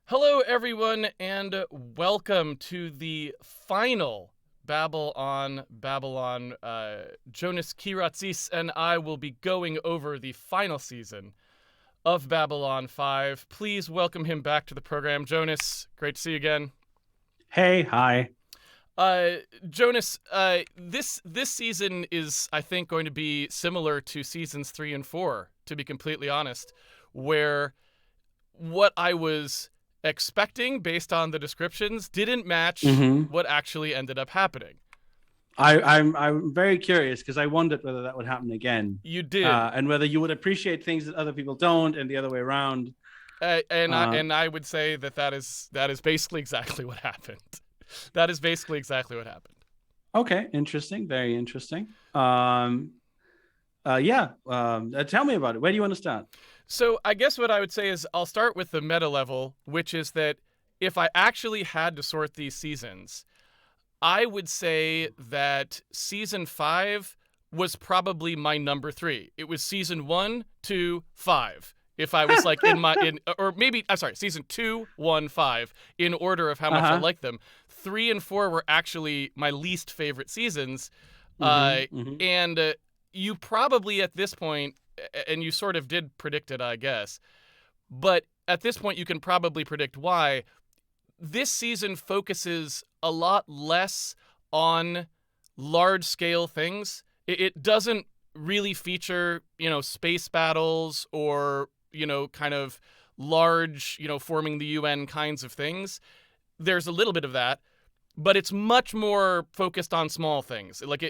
Hello, everyone, and welcome to the final Babble on Babylon. Jonas Kiratzis and I will be going over the final season of Babylon 5. Please welcome him back to the program. Jonas, great to see you again. Hey, hi. Uh, Jonas, this season is, I think, going to be similar to seasons 3 and 4, to be completely honest, where what I was expecting based on the descriptions didn't match hmm what actually ended up happening. I'm very curious because I wondered whether that would happen again, You did, and whether you would appreciate things that other people don't, and the other way around. and I Uh, and I would say that is basically exactly what happened. That is basically exactly what happened. okay, interesting, very interesting. Yeah. Tell me about it. Where do you want to start? So I guess what I would say is I'll start with the meta level, which is that if I actually had to sort these seasons, I would say that season 5 was probably my number 3. It was season 1, 2, 5. If I was like or maybe, I'm sorry, season 2, 1, 5, in order of how much I Uh-huh. liked them. 3 and 4 were actually my least favorite seasons. Uh, Mm-hmm. and you probably at this point, and you sort of did predict it, I guess, but at this point you can probably predict why this season focuses a lot less on large scale things. It doesn't really feature, space battles or, kind of large, forming the UN kinds of things. There's a little bit of that, but it's much more focused on small things. Like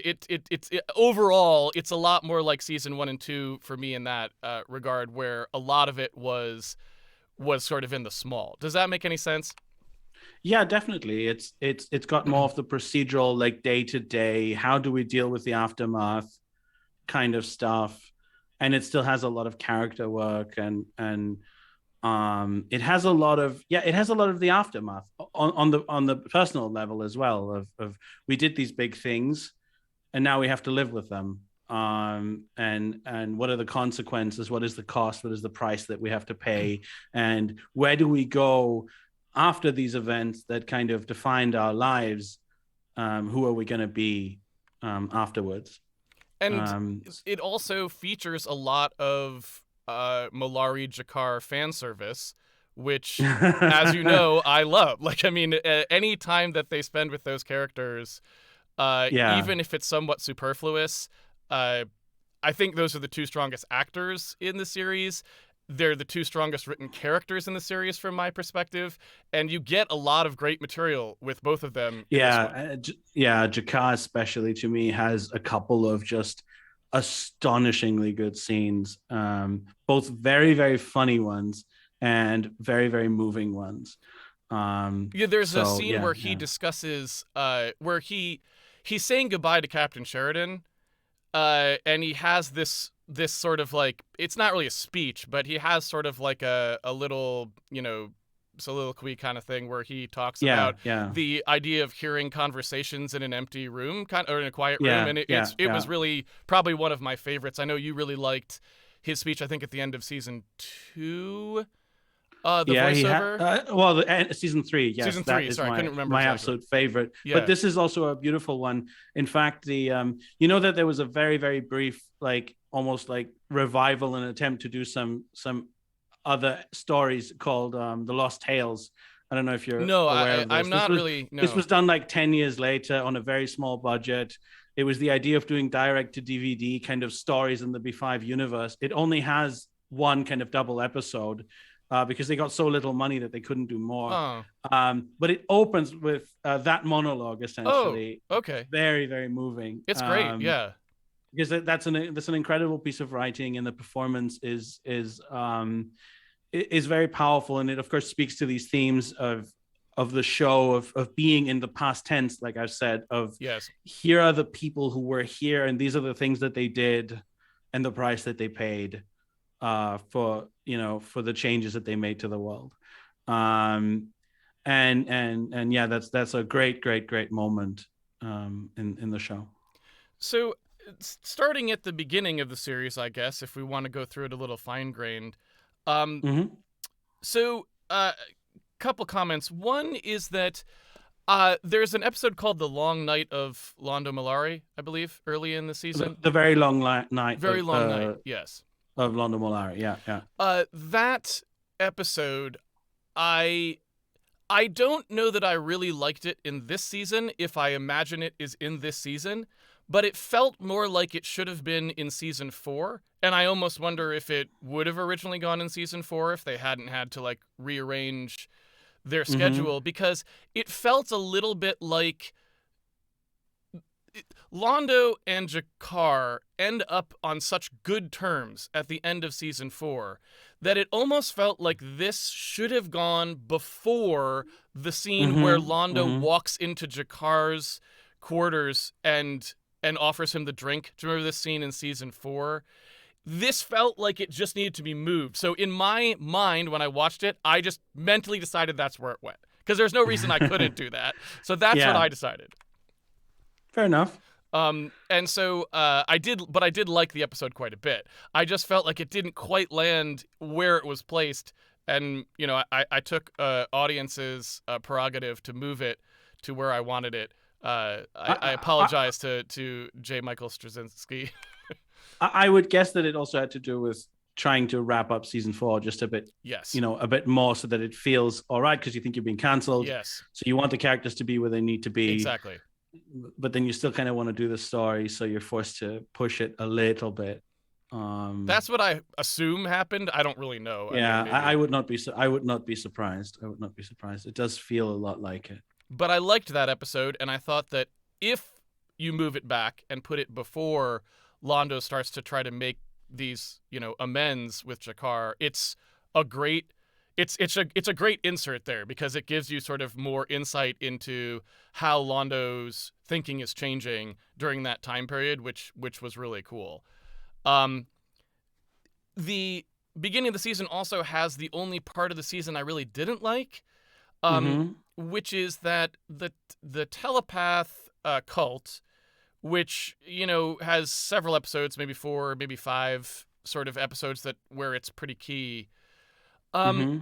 overall, it's a lot more like season 1 and 2 for me in that regard, where a lot of it was sort of in the small. Does that make any sense? Yeah, definitely. It's got more of the procedural, like day to day. How do we deal with the aftermath kind of stuff, and it still has a lot of character work and it has a lot of it has a lot of the aftermath on the personal level as well of we did these big things and now we have to live with them, and what are the consequences, what is the cost, what is the price that we have to pay, and where do we go after these events that kind of defined our lives. Who are we going to be afterwards? And um it also features a lot of Malari Jakar fan service, which, as you know, I love. Like, I mean, any time that they spend with those characters, yeah, even if it's somewhat superfluous, uh, I think those are the two strongest actors in the series. They're the two strongest written characters in the series from my perspective, and you get a lot of great material with both of them in this one. yeah. Jakar especially to me has a couple of just astonishingly good scenes, both very very funny ones and very very moving ones. Yeah, there's a So scene yeah, where he yeah, discusses where he's saying goodbye to Captain Sheridan, and he has this sort of like, it's not really a speech, but he has sort of like a little, soliloquy kind of thing where he talks yeah, about yeah, the idea of hearing conversations in an empty room, or in a quiet room, yeah, and yeah, it yeah. was really probably one of my favorites. I know you really liked his speech. I think at the end of season 2, the Yeah, he had voiceover. well, season three. Yes, Season that 3. is Sorry, I couldn't remember my exactly. absolute favorite. But Yeah. this is also a beautiful one. In fact, the you know that there was a very very brief, like almost like revival and attempt to do some other stories called the Lost Tales. I don't know if you're No, aware of I'm this. not really. This No. was done like 10 years later on a very small budget. It was the idea of doing direct to DVD kind of stories in the B5 universe. It only has one kind of double episode, because they got so little money that they couldn't do more. Oh. But it opens with that monologue Oh. essentially, Okay. very very moving. It's great. Yeah. Because that's an incredible piece of writing, and the performance is very powerful, and it of course speaks to these themes of the show of being in the past tense, like I've said, of Yes. here are the people who were here and these are the things that they did and the price that they paid, for the changes that they made to the world. um and yeah, that's a great great great moment in the show. So, starting at the beginning of the series, I guess, if we want to go through it a little fine grained. Um. Mm-hmm. So, couple comments. One is that there's an episode called "The Long Night of Londo Mollari," I believe, early in the season. The very long night. Very long night. Yes. Of Londo Mollari. Yeah, yeah. That episode, I don't know that I really liked it in this season, if I imagine it is in this season, but it felt more like it should have been in season 4, and I almost wonder if it would have originally gone in season 4 if they hadn't had to, like, rearrange their schedule, because it felt a little bit like Londo and Jakar end up on such good terms at the end of season 4 that it almost felt like this should have gone before the scene where Londo walks into Jakar's quarters and offers him the drink. Do you remember this scene in season 4? This felt like it just needed to be moved. So in my mind, when I watched it, I just mentally decided that's where it went, because there's no reason I couldn't do that. So that's what I decided. Fair enough. And so I did like the episode quite a bit. I just felt like it didn't quite land where it was placed, and you know, I took audience's prerogative to move it to where I wanted it. I apologize to J. Michael Straczynski. I would guess that it also had to do with trying to wrap up season 4 just a bit, yes, you know, a bit more, so that it feels all right, because you think you're being cancelled. Yes. So you want the characters to be where they need to be. Exactly. But then you still kind of want to do the story, so you're forced to push it a little bit. That's what I assume happened. I don't really know. Yeah, I would not be. I would not be surprised. I would not be surprised. It does feel a lot like it. But I liked that episode, and I thought that if you move it back and put it before Londo starts to try to make these, you know, amends with Jakar, it's a great insert there, because it gives you sort of more insight into how Londo's thinking is changing during that time period, which was really cool. The beginning of the season also has the only part of the season I really didn't like, which is that the telepath cult, which, you know, has several episodes, maybe 4, maybe 5 sort of episodes where it's pretty key. I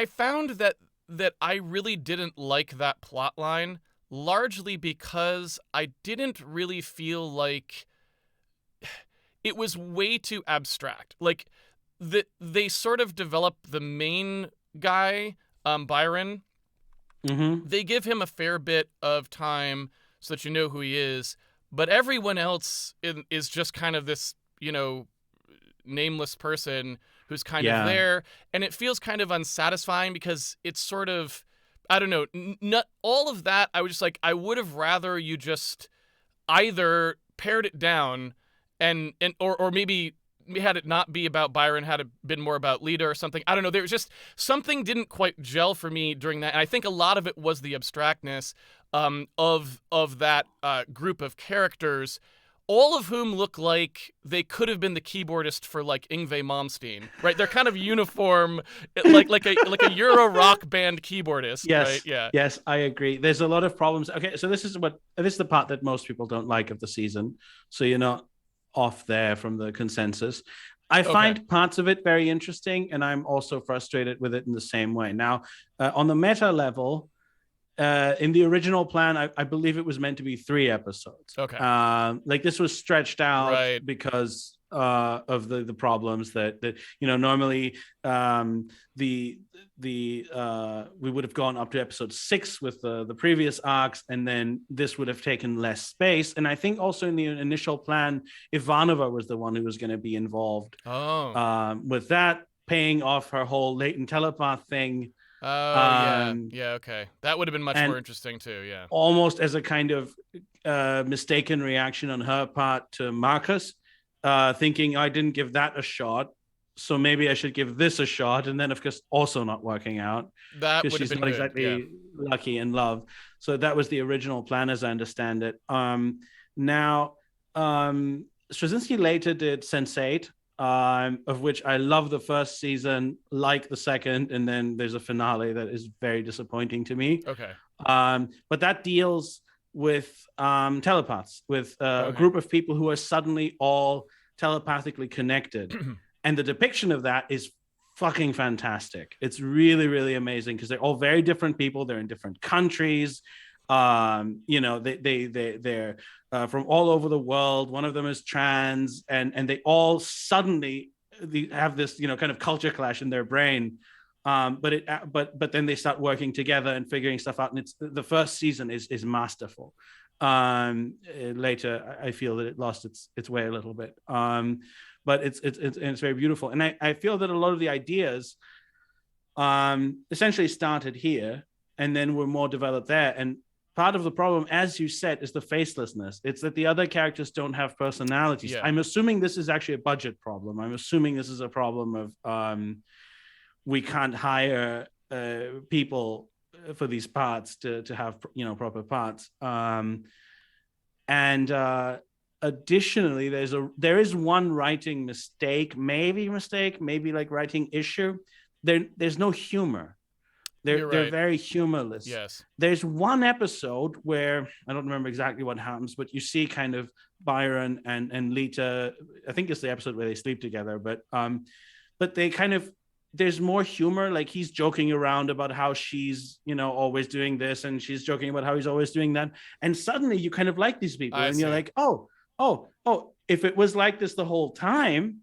found that I really didn't like that plot line, largely because I didn't really feel like it was way too abstract. Like, they sort of develop the main guy, Byron. They give him a fair bit of time so that you know who he is, but everyone else is just kind of this, you know, nameless person who's kind of there, and it feels kind of unsatisfying, because it's sort of, I don't know, not all of that. I was just like, I would have rather you just either pared it down or maybe had it not be about Byron, had it been more about Lita or something. I don't know. There was just something didn't quite gel for me during that, and I think a lot of it was the abstractness of that group of characters, all of whom look like they could have been the keyboardist for, like, Yngwie Malmsteen, right? They're kind of uniform, like a Euro rock band keyboardist. Yes, right? Yeah. Yes, I agree. There's a lot of problems. Okay, so this is the part that most people don't like of the season. So you're not off there from the consensus. I find parts of it very interesting, and I'm also frustrated with it in the same way. Now, on the meta level, in the original plan, I believe it was meant to be 3 episodes. Okay. Like, this was stretched out because of the problems that you know, normally we would have gone up to episode 6 with the previous arcs, and then this would have taken less space. And I think also in the initial plan, Ivanova was the one who was going to be involved. With that, paying off her whole latent telepath thing. Okay. That would have been much more interesting too, yeah. Almost as a kind of mistaken reaction on her part to Marcus, thinking, I didn't give that a shot, so maybe I should give this a shot, and then of course also not working out. That would have she's been not good, exactly lucky in love. So that was the original plan, as I understand it. Now, Straczynski later did Sense8, of which I love the first season, like the second, and then there's a finale that is very disappointing to me. Okay. But that deals with telepaths, with a group of people who are suddenly all telepathically connected. And the depiction of that is fucking fantastic. It's really, really amazing because they're all very different people. They're in different countries. You know, they're from all over the world. One of them is trans, and they all suddenly have this, you know, kind of culture clash in their brain. But then they start working together and figuring stuff out. And it's the first season is masterful. Later, I feel that it lost its way a little bit. But it's very beautiful. And I feel that a lot of the ideas essentially started here and then were more developed there. And part of the problem, as you said, is the facelessness. It's that the other characters don't have personalities. Yeah. I'm assuming this is actually a budget problem. I'm assuming this is a problem of we can't hire people for these parts to have, you know, proper parts. And additionally, there is one writing mistake, maybe like writing issue. There's no humor. They're very humorless. Yes. There's one episode where I don't remember exactly what happens, but you see kind of Byron and Lita. I think it's the episode where they sleep together, but they kind of, there's more humor. Like he's joking around about how she's, you know, always doing this, and she's joking about how he's always doing that. And suddenly you kind of like these people, and you're like, oh, if it was like this the whole time,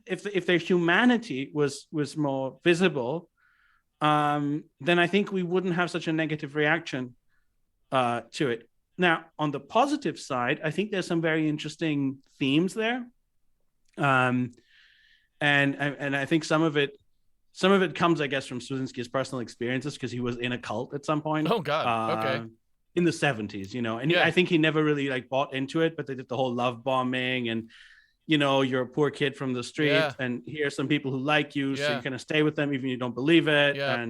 if their humanity was more visible, then I think we wouldn't have such a negative reaction to it. Now, on the positive side, I think there's some very interesting themes there. And I think some of it comes, I guess, from Straczynski's personal experiences, because he was in a cult at some point. Oh God. Okay. In the 70s, you know, and Yeah. I think he never really like bought into it, but they did the whole love bombing, and you know, you're a poor kid from the street, Yeah. and here are some people who like you, so Yeah. you're gonna stay with them even if you don't believe it. Yeah.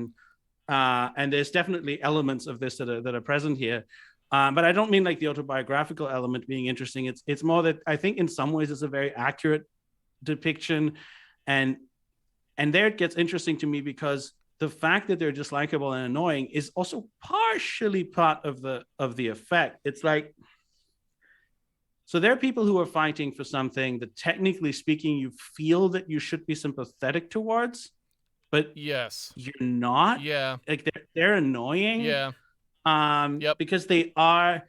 And there's definitely elements of this that are present here. But I don't mean like the autobiographical element being interesting. It's more that I think in some ways it's a very accurate depiction, and there it gets interesting to me because the fact that they're dislikable and annoying is also partially part of the effect. It's like, so there are people who are fighting for something that technically speaking you feel that you should be sympathetic towards, but yes, you're not. Yeah. Like they're annoying. Yeah. Because they are,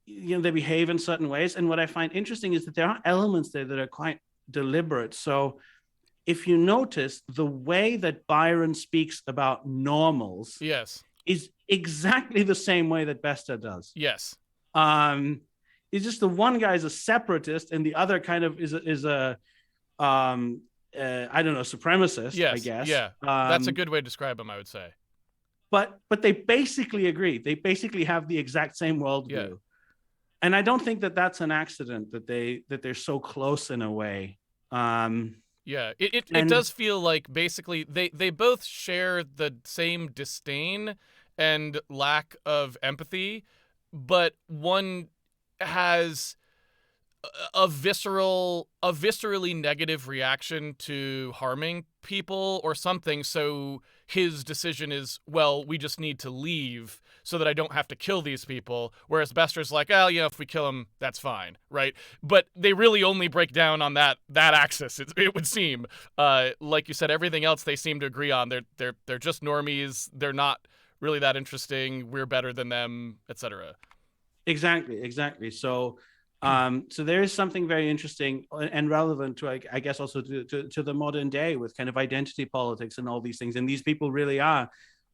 you know, they behave in certain ways. And what I find interesting is that there are elements there that are quite deliberate. So if you notice, the way that Byron speaks about normals, yes, is exactly the same way that Bester does. Yes. It's just the one guy is a separatist and the other kind of is a I don't know, supremacist, yes, I guess. Yeah. That's a good way to describe him, I would say. But they basically agree. They basically have the exact same worldview. Yeah. And I don't think that that's an accident that they're so close in a way. Yeah, it does feel like basically they both share the same disdain and lack of empathy, but one has a viscerally negative reaction to harming people or something, so his decision is, well, we just need to leave so that I don't have to kill these people, whereas Bester's like, oh, yeah, if we kill them, that's fine, right? But they really only break down on that axis, it would seem. Like you said, everything else they seem to agree on. They're just normies, they're not really that interesting, we're better than them, etc. Exactly. So there is something very interesting and relevant to, I guess, also to the modern day with kind of identity politics and all these things. And these people really are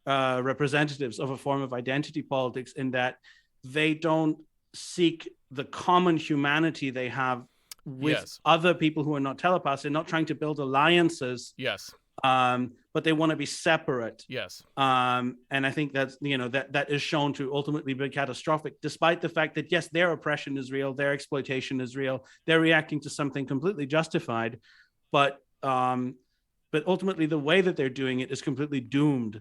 representatives of a form of identity politics in that they don't seek the common humanity they have with other people who are not telepaths. They're not trying to build alliances. Yes. But they want to be separate. Yes. And I think that's, you know, that is shown to ultimately be catastrophic, despite the fact that, yes, their oppression is real, their exploitation is real, they're reacting to something completely justified, but ultimately the way that they're doing it is completely doomed.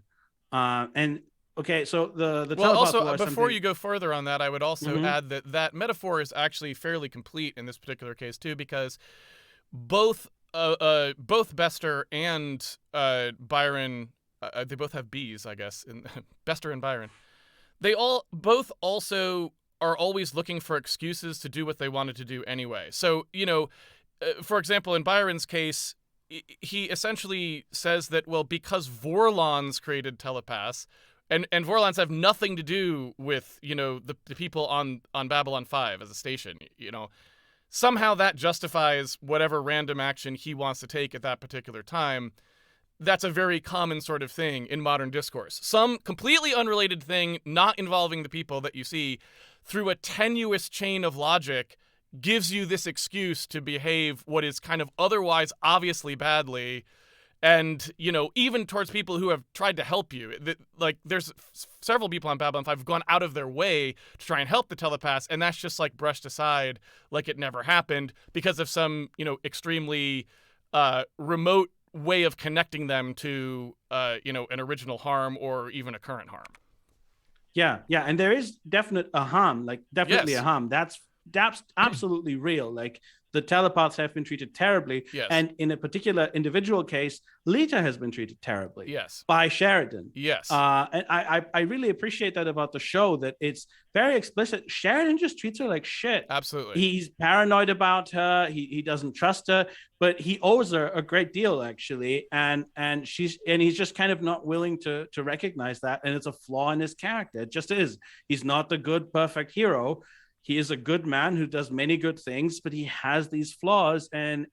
And okay, so the well, also before you go further on that, I would also add that metaphor is actually fairly complete in this particular case too, because both Bester and Byron, they both have B's, I guess, in Bester and Byron. They both also are always looking for excuses to do what they wanted to do anyway. So, you know, for example, in Byron's case, he essentially says that, well, because Vorlons created telepaths, and Vorlons have nothing to do with, the people on Babylon 5 as a station, somehow that justifies whatever random action he wants to take at that particular time. That's a very common sort of thing in modern discourse. Some completely unrelated thing, not involving the people that you see, through a tenuous chain of logic, gives you this excuse to behave what is kind of otherwise obviously badly. And, even towards people who have tried to help you. Like, there's several people on Babylon 5 who've gone out of their way to try and help the telepaths, and that's just, like, brushed aside like it never happened because of some, extremely remote way of connecting them to, an original harm or even a current harm. Yeah, and there is definitely a harm. Yes. A harm. That's absolutely real. Like, the telepaths have been treated terribly. Yes. And in a particular individual case, Lita has been treated terribly. Yes. By Sheridan. Yes. And I really appreciate that about the show, that it's very explicit. Sheridan just treats her like shit. Absolutely. He's paranoid about her. He doesn't trust her, but he owes her a great deal, actually. And he's just kind of not willing to recognize that. And it's a flaw in his character. It just is. He's not the good, perfect hero. He is a good man who does many good things, but he has these flaws. And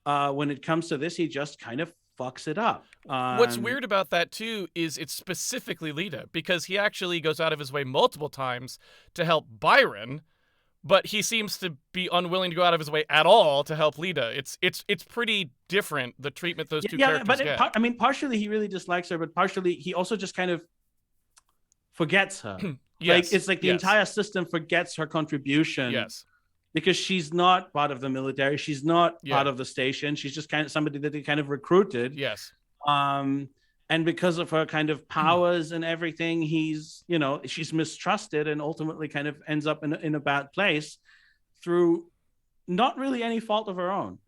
when it comes to this, he just kind of fucks it up. What's weird about that, too, is it's specifically Lita, because he actually goes out of his way multiple times to help Byron, but he seems to be unwilling to go out of his way at all to help Lita. It's pretty different, the treatment those two characters get. Partially he really dislikes her, but partially he also just kind of forgets her. Yes. Like, it's like the entire system forgets her contribution. Yes. Because she's not part of the military. She's not part of the station. She's just kind of somebody that they kind of recruited. Yes. And because of her kind of powers and everything, she's mistrusted and ultimately kind of ends up in a bad place through not really any fault of her own.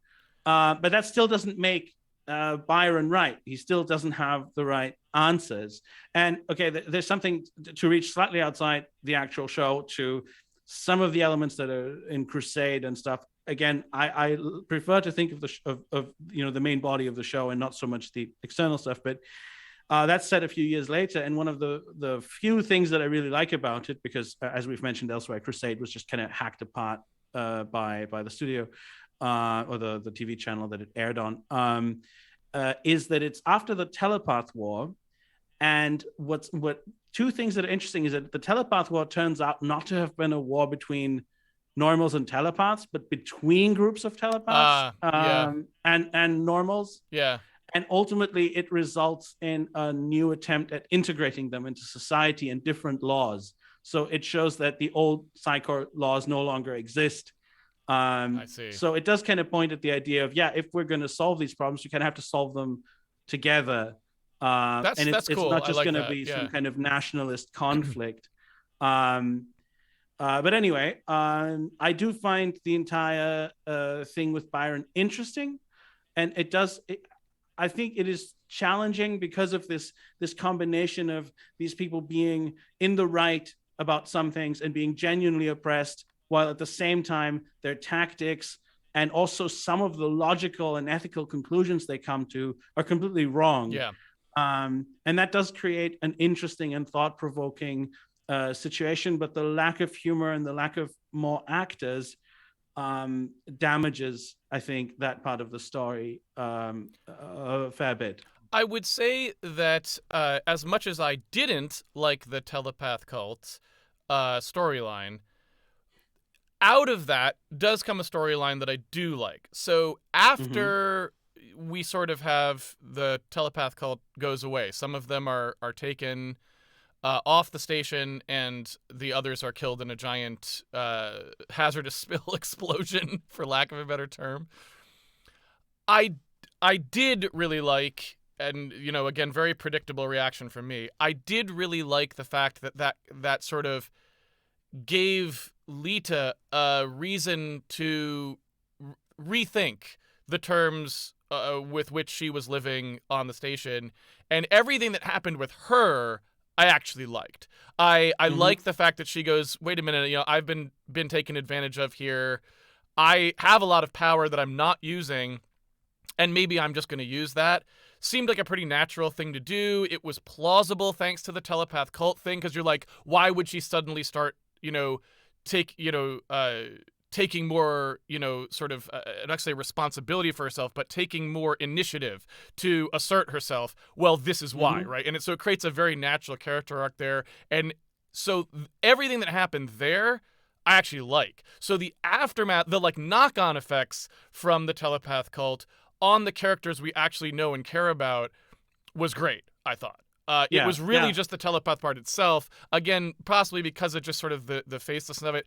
But that still doesn't make Byron right. He still doesn't have the right answers. And okay, there's something to reach slightly outside the actual show to some of the elements that are in Crusade and stuff. Again, I prefer to think of the main body of the show and not so much the external stuff. But that's set a few years later, and one of the few things that I really like about it, because as we've mentioned elsewhere, Crusade was just kind of hacked apart by the studio or the TV channel that it aired on, is that it's after the Telepath War. And what two things that are interesting is that the Telepath War turns out not to have been a war between normals and telepaths, but between groups of telepaths and normals. Yeah. And ultimately, it results in a new attempt at integrating them into society and different laws. So it shows that the old Psychor laws no longer exist. I see. So it does kind of point at the idea of, if we're going to solve these problems, we kind of have to solve them together. That's cool. It's not just going to be some kind of nationalist conflict. But anyway, I do find the entire thing with Byron interesting, and I think it is challenging because of this combination of these people being in the right about some things and being genuinely oppressed, while at the same time their tactics and also some of the logical and ethical conclusions they come to are completely wrong. Yeah. And that does create an interesting and thought-provoking situation, but the lack of humor and the lack of more actors damages, I think, that part of the story a fair bit. I would say that as much as I didn't like the telepath cult storyline, out of that does come a storyline that I do like. So after we sort of have the telepath cult goes away, some of them are taken off the station, and the others are killed in a giant hazardous spill explosion, for lack of a better term. I did really like, and again, very predictable reaction from me, I did really like the fact that sort of gave Lita a reason to rethink the terms with which she was living on the station, and everything that happened with her I actually liked. I like the fact that she goes, wait a minute, I've been taken advantage of here. I have a lot of power that I'm not using, and maybe I'm just going to use that. Seemed like a pretty natural thing to do. It was plausible thanks to the telepath cult thing, because you're like, why would she suddenly start, take, taking more, sort of, not say responsibility for herself, but taking more initiative to assert herself. Well, this is why, right? And so it creates a very natural character arc there. And so everything that happened there, I actually like. So the aftermath, the like knock-on effects from the telepath cult on the characters we actually know and care about was great, I thought. It was really just the telepath part itself. Again, possibly because of just sort of the facelessness of it.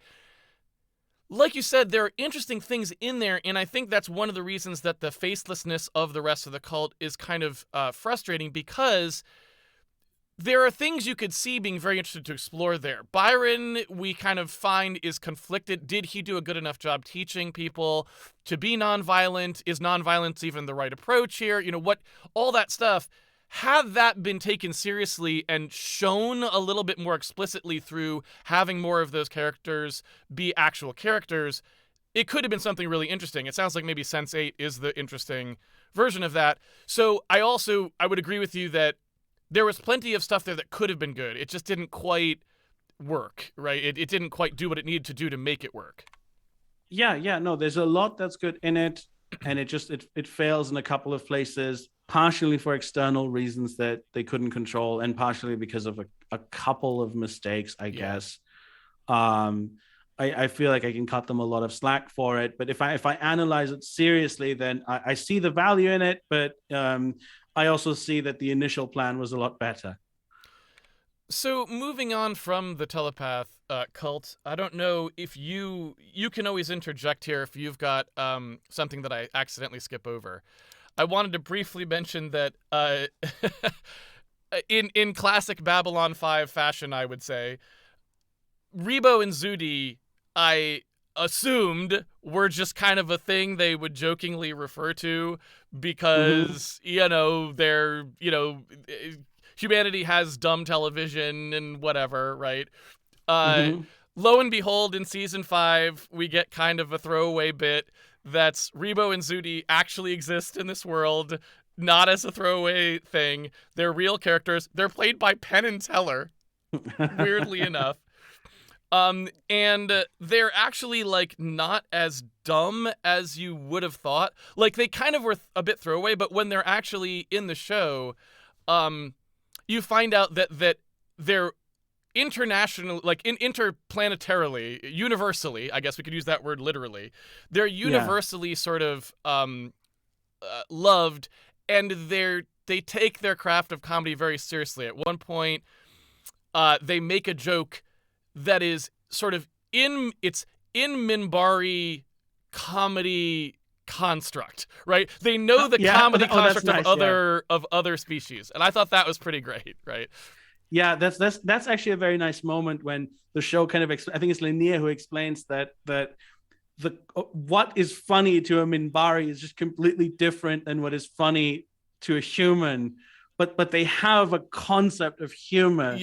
Like you said, there are interesting things in there, and I think that's one of the reasons that the facelessness of the rest of the cult is kind of frustrating, because there are things you could see being very interested to explore there. Byron, we kind of find, is conflicted. Did he do a good enough job teaching people to be nonviolent? Is nonviolence even the right approach here? All that stuff. Had that been taken seriously and shown a little bit more explicitly through having more of those characters be actual characters, it could have been something really interesting. It sounds like maybe Sense8 is the interesting version of that. So I would agree with you that there was plenty of stuff there that could have been good. It just didn't quite work, right? It didn't quite do what it needed to do to make it work. Yeah. No, there's a lot that's good in it, and it fails in a couple of places, partially for external reasons that they couldn't control, and partially because of a couple of mistakes, I guess. I feel like I can cut them a lot of slack for it, but if I analyze it seriously, then I see the value in it, but I also see that the initial plan was a lot better. So moving on from the telepath cult, I don't know if you can always interject here if you've got something that I accidentally skip over. I wanted to briefly mention that in classic Babylon 5 fashion, I would say, Rebo and Zudi, I assumed, were just kind of a thing they would jokingly refer to because, they're, humanity has dumb television and whatever, right? Lo and behold, in season 5, we get kind of a throwaway bit that's Rebo and Zudi actually exist in this world, not as a throwaway thing. They're real characters. They're played by Penn and Teller, weirdly enough. And they're actually, like, not as dumb as you would have thought. Like, they kind of were a bit throwaway, but when they're actually in the show, you find out that they're international, like interplanetarily, universally, I guess we could use that word literally. They're universally sort of loved, and they take their craft of comedy very seriously. At one point, they make a joke that is sort of in Minbari comedy construct, right? They know the comedy construct of other species, and I thought that was pretty great, right? Yeah, that's actually a very nice moment when the show kind of I think it's Linnea who explains that what is funny to a Minbari is just completely different than what is funny to a human, but they have a concept of humor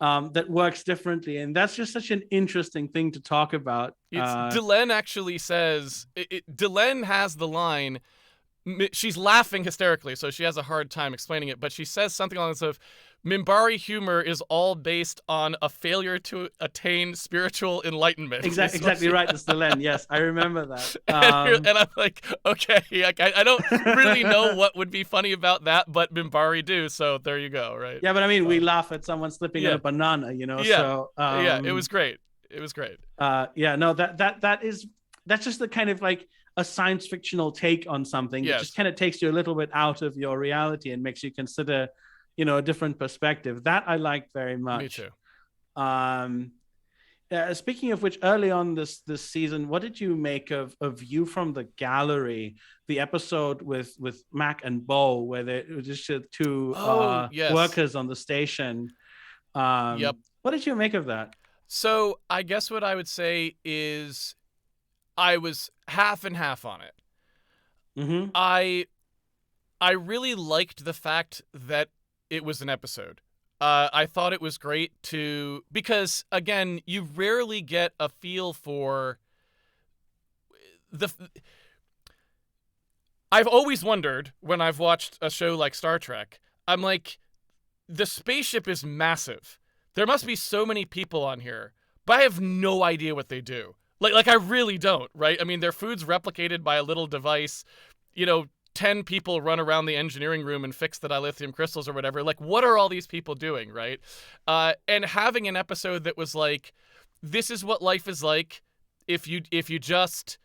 that works differently, and that's just such an interesting thing to talk about. Delenn actually says, Delenn has the line, she's laughing hysterically, so she has a hard time explaining it, but she says something along the lines of, Minbari humor is all based on a failure to attain spiritual enlightenment. Exactly right, it's Delenn. Yes, I remember that. And I'm like, okay, I don't really know what would be funny about that, but Minbari do, so there you go, right? Yeah, but I mean, we laugh at someone slipping on a banana, Yeah, so... it was great. It was great. That's just the kind of like a science fictional take on something that just kind of takes you a little bit out of your reality and makes you consider a different perspective. That I liked very much. Me too. Speaking of which, early on this season, what did you make of View from the Gallery, the episode with Mac and Bo, where they were just two workers on the station? What did you make of that? So I guess what I would say is I was half and half on it. I really liked the fact that it was an episode. I thought it was great because again, you rarely get a feel for I've always wondered when I've watched a show like Star Trek, I'm like, the spaceship is massive. There must be so many people on here, but I have no idea what they do. Like I really don't, right? I mean, their food's replicated by a little device. You know, 10 people run around the engineering room and fix the dilithium crystals or whatever. Like, what are all these people doing, right? And having an episode that was like, this is what life is like if you just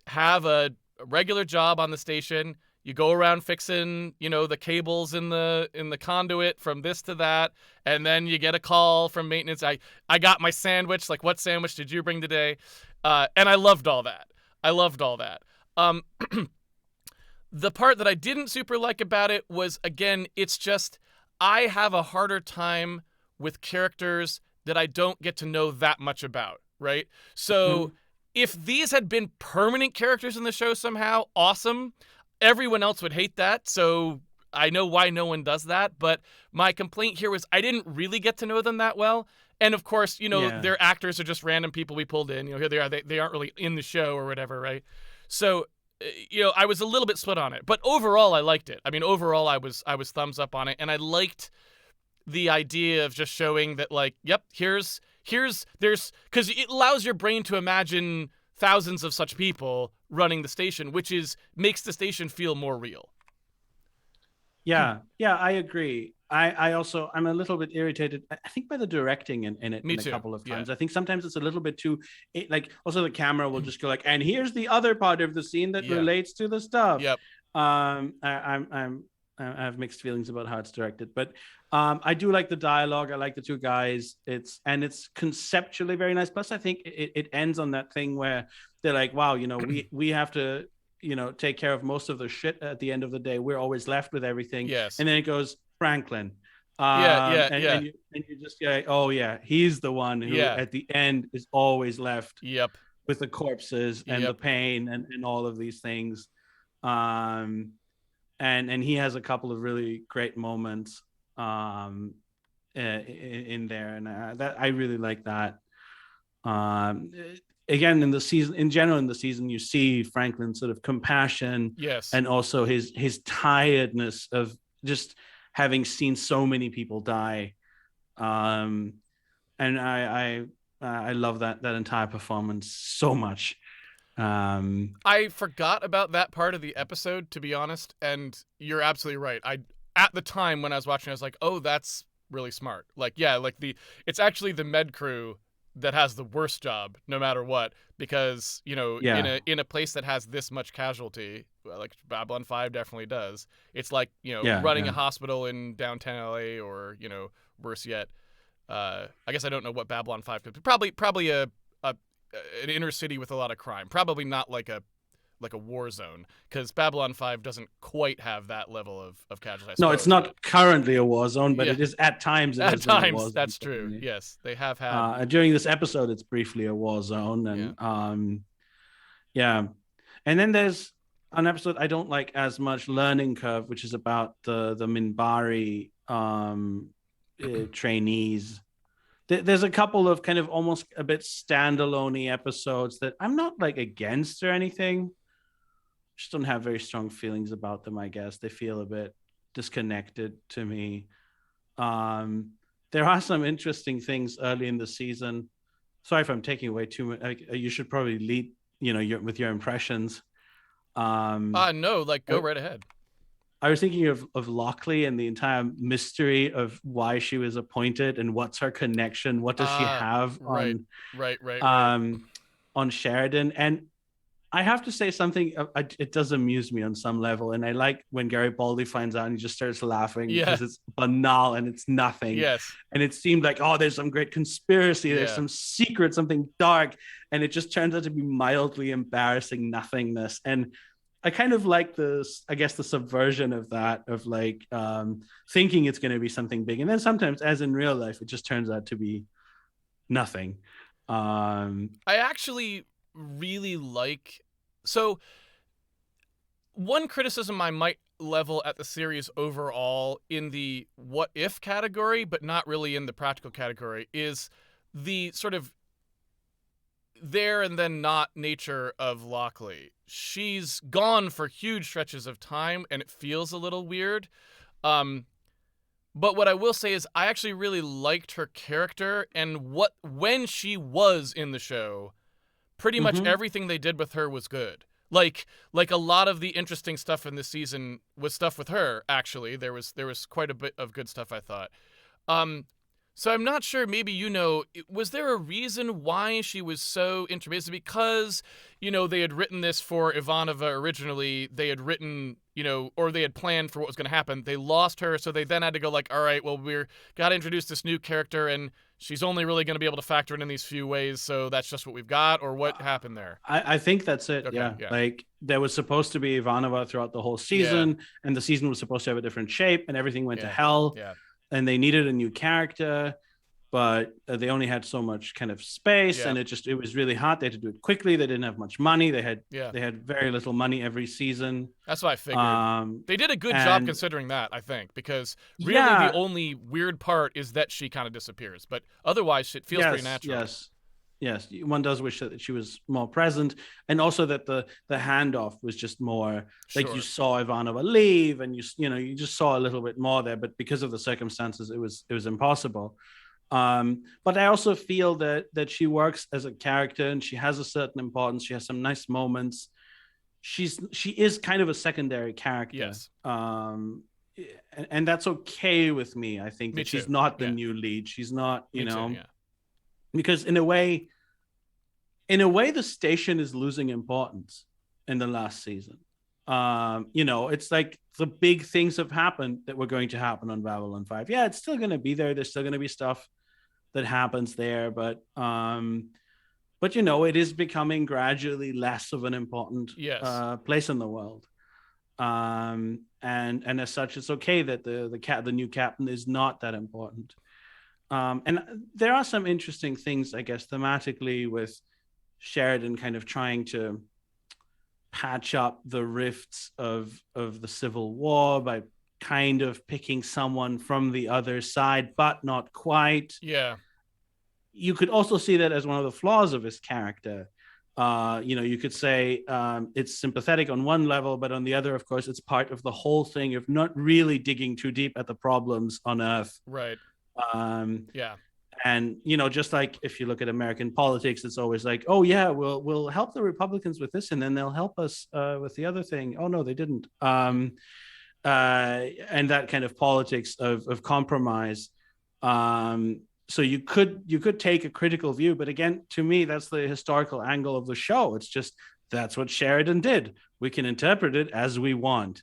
have a regular job on the station. You go around fixing, the cables in the conduit from this to that, and then you get a call from maintenance. I got my sandwich. Like, what sandwich did you bring today? And I loved all that. I loved all that. Um, the part that I didn't super like about it was, again, it's just I have a harder time with characters that I don't get to know that much about, right? So Mhm. if these had been permanent characters in the show somehow, awesome. Everyone else would hate that, so I know why no one does that. But my complaint here was I didn't really get to know them that well. And of course, Yeah. their actors are just random people we pulled in. Here they are. They aren't really in the show or whatever, right? So, I was a little bit split on it. But overall, I liked it. I mean, overall, I was thumbs up on it, and I liked the idea of just showing that, like, yep, there's because it allows your brain to imagine thousands of such people running the station, which makes the station feel more real. Yeah, yeah, I agree. I'm a little bit irritated. I think by the directing in it Me in a too. couple of Yeah. times. I think sometimes it's a little bit too like also the camera will just go like, and here's the other part of the scene that Yeah. relates to the stuff. Yep. I have mixed feelings about how it's directed, but I do like the dialogue. I like the two guys. It's conceptually very nice. Plus, I think it ends on that thing where they're like, wow, we have to take care of most of the shit at the end of the day. We're always left with everything. Yes. And then it goes, Franklin. Yeah. Yeah. And, Yeah. you just go, oh, yeah, he's the one who Yeah. at the end is always left Yep. with the corpses and the Yep. pain and all of these things. Um, and he has a couple of really great moments in there. And that I really like that. Um, Again, in general in the season, you see Franklin's sort of compassion Yes. and also his tiredness of just having seen so many people die. Um, and I love that entire performance so much. I forgot about that part of the episode, to be honest, and you're absolutely right. At the time when I was watching, I was like, "Oh, that's really smart." Like, yeah, like it's actually the med crew that has the worst job, no matter what, because in Yeah, a place that has this much casualty, like Babylon 5 definitely does. It's like yeah, running a yeah. hospital in downtown LA, or worse yet. I guess I don't know what Babylon 5 could be. Probably a an inner city with a lot of crime. Probably not like a war zone, because Babylon 5 doesn't quite have that level of casualty, I No, it's suppose. But not currently a war zone, but yeah, it is at times it at has been a war times zone. that's true. Yes, they have had. During this episode, it's briefly a war zone, Yeah. and yeah. And then there's an episode I don't like as much, Learning Curve, which is about the Minbari trainees. There's a couple of kind of almost a bit standalone episodes that I'm not like against or anything. Just don't have very strong feelings about them, I guess. They feel a bit disconnected to me. Um, there are some interesting things early in the season. Sorry if I'm taking away too much. Like, you should probably lead, with your impressions. No, like, go I, right ahead. I was thinking of Lockley and the entire mystery of why she was appointed and what's her connection. What does she have Right, right. on Sheridan? And I have to say something. It does amuse me on some level, and I like when Garibaldi finds out and he just starts laughing Yeah. because it's banal and it's nothing. Yes. And it seemed like, oh, there's some great conspiracy, there's Yeah. some secret, something dark, and it just turns out to be mildly embarrassing nothingness. And I kind of like this, I guess, the subversion of that, of like thinking it's going to be something big, and then sometimes, as in real life, it just turns out to be nothing. I actually really like. So, one criticism I might level at the series overall in the what if category, but not really in the practical category, is the sort of there and then not nature of Lockley. She's gone for huge stretches of time, and it feels a little weird. Um, but what I will say is I actually really liked her character, and when she was in the show, pretty much Mm-hmm. everything they did with her was good. Like a lot of the interesting stuff in this season was stuff with her. Actually, there was quite a bit of good stuff, I thought. Um, so I'm not sure. Maybe was there a reason why she was so intermittent? Because they had written this for Ivanova originally. They had written or they had planned for what was going to happen. They lost her, so they then had to go like, all right, well, we're got to introduce this new character, and she's only really going to be able to factor in these few ways. So that's just what we've got, or what happened there? I think that's it. Okay, Yeah. yeah, Like there was supposed to be Ivanova throughout the whole yeah, season, and the season was supposed to have a different shape, and everything went to yeah, hell, yeah, and they needed a new character, but they only had so much kind of space, yeah, and it was really hard. They had to do it quickly. They didn't have much money. yeah. They had very little money every season. That's what I figured. Um, They did a good job and considering that, I think, because really the yeah, only weird part is that she kind of disappears, but otherwise it feels pretty yes, natural. yes. One does wish that she was more present, and also that the handoff was just more like you Sure. saw Ivanova leave, and you just saw a little bit more there. But because of the circumstances, it was impossible. But I also feel that she works as a character, and she has a certain importance. She has some nice moments. She is kind of a secondary character. Yes. And that's okay with me. I think Me that she's too. not the Yeah. new lead. She's not, Me too. Yeah. because in a way, the station is losing importance in the last season. It's like the big things have happened that were going to happen on Babylon 5. Yeah, it's still going to be there. There's still going to be stuff that happens there, but it is becoming gradually less of an important Yes. place in the world. And as such, it's okay that the new captain is not that important. And there are some interesting things, I guess, thematically with Sheridan kind of trying to patch up the rifts of the Civil War by kind of picking someone from the other side, but not quite. Yeah. You could also see that as one of the flaws of his character. You could say it's sympathetic on one level, but on the other, of course, it's part of the whole thing of not really digging too deep at the problems on Earth. Right. Yeah. And just like if you look at American politics, it's always like, oh yeah, we'll help the Republicans with this, and then they'll help us with the other thing. Oh no, they didn't. And that kind of politics of compromise. So you could take a critical view, but again, to me, that's the historical angle of the show. It's just that's what Sheridan did. We can interpret it as we want.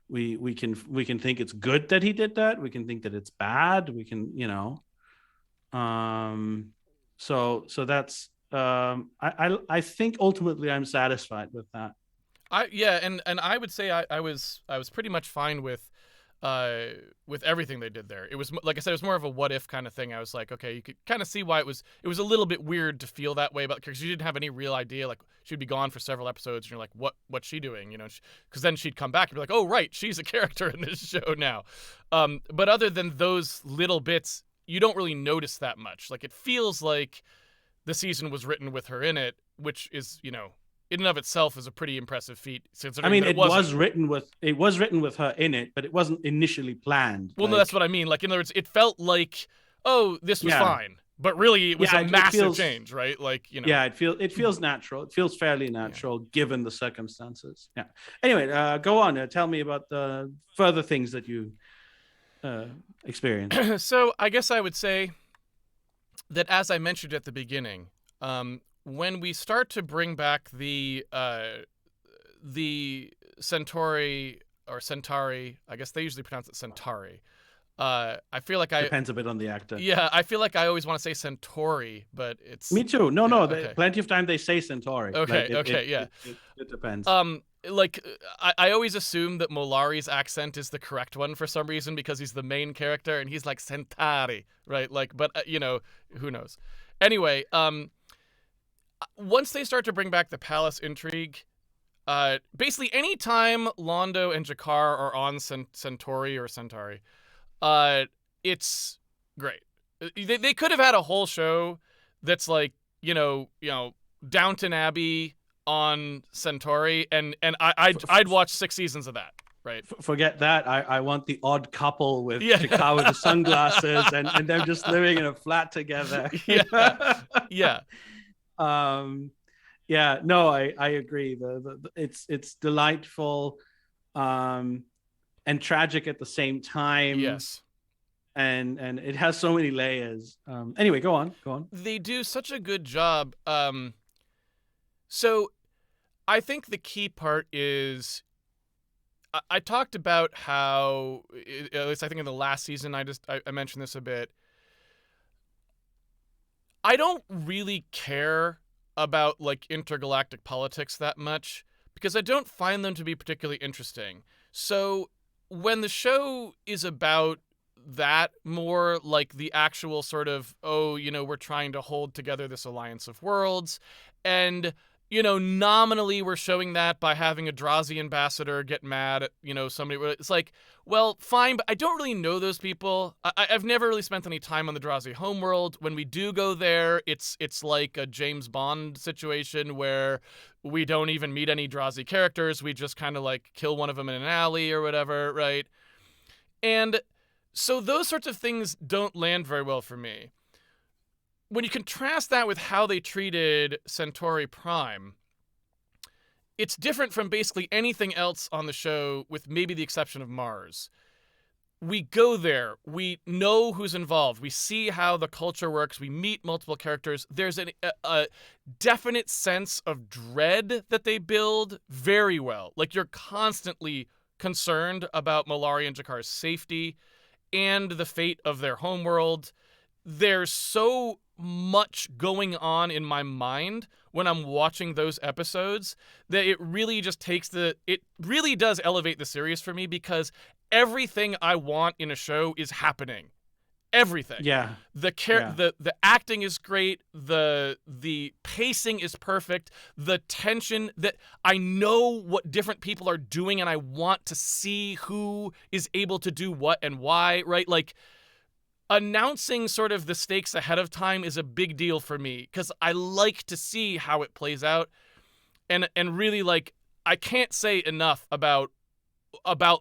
We can think it's good that he did that. We can think that it's bad. We can, so that's I think ultimately I'm satisfied with that. And I would say I was pretty much fine with everything they did there. It was, like I said, it was more of a what if kind of thing. I was like, okay, you could kind of see why it was a little bit weird to feel that way about, because you didn't have any real idea. Like, she'd be gone for several episodes and you're like, what's she doing? Because then she'd come back and be like, oh right, she's a character in this show now. But other than those little bits, you don't really notice that much. Like, it feels like the season was written with her in it, which is, in and of itself is a pretty impressive feat. I mean, it was written with her in it, but it wasn't initially planned. Well, no, that's what I mean. Like, in other words, it felt like, oh, this was fine, but really it was a massive change, right? Like, Yeah, it feels natural. It feels fairly natural given the circumstances. Yeah. Anyway, go on. Tell me about the further things that you experienced. So I guess I would say that, as I mentioned at the beginning, when we start to bring back the Centauri or Centauri, I guess they usually pronounce it Centauri. I feel like depends a bit on the actor. Yeah, I feel like I always want to say Centauri, but it's me too. No, okay. Plenty of time they say Centauri. Okay, It depends. Like I always assume that Molari's accent is the correct one for some reason, because he's the main character and he's like Centauri, right? Like, but who knows? Anyway, once they start to bring back the palace intrigue, basically anytime Londo and Jakar are on Centauri or Centauri, it's great. They could have had a whole show that's like, Downton Abbey on Centauri, and I'd watch 6 seasons of that. Right. Forget that. I want the odd couple with Yeah. Chikara with the sunglasses and them just living in a flat together. Yeah. Yeah. Yeah, no, I agree. It's delightful, and tragic at the same time. Yes. And it has so many layers. Anyway, go on. They do such a good job. So I think the key part is I talked about how, at least I think in the last season, I mentioned this a bit. I don't really care about like intergalactic politics that much because I don't find them to be particularly interesting. So when the show is about that more, like the actual sort of, we're trying to hold together this alliance of worlds, and nominally we're showing that by having a Drazi ambassador get mad at, somebody. It's like, well, fine, but I don't really know those people. I've never really spent any time on the Drazi homeworld. When we do go there, it's like a James Bond situation where we don't even meet any Drazi characters. We just kind of like kill one of them in an alley or whatever, right? And so those sorts of things don't land very well for me. When you contrast that with how they treated Centauri Prime, it's different from basically anything else on the show, with maybe the exception of Mars. We go there, we know who's involved, we see how the culture works, we meet multiple characters. There's a definite sense of dread that they build very well. Like, you're constantly concerned about Malari and Jakar's safety and the fate of their homeworld. There's so much going on in my mind when I'm watching those episodes that it really just it really does elevate the series for me, because everything I want in a show is happening. Everything. Yeah. The acting is great. The pacing is perfect. The tension, that I know what different people are doing and I want to see who is able to do what and why, right? Like, announcing sort of the stakes ahead of time is a big deal for me because I like to see how it plays out, and really, like, I can't say enough about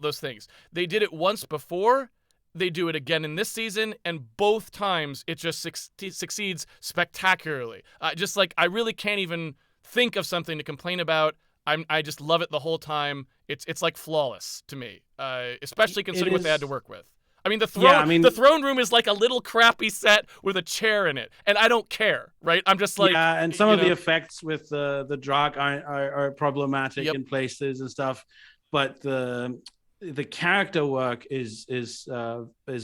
those things. They did it once before, they do it again in this season, and both times it just succeeds spectacularly. I really can't even think of something to complain about. I just love it the whole time. It's like flawless to me, especially considering what they had to work with. I mean, the throne room is like a little crappy set with a chair in it, and I don't care, right? I'm just like, yeah, and some of the effects with the drag are problematic in places and stuff, but the character work is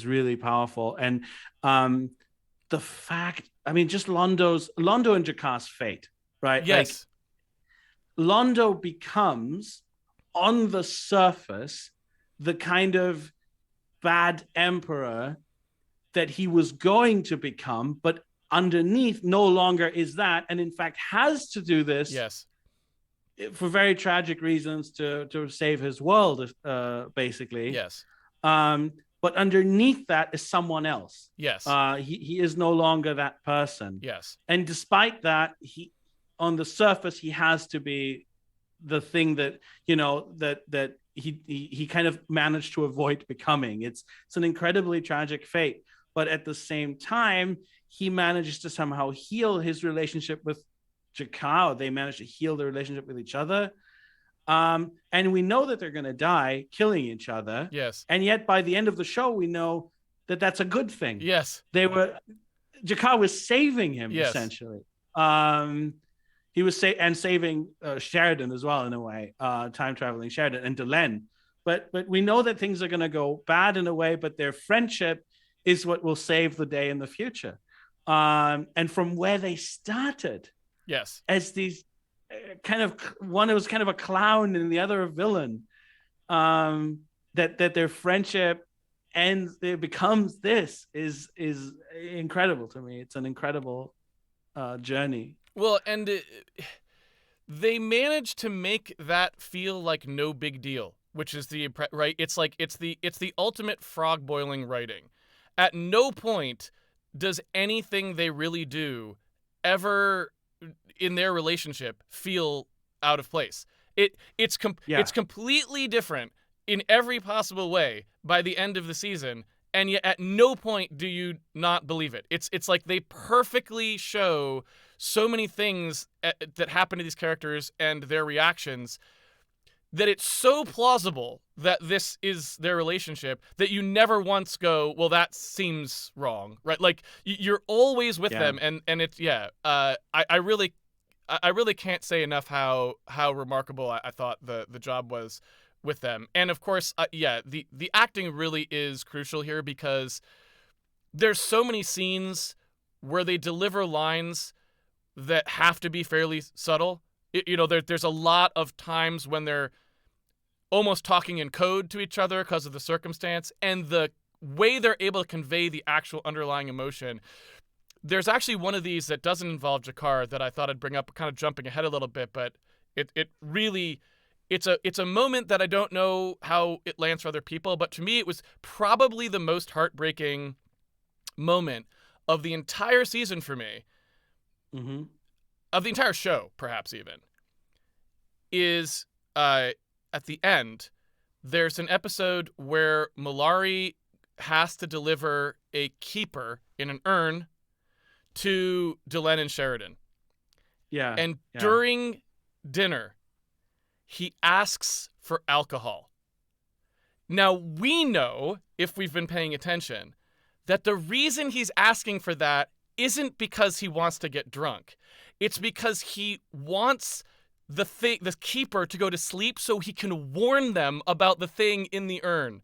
really powerful, and the fact, I mean, just Londo and Jakar's fate, right? Yes, like, Londo becomes on the surface the kind of bad emperor that he was going to become, but underneath no longer is that, and in fact has to do this for very tragic reasons to save his world, basically. Yes. But underneath that is someone else. Yes. He is no longer that person. Yes. And despite that, he, on the surface, he has to be the thing that, that he kind of managed to avoid becoming. It's an incredibly tragic fate, but at the same time, he manages to somehow heal his relationship with Jakar. They manage to heal their relationship with each other, and we know that they're going to die killing each other. Yes. And yet by the end of the show, we know that that's a good thing. Yes. Jakar was saving him, essentially. He was saving Sheridan as well, in a way, time traveling Sheridan and Delenn. But we know that things are going to go bad in a way, but their friendship is what will save the day in the future. And from where they started, yes, as these kind of, one was kind of a clown and the other a villain, that their friendship ends, it becomes this is incredible to me. It's an incredible journey. Well, and they managed to make that feel like no big deal, which is right. It's like it's the ultimate frog boiling writing. At no point does anything they really do ever in their relationship feel out of place. It's Yeah. completely different in every possible way by the end of the season, and yet at no point do you not believe it. It's like they perfectly show so many things that happen to these characters and their reactions, that it's so plausible that this is their relationship that you never once go, well, that seems wrong, right? Like you're always with Yeah. them, and it's I really can't say enough how remarkable I thought the job was with them. And of course, the acting really is crucial here, because there's so many scenes where they deliver lines that have to be fairly subtle. There's a lot of times when they're almost talking in code to each other because of the circumstance, and the way they're able to convey the actual underlying emotion. There's actually one of these that doesn't involve Jakar that I thought I'd bring up, kind of jumping ahead a little bit, but it really it's a moment that I don't know how it lands for other people, but to me it was probably the most heartbreaking moment of the entire season for me, Mm-hmm. of the entire show, perhaps even, is at the end. There's an episode where Malari has to deliver a keeper in an urn to Delenn and Sheridan. Yeah. And Yeah. during dinner, he asks for alcohol. Now, we know, if we've been paying attention, that the reason he's asking for that isn't because he wants to get drunk. It's because he wants the keeper to go to sleep so he can warn them about the thing in the urn.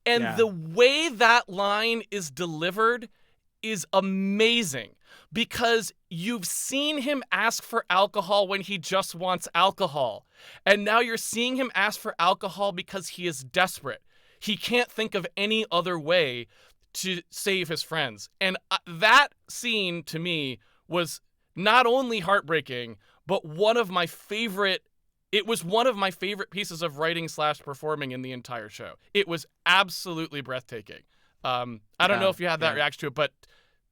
And Yeah. the way that line is delivered is amazing, because you've seen him ask for alcohol when he just wants alcohol. And now you're seeing him ask for alcohol because he is desperate. He can't think of any other way to save his friends. And that scene to me was not only heartbreaking, but one of my favorite pieces of writing / performing in the entire show. It was absolutely breathtaking. I don't know Yeah. if you had that Yeah. reaction to it, but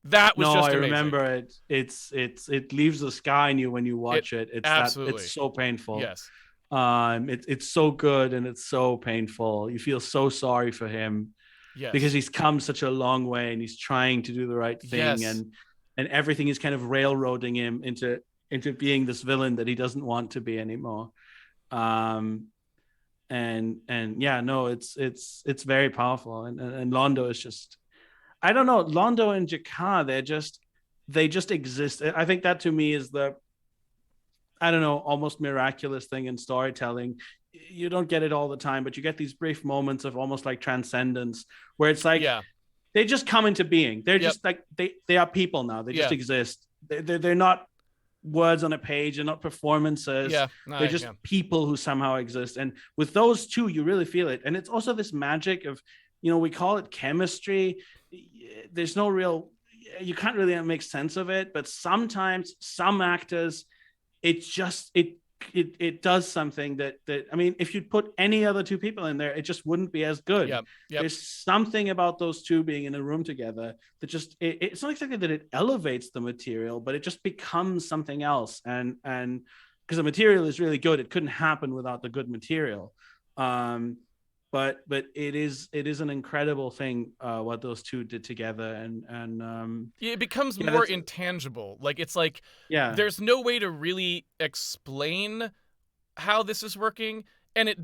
that was No, just I amazing. remember it. It leaves a scar in you when you watch it. Absolutely. It's so painful. Yes. It's so good and it's so painful. You feel so sorry for him Yes. because he's come such a long way and he's trying to do the right thing, Yes. and everything is kind of railroading him into being this villain that he doesn't want to be anymore. And yeah, no, it's very powerful, and Londo is just, I don't know, Londo and Jakar, they just exist. I think that to me is the, I don't know, almost miraculous thing in storytelling. You don't get it all the time, but you get these brief moments of almost like transcendence where it's like, Yeah. they just come into being. They're Yep. just like, they are people now. They just Yeah. exist. They're not words on a page. They're not performances. Yeah. They're just people who somehow exist. And with those two, you really feel it. And it's also this magic of, we call it chemistry. There's no real, you can't really make sense of it. But sometimes some actors, it's just, it does something that I mean, if you'd put any other two people in there, it just wouldn't be as good. Yep. There's something about those two being in a room together that just, it's not exactly that it elevates the material, but it just becomes something else. And because the material is really good, it couldn't happen without the good material. But it is an incredible thing what those two did together, and it becomes more intangible. Like, it's like, there's no way to really explain how this is working, and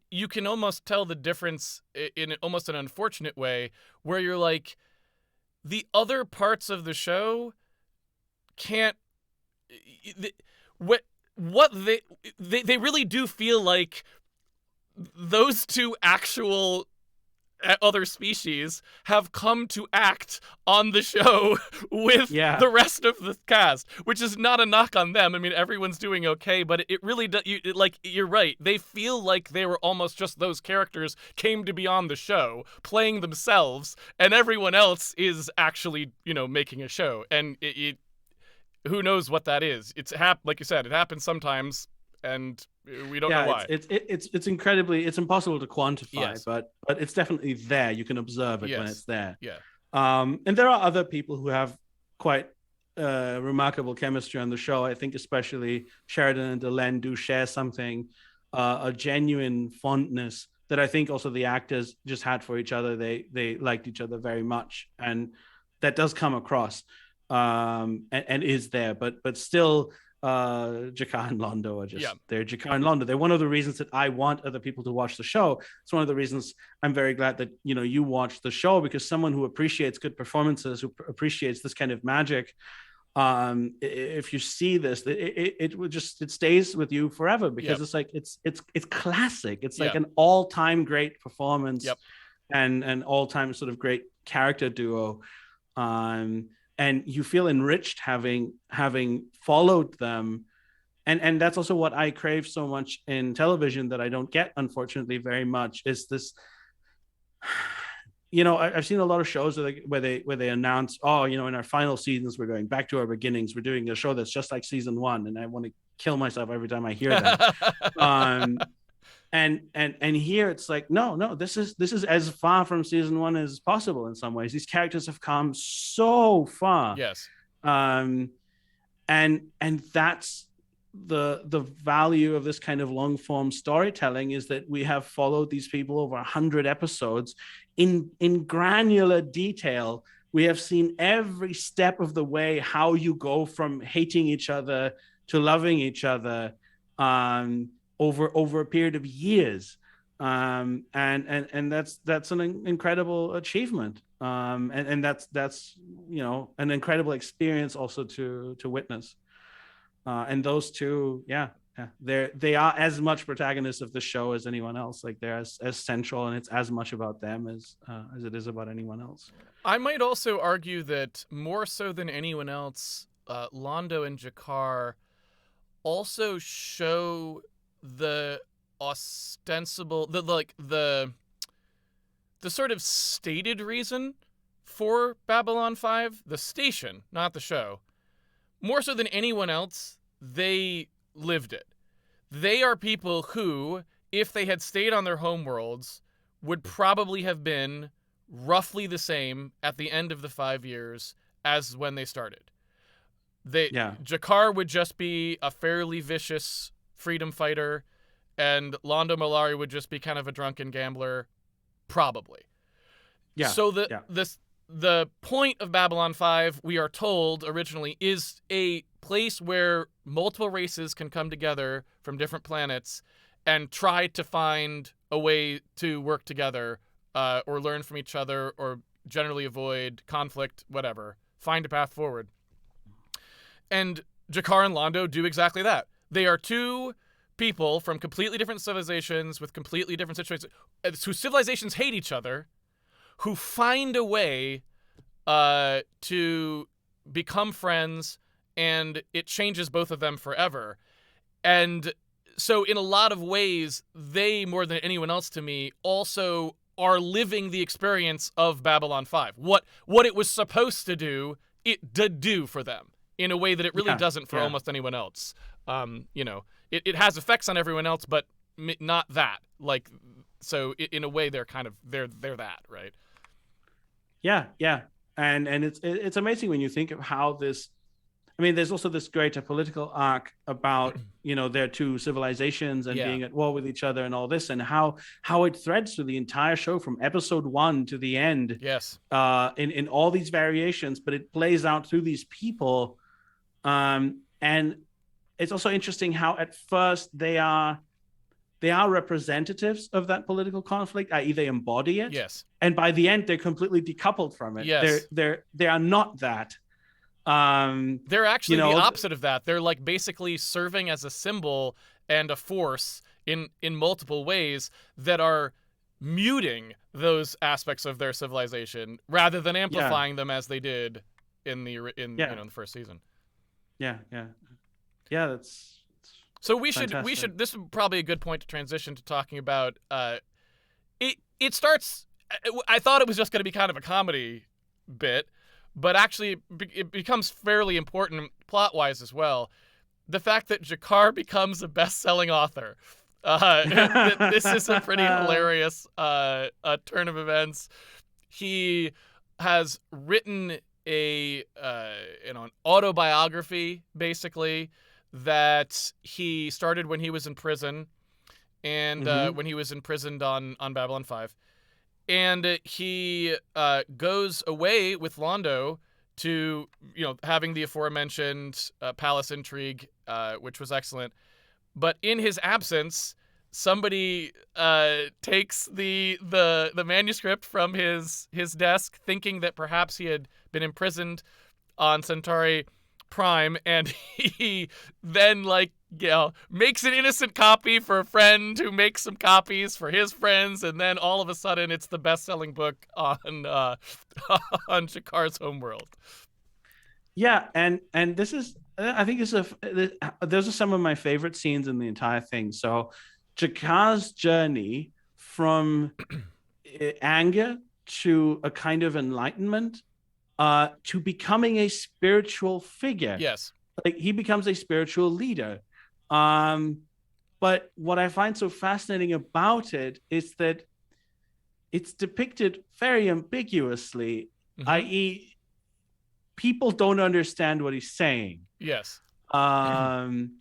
you can almost tell the difference in almost an unfortunate way, where you're like, the other parts of the show can't, what they really do feel like those two actual other species have come to act on the show with the rest of the cast, which is not a knock on them. I mean, everyone's doing okay, but it really does. You're right. They feel like they were almost just those characters came to be on the show, playing themselves, and everyone else is actually, making a show. And who knows what that is? Like you said, it happens sometimes, and we don't know why. It's incredibly, it's impossible to quantify, but it's definitely there. You can observe it when it's there. Yeah. And there are other people who have quite remarkable chemistry on the show. I think especially Sheridan and Delenn do share something, a genuine fondness that I think also the actors just had for each other. They liked each other very much, and that does come across, and is there. But still, Jakar and Londo are Yeah. they're Jakar and Londo. They're one of the reasons that I want other people to watch the show. It's one of the reasons I'm very glad that you watch the show, because someone who appreciates good performances, who appreciates this kind of magic, if you see this, it stays with you forever, because Yep. it's like it's classic. It's like Yep. an all-time great performance. Yep. And an all-time sort of great character duo. And you feel enriched having followed them. And that's also what I crave so much in television that I don't get, unfortunately, very much, is this. I've seen a lot of shows where they announce, oh, in our final seasons, we're going back to our beginnings. We're doing a show that's just like season one. And I want to kill myself every time I hear that. And here it's like, no, this is as far from season one as possible in some ways. These characters have come so far. Yes. And that's the value of this kind of long form storytelling, is that we have followed these people over 100 episodes in granular detail. We have seen every step of the way how you go from hating each other to loving each other, over a period of years, and that's an incredible achievement, and that's an incredible experience also to witness. And those two, they are as much protagonists of the show as anyone else. Like, they're as central, and it's as much about them as it is about anyone else. I might also argue that more so than anyone else, Londo and Jakar also show the ostensible, the sort of stated reason for Babylon 5, the station, not the show. More so than anyone else, they lived it. They are people who, if they had stayed on their homeworlds, would probably have been roughly the same at the end of the 5 years as when they started. Jakar would just be a fairly vicious freedom fighter, and Londo Mollari would just be kind of a drunken gambler, probably. Yeah. So the point of Babylon 5, we are told originally, is a place where multiple races can come together from different planets and try to find a way to work together, or learn from each other, or generally avoid conflict, whatever. Find a path forward. And Jakar and Londo do exactly that. They are two people from completely different civilizations with completely different situations, whose civilizations hate each other, who find a way to become friends, and it changes both of them forever. And so in a lot of ways, they, more than anyone else to me, also are living the experience of Babylon 5. What it was supposed to do, it did do for them in a way that it really doesn't for almost anyone else. It has effects on everyone else, but not that. Like, so in a way, they're kind of they're that, right? Yeah. And it's amazing when you think of how this. I mean, there's also this greater political arc about their two civilizations and being at war with each other and all this, and how it threads through the entire show from episode 1 to the end. Yes. In all these variations, but it plays out through these people, and it's also interesting how at first they are representatives of that political conflict, i.e. they embody it. Yes. And by the end, they're completely decoupled from it. Yes. They are not that. They're actually the opposite of that. They're like basically serving as a symbol and a force in multiple ways that are muting those aspects of their civilization rather than amplifying them as they did in the the first season. Yeah. That's so we fantastic. should. This is probably a good point to transition to talking about. It starts. I thought it was just going to be kind of a comedy bit, but actually it becomes fairly important plot-wise as well. The fact that Jakar becomes a best-selling author. This is a pretty hilarious turn of events. He has written a an autobiography, basically, that he started when he was in prison, and Mm-hmm. when he was imprisoned on Babylon 5. And he goes away with Londo to, having the aforementioned palace intrigue, which was excellent. But in his absence, somebody takes the manuscript from his desk, thinking that perhaps he had been imprisoned on Centauri Prime, and he then makes an innocent copy for a friend who makes some copies for his friends, and then all of a sudden it's the best-selling book on on Shakar's homeworld. Yeah, and this is, I think those are some of my favorite scenes in the entire thing. So Jakar's journey from anger to a kind of enlightenment, to becoming a spiritual figure. Yes. Like he becomes a spiritual leader. Um, but what I find so fascinating about it is that it's depicted very ambiguously, Mm-hmm. i.e., people don't understand what he's saying. Yes. Um,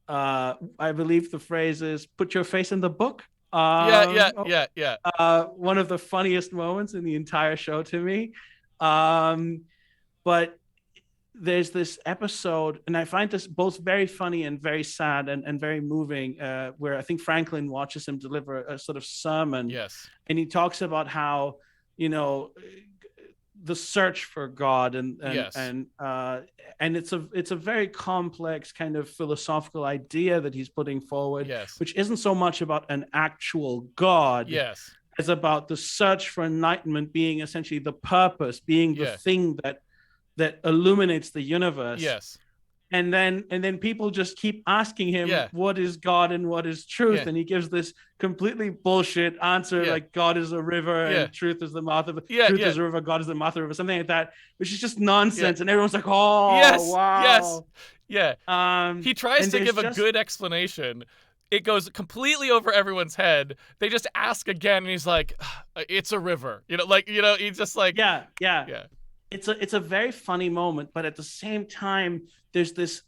I believe the phrase is "put your face in the book." Yeah. Yeah. Yeah. Yeah. One of the funniest moments in the entire show to me. Um, but there's this episode, and I find this both very funny and very sad and very moving, where I think Franklin watches him deliver a sort of sermon, Yes. and he talks about how, you know, the search for God, Yes. and it's a very complex kind of philosophical idea that he's putting forward, Yes. which isn't so much about an actual God Yes. as about the search for enlightenment being essentially the purpose, being the Yeah. thing that illuminates the universe. Yes. And then people just keep asking him Yeah. what is God and what is truth, Yeah. and he gives this completely bullshit answer, Yeah. like God is a river Yeah. and truth is the mouth of Yeah. truth Yeah. is a river, God is the mouth of the river, something like that, which is just Yeah. nonsense, and everyone's like, oh Yes. Yes. wow. Yeah. He tries And to there's give a just good explanation. It goes completely over everyone's head. They just ask again, and he's like, "It's a river." He's just like, yeah, yeah. it's a very funny moment, but at the same time there's this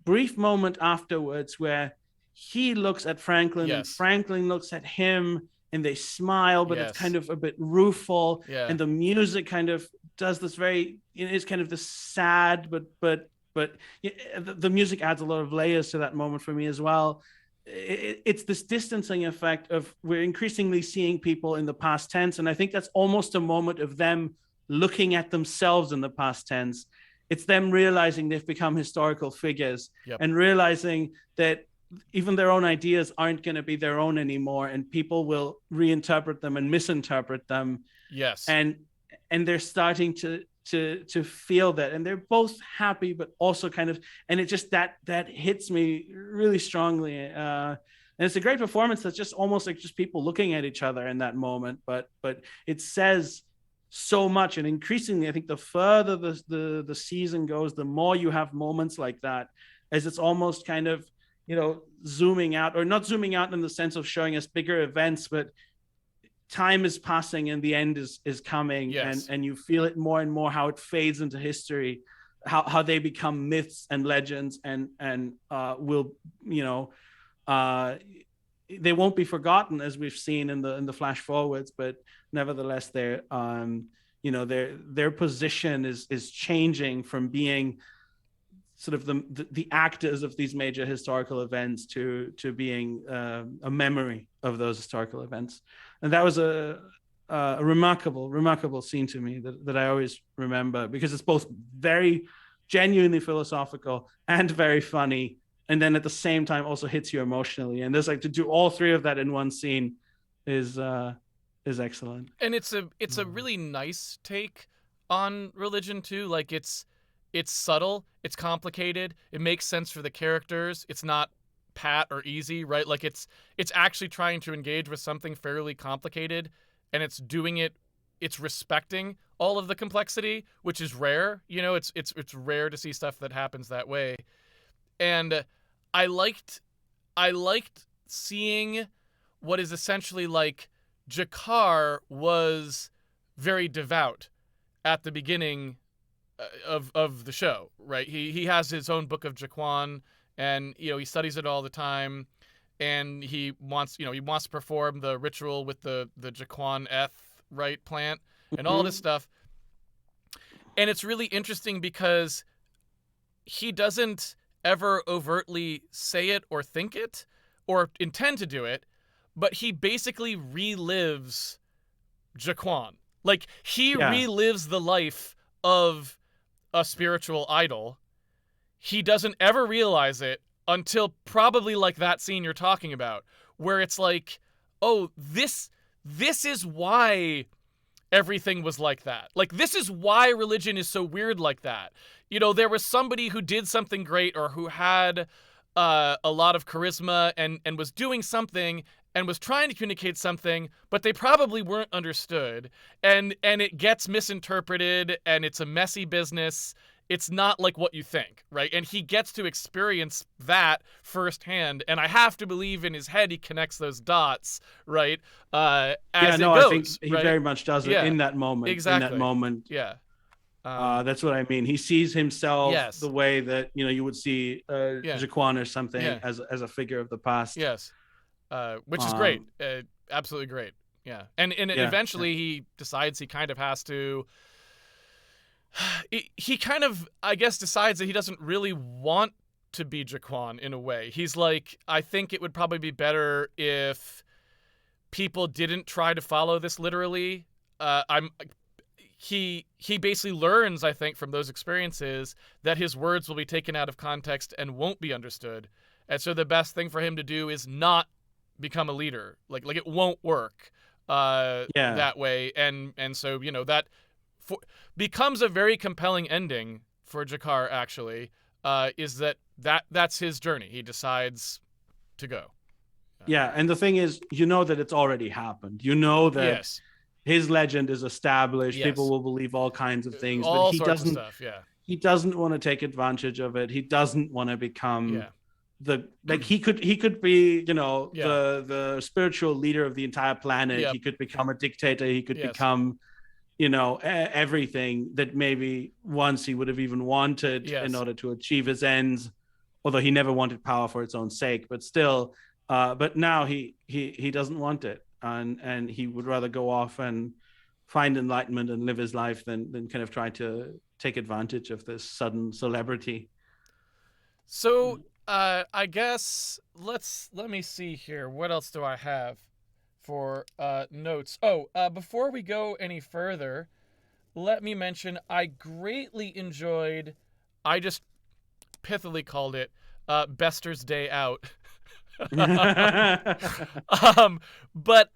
brief moment afterwards where he looks at Franklin and Yes. Franklin looks at him, and they smile, but it's Yes. kind of a bit rueful. Yeah. And the music kind of does this very, it's kind of this sad, but the music adds a lot of layers to that moment for me as well. It's this distancing effect of we're increasingly seeing people in the past tense. And I think that's almost a moment of them looking at themselves in the past tense. It's them realizing they've become historical figures, Yep. and realizing that even their own ideas aren't going to be their own anymore, and people will reinterpret them and misinterpret them. Yes. And they're starting to feel that, and they're both happy but also kind of, and it just that hits me really strongly. And it's a great performance that's just almost like just people looking at each other in that moment, but it says so much. And increasingly, I think the further the season goes, the more you have moments like that, as it's almost kind of, zooming out, or not zooming out in the sense of showing us bigger events, but time is passing and the end is coming. Yes. And you feel it more and more, how it fades into history, how they become myths and legends, and will, they won't be forgotten, as we've seen in the flash forwards, but nevertheless their position is changing from being sort of the actors of these major historical events to being a memory of those historical events. And that was a remarkable scene to me that I always remember, because it's both very genuinely philosophical and very funny, and then at the same time also hits you emotionally. And there's like, to do all three of that in one scene is excellent. And it's a really nice take on religion too. Like it's subtle, it's complicated, it makes sense for the characters. It's not pat or easy, right? Like it's actually trying to engage with something fairly complicated, and it's doing it. It's respecting all of the complexity, which is rare. It's rare to see stuff that happens that way. And I liked seeing what is essentially like Jakar was very devout at the beginning of the show, right? He has his own book of Jaquan, and he studies it all the time, and he wants to perform the ritual with the Jaquan Eth, right, plant, and all this Mhm. stuff. And it's really interesting because he doesn't ever overtly say it or think it or intend to do it, but he basically relives Jaquan. Like, he Yeah. relives the life of a spiritual idol. He doesn't ever realize it until probably like that scene you're talking about, where it's like, oh, this is why everything was like that. Like, this is why religion is so weird like that. There was somebody who did something great, or who had a lot of charisma, and was doing something and was trying to communicate something, but they probably weren't understood, and it gets misinterpreted, and it's a messy business. It's not like what you think, right? And he gets to experience that firsthand, and I have to believe in his head he connects those dots, right? Yeah, As it no, I think goes, he right? very much does it Yeah, in that moment. In that exactly. moment, Yeah. that's what I mean. He sees himself the Yes. way that you would see Yeah. Jaquan or something Yeah. as a figure of the past. Yes. Which is great. Um, Absolutely great. Yeah. And yeah, yeah, eventually he decides he kind of has to. He kind of, I guess, decides that he doesn't really want to be Jaquan in a way. He's like, I think it would probably be better if people didn't try to follow this literally. I'm he basically learns, I think, from those experiences that his words will be taken out of context and won't be understood. And so the best thing for him to do is not become a leader. Like it won't work yeah, that way. And so that for, becomes a very compelling ending for Jakar. Actually, is that's his journey. He decides to go. yeah. And the thing is, that it's already happened. You know that Yes. his legend is established. People Yes. will believe all kinds of things, but All he sorts of doesn't. stuff. Yeah. He doesn't want to take advantage of it. He doesn't want to become Yeah. the like he could be Yeah. the spiritual leader of the entire planet. Yep. He could become a dictator. He could Yes. become everything that maybe once he would have even wanted in Yes. order to achieve his ends, although he never wanted power for its own sake. But still, but now he doesn't want it, and he would rather go off and find enlightenment and live his life than kind of try to take advantage of this sudden celebrity. So, I guess let me see here. What else do I have for notes? Oh, before we go any further, let me mention I greatly enjoyed. I just pithily called it Bester's Day Out. um, but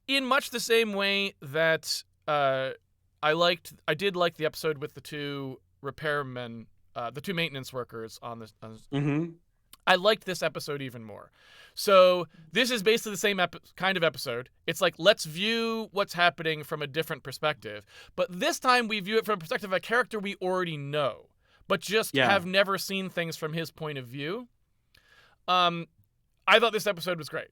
in much the same way that I did like the episode with the two repairmen, the two maintenance workers on this. Mm-hmm. I liked this episode even more. So this is basically the same kind of episode. It's like, let's view what's happening from a different perspective. But this time we view it from a perspective of a character we already know, but just Yeah, have never seen things from his point of view. I thought this episode was great.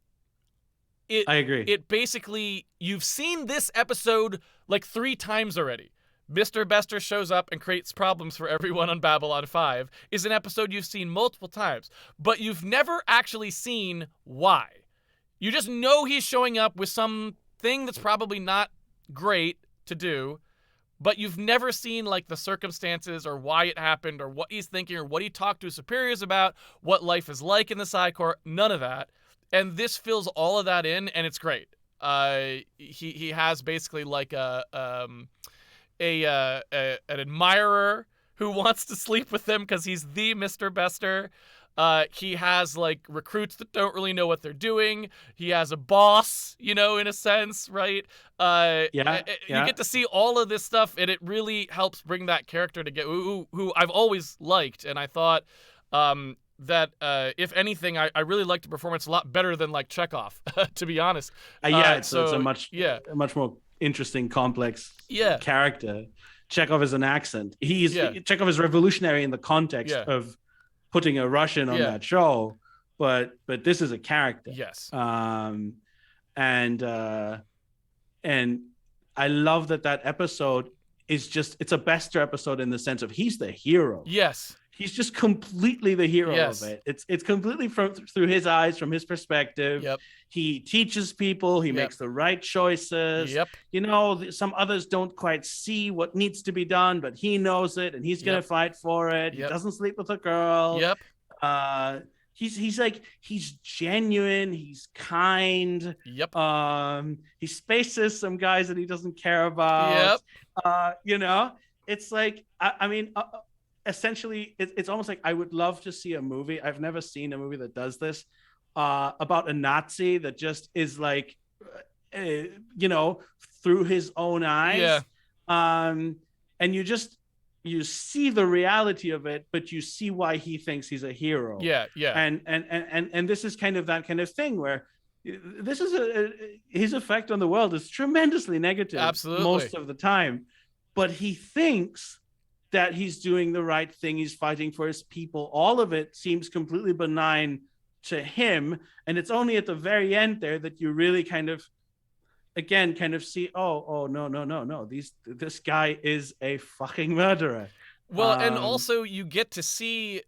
It I agree. it basically, you've seen this episode like 3 times already. Mr. Bester shows up and creates problems for everyone on Babylon 5 is an episode you've seen multiple times, but you've never actually seen why. You just know he's showing up with something that's probably not great to do, but you've never seen like the circumstances or why it happened or what he's thinking or what he talked to his superiors about, what life is like in the Psi Corps, none of that. And this fills all of that in, and it's great. He has basically like an admirer who wants to sleep with him because he's the Mr. Bester. He has like recruits that don't really know what they're doing. He has a boss, in a sense, right? Yeah, You yeah. get to see all of this stuff, and it really helps bring that character to get who I've always liked, and I thought that if anything, I really liked the performance a lot better than like Chekhov, to be honest. Yeah, it's a So much yeah, a much more interesting, complex yeah, character. Chekhov is an accent. yeah, Chekhov is revolutionary in the context yeah, of putting a Russian on yeah, that show, but this is a character. yes, And and I love that episode is just, it's a Bester episode in the sense of he's the hero. Yes. He's just completely the hero of Yes. it. It's completely through his eyes, from his perspective. Yep. He teaches people. He Yep. makes the right choices. Yep. You know, some others don't quite see what needs to be done, but he knows it, and he's gonna fight for it. He doesn't sleep with a girl. Yep. He's genuine. He's kind. Yep. He spaces some guys that he doesn't care about. Yep. You know, it's like I mean. Essentially, it's almost like I would love to see a movie. I've never seen a movie that does this, about a Nazi that just is like, you know, through his own eyes. Yeah. And you see the reality of it, but you see why he thinks he's a hero. Yeah. Yeah. And this is kind of that kind of thing where this is his effect on the world is tremendously negative. Absolutely. Most of the time, but he thinks that he's doing the right thing. He's fighting for his people. All of it seems completely benign to him. And it's only at the very end there that you really kind of see, no. This guy is a fucking murderer. Well, and also you get to see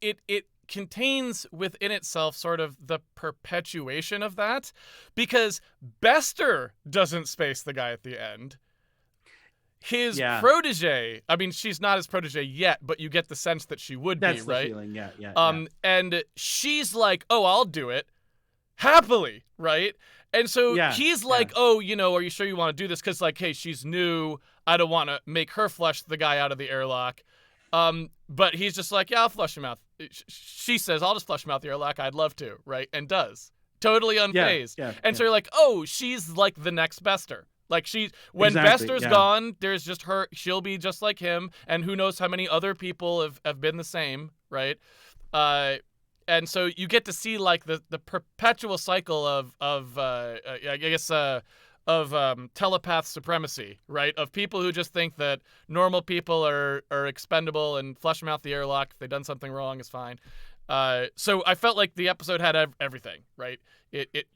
it contains within itself sort of the perpetuation of that, because Bester doesn't space the guy at the end. His protege, I mean, she's not his protege yet, but you get the sense that she would be, right? That's the feeling, yeah. And she's like, oh, I'll do it happily, right? And so he's like, oh, you know, are you sure you want to do this? Because, like, hey, she's new. I don't want to make her flush the guy out of the airlock. But he's just like, yeah, I'll flush him out. She says, I'll just flush him out the airlock. I'd love to, right? And does. Totally unfazed. So you're like, oh, she's like the next Bester. Like when Bester's gone, there's just her. She'll be just like him, and who knows how many other people have been the same, right? And so you get to see like the perpetual cycle of telepath supremacy, right? Of people who just think that normal people are expendable and flush them out the airlock. If they've done something wrong, it's fine. So I felt like the episode had everything, right? It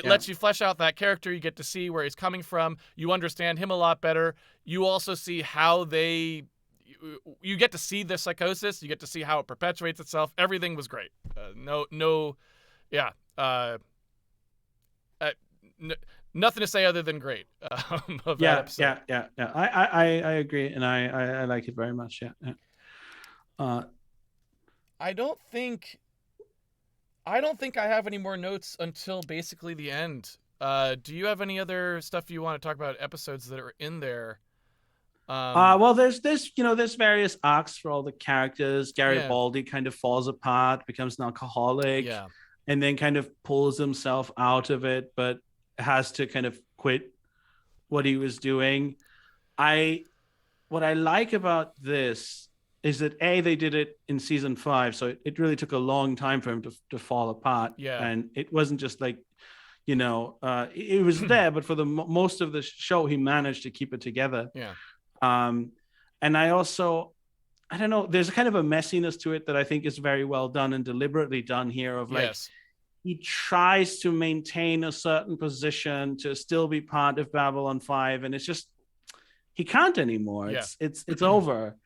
lets you flesh out that character. You get to see where he's coming from. You understand him a lot better. You also see how you get to see the psychosis. You get to see how it perpetuates itself. Everything was great. Nothing to say other than great of that episode. Yeah. I agree, and I like it very much. I don't think I have any more notes until basically the end. Do you have any other stuff you want to talk about, episodes that are in there? Well, there's various arcs for all the characters. Garibaldi kind of falls apart, becomes an alcoholic, and then kind of pulls himself out of it, but has to kind of quit what he was doing. What I like about this is that they did it in season 5, so it really took a long time for him to fall apart. And it wasn't just like, it was there, but for the most of the show, he managed to keep it together. And I don't know, there's kind of a messiness to it that I think is very well done and deliberately done here. Of like, he tries to maintain a certain position to still be part of Babylon 5, and it's just he can't anymore. It's over.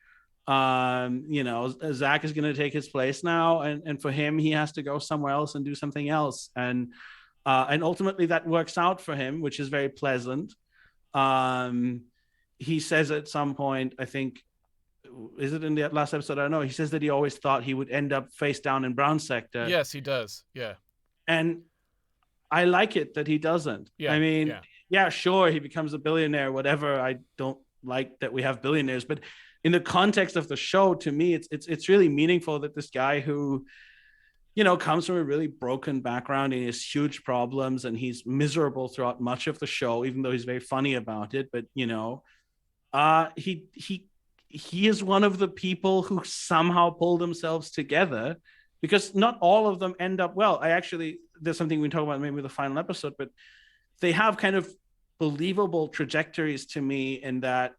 Zach is going to take his place now, and for him, he has to go somewhere else and do something else, and ultimately that works out for him, which is very pleasant. He says at some point, I think, is it in the last episode? I don't know. He says that he always thought he would end up face down in Brown Sector. Yes, he does. Yeah. And I like it that he doesn't. I mean, sure, he becomes a billionaire, whatever. I don't like that we have billionaires, but in the context of the show, to me, it's really meaningful that this guy who, comes from a really broken background and he has huge problems and he's miserable throughout much of the show, even though he's very funny about it. But, he is one of the people who somehow pull themselves together, because not all of them end up well. There's something we can talk about maybe the final episode, but they have kind of believable trajectories to me, in that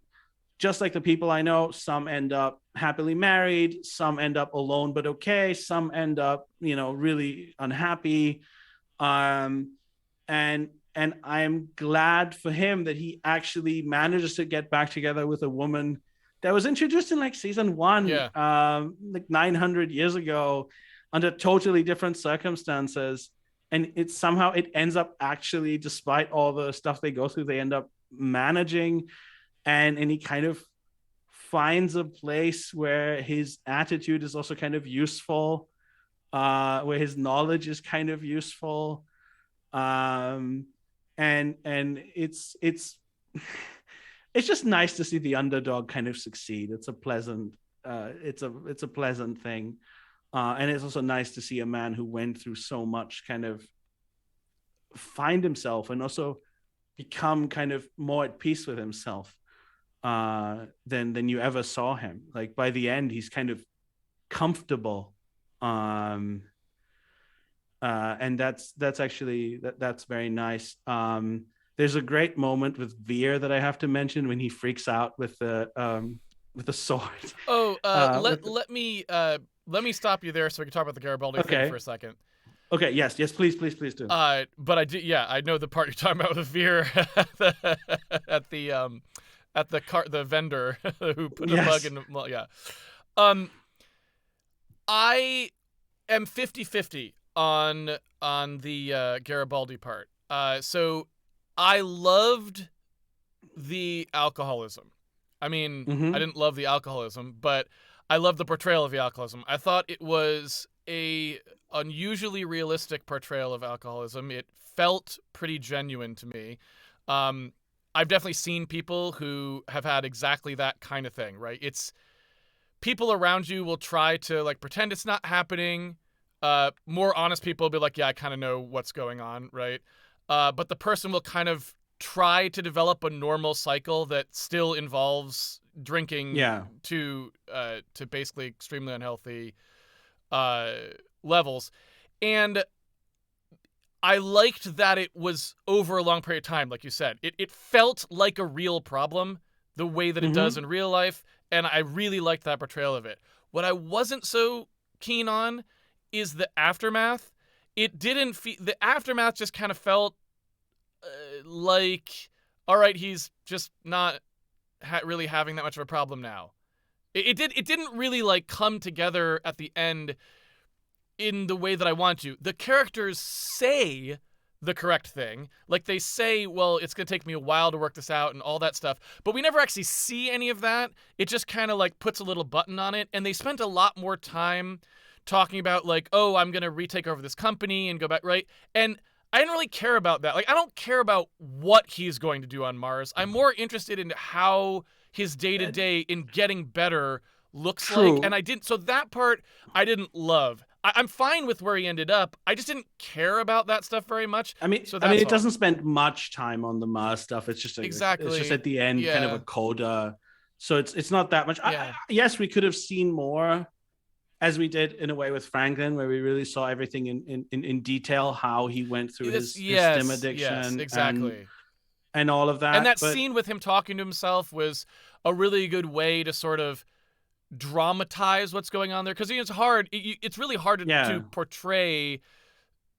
just like the people I know, some end up happily married, some end up alone but okay, some end up, really unhappy. And and I'm glad for him that he actually manages to get back together with a woman that was introduced in like season one, Yeah. like 900 years ago, under totally different circumstances, and it somehow it ends up actually, despite all the stuff they go through, they end up managing, and he kind of finds a place where his attitude is also kind of useful, where his knowledge is kind of useful, and it's it's just nice to see the underdog kind of succeed. It's a pleasant it's a pleasant thing, and it's also nice to see a man who went through so much kind of find himself and also become kind of more at peace with himself, than you ever saw him. Like by the end, he's kind of comfortable, and that's actually that's very nice. There's a great moment with Veer that I have to mention when he freaks out with the sword. Oh, With let me stop you there so we can talk about the Garibaldi thing for okay, a second. okay, yes, please, do. But I do, yeah, I know the part you're talking about with Veer at the vendor who put a bug Yes. in the, well, yeah. Um, I am 50-50 on the Garibaldi part. So I loved the alcoholism. I mean, I Mm-hmm. didn't love the alcoholism, but I loved the portrayal of the alcoholism. I thought it was a unusually realistic portrayal of alcoholism. It felt pretty genuine to me. Um, I've definitely seen people who have had exactly that kind of thing, right? It's people around you will try to like pretend it's not happening. More honest people will be like, yeah, I kind of know what's going on, right? But the person will kind of try to develop a normal cycle that still involves drinking Yeah. to basically extremely unhealthy uh, levels. And I liked that it was over a long period of time, like you said. It felt like a real problem the way that it does Mm-hmm. in real life, and I really liked that portrayal of it. What I wasn't so keen on is the aftermath. It didn't feel the aftermath just kind of felt like, all right, he's just not really having that much of a problem now. It didn't really like come together at the end in the way that I want to. The characters say the correct thing. Like they say, well, it's going to take me a while to work this out and all that stuff. But we never actually see any of that. It just kind of like puts a little button on it. And they spent a lot more time talking about like, oh, I'm going to retake over this company and go back, right? And I didn't really care about that. Like, I don't care about what he's going to do on Mars. I'm more interested in how his day-to-day in getting better looks like. And True. I didn't, so that part I didn't love. I'm fine with where he ended up. I just didn't care about that stuff very much. So I mean, that's it all. doesn't spend much time on the Mars stuff. It's just Exactly. at the end, kind of a Yeah. coda. So it's not that much. Yeah. Yes, we could have seen more, as we did in a way with Franklin, where we really saw everything in detail, how he went through his stim Yes, addiction exactly. and all of And that. that But scene with him talking to himself was a really good way to sort of dramatize what's going on there, because it's hard. It's really hard to yeah, portray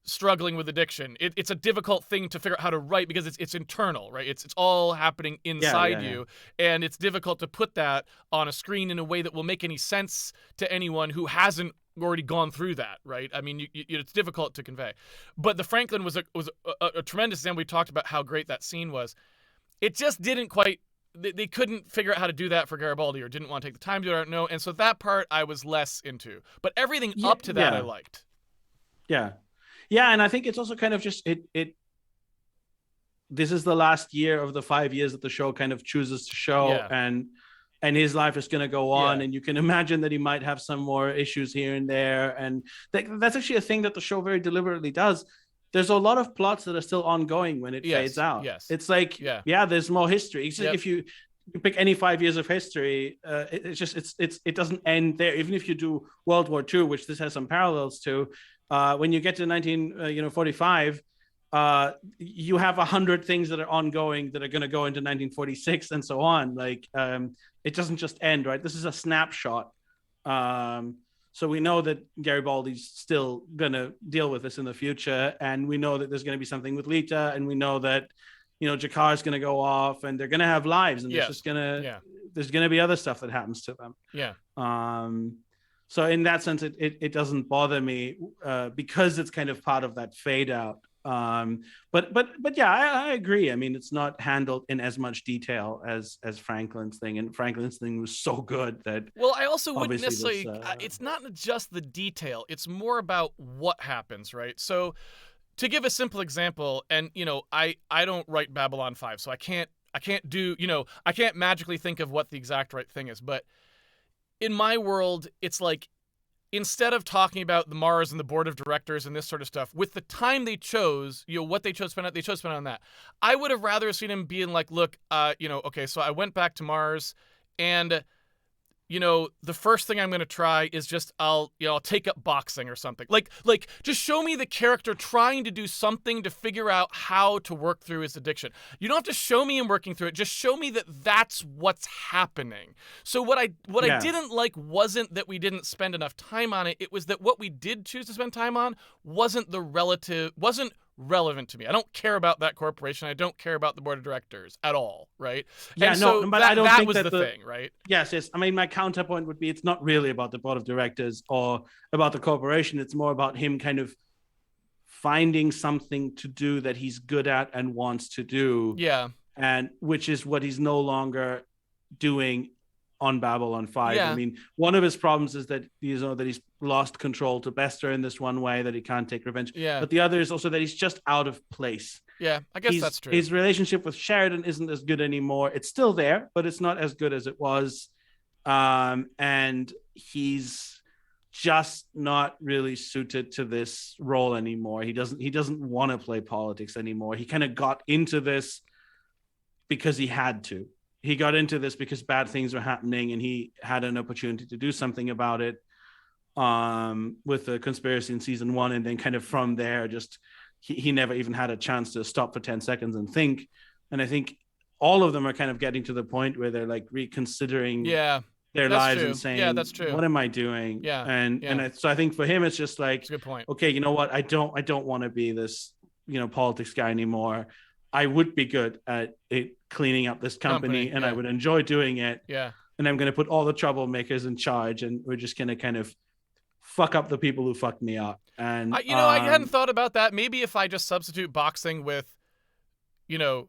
struggling with addiction. It's a difficult thing to figure out how to write because it's internal, right? It's all happening inside yeah. you, and it's difficult to put that on a screen in a way that will make any sense to anyone who hasn't already gone through that, right? I mean, it's difficult to convey. But the Franklin was a tremendous example. We talked about how great that scene was. It just didn't quite. They couldn't figure out how to do that for Garibaldi, or didn't want to take the time to do it. I don't know. And so that part I was less into. But everything yeah, up to that I liked. yeah, yeah. And I think it's also kind of just it. This is the last year of the 5 years that the show kind of chooses to show, Yeah. and his life is going to go on, Yeah. and you can imagine that he might have some more issues here and there, and that's actually a thing that the show very deliberately does. There's a lot of plots that are still ongoing when it fades Yes. out. Yes. It's like, Yeah. yeah, there's more history. Yep. If you pick any 5 years of history, it doesn't end there. Even if you do World War II, which this has some parallels to, when you get to 1945, you have 100 things that are ongoing that are going to go into 1946 and so on. Like, it doesn't just end, right? This is a snapshot. So we know that Garibaldi's still going to deal with this in the future. And we know that there's going to be something with Lita. And we know that, Jakar's going to go off and they're going to have lives. And Yes. there's going to be other stuff that happens to them. Yeah. So in that sense, it doesn't bother me because it's kind of part of that fade out. But yeah, I agree. I mean, it's not handled in as much detail as Franklin's thing, and Franklin's thing was so good that. Well, I also wouldn't obviously necessarily. It's not just the detail; it's more about what happens, right? So, to give a simple example, and I don't write Babylon 5, so I can't do I can't magically think of what the exact right thing is, but in my world, it's like, instead of talking about the Mars and the board of directors and this sort of stuff, with the time they chose, what they chose to spend on, they chose to spend on that. I would have rather seen him being like, look, okay, so I went back to Mars, and the first thing I'm going to try is just I'll take up boxing or something. Like just show me the character trying to do something to figure out how to work through his addiction. You don't have to show me him working through it. Just show me that that's what's happening. So what I didn't like wasn't that we didn't spend enough time on it. It was that what we did choose to spend time on wasn't relevant to me. I don't care about that corporation. I don't care about the board of directors at all, right? Yeah, and no, so but I don't think was that the thing, right? Yes. I mean, my counterpoint would be it's not really about the board of directors or about the corporation. It's more about him kind of finding something to do that he's good at and wants to do. Yeah. And which is what he's no longer doing on Babylon 5. Yeah. I mean, one of his problems is that that he's lost control to Bester in this one way, that he can't take revenge. Yeah. But the other is also that he's just out of place. Yeah, I guess that's true. His relationship with Sheridan isn't as good anymore. It's still there, but it's not as good as it was. And he's just not really suited to this role anymore. He doesn't want to play politics anymore. He kind of got into this because he had to. He got into this because bad things were happening and he had an opportunity to do something about it with the conspiracy in season 1. And then kind of from there, just he never even had a chance to stop for 10 seconds and think. And I think all of them are kind of getting to the point where they're like reconsidering their lives and saying, yeah, that's true. What am I doing? Yeah. So I think for him, it's just like, that's a good point. Okay, you know what? I don't want to be this, politics guy anymore. I would be good at it, cleaning up this company and I would enjoy doing it. Yeah. And I'm going to put all the troublemakers in charge and we're just going to kind of fuck up the people who fucked me up. And I hadn't thought about that. Maybe if I just substitute boxing with,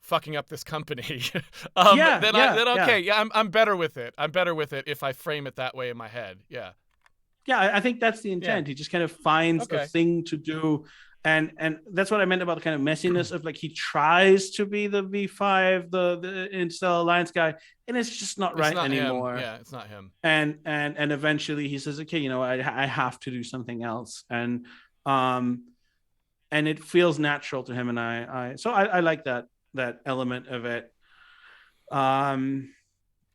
fucking up this company, then okay. Yeah, I'm better with it. I'm better with it if I frame it that way in my head. Yeah. Yeah, I think that's the intent. Yeah. He just kind of finds a thing to do. And that's what I meant about the kind of messiness of like he tries to be the V5, the Interstellar Alliance guy, and it's just not right anymore. Yeah, it's not him. And eventually he says, okay, I have to do something else, and it feels natural to him, and I like that element of it.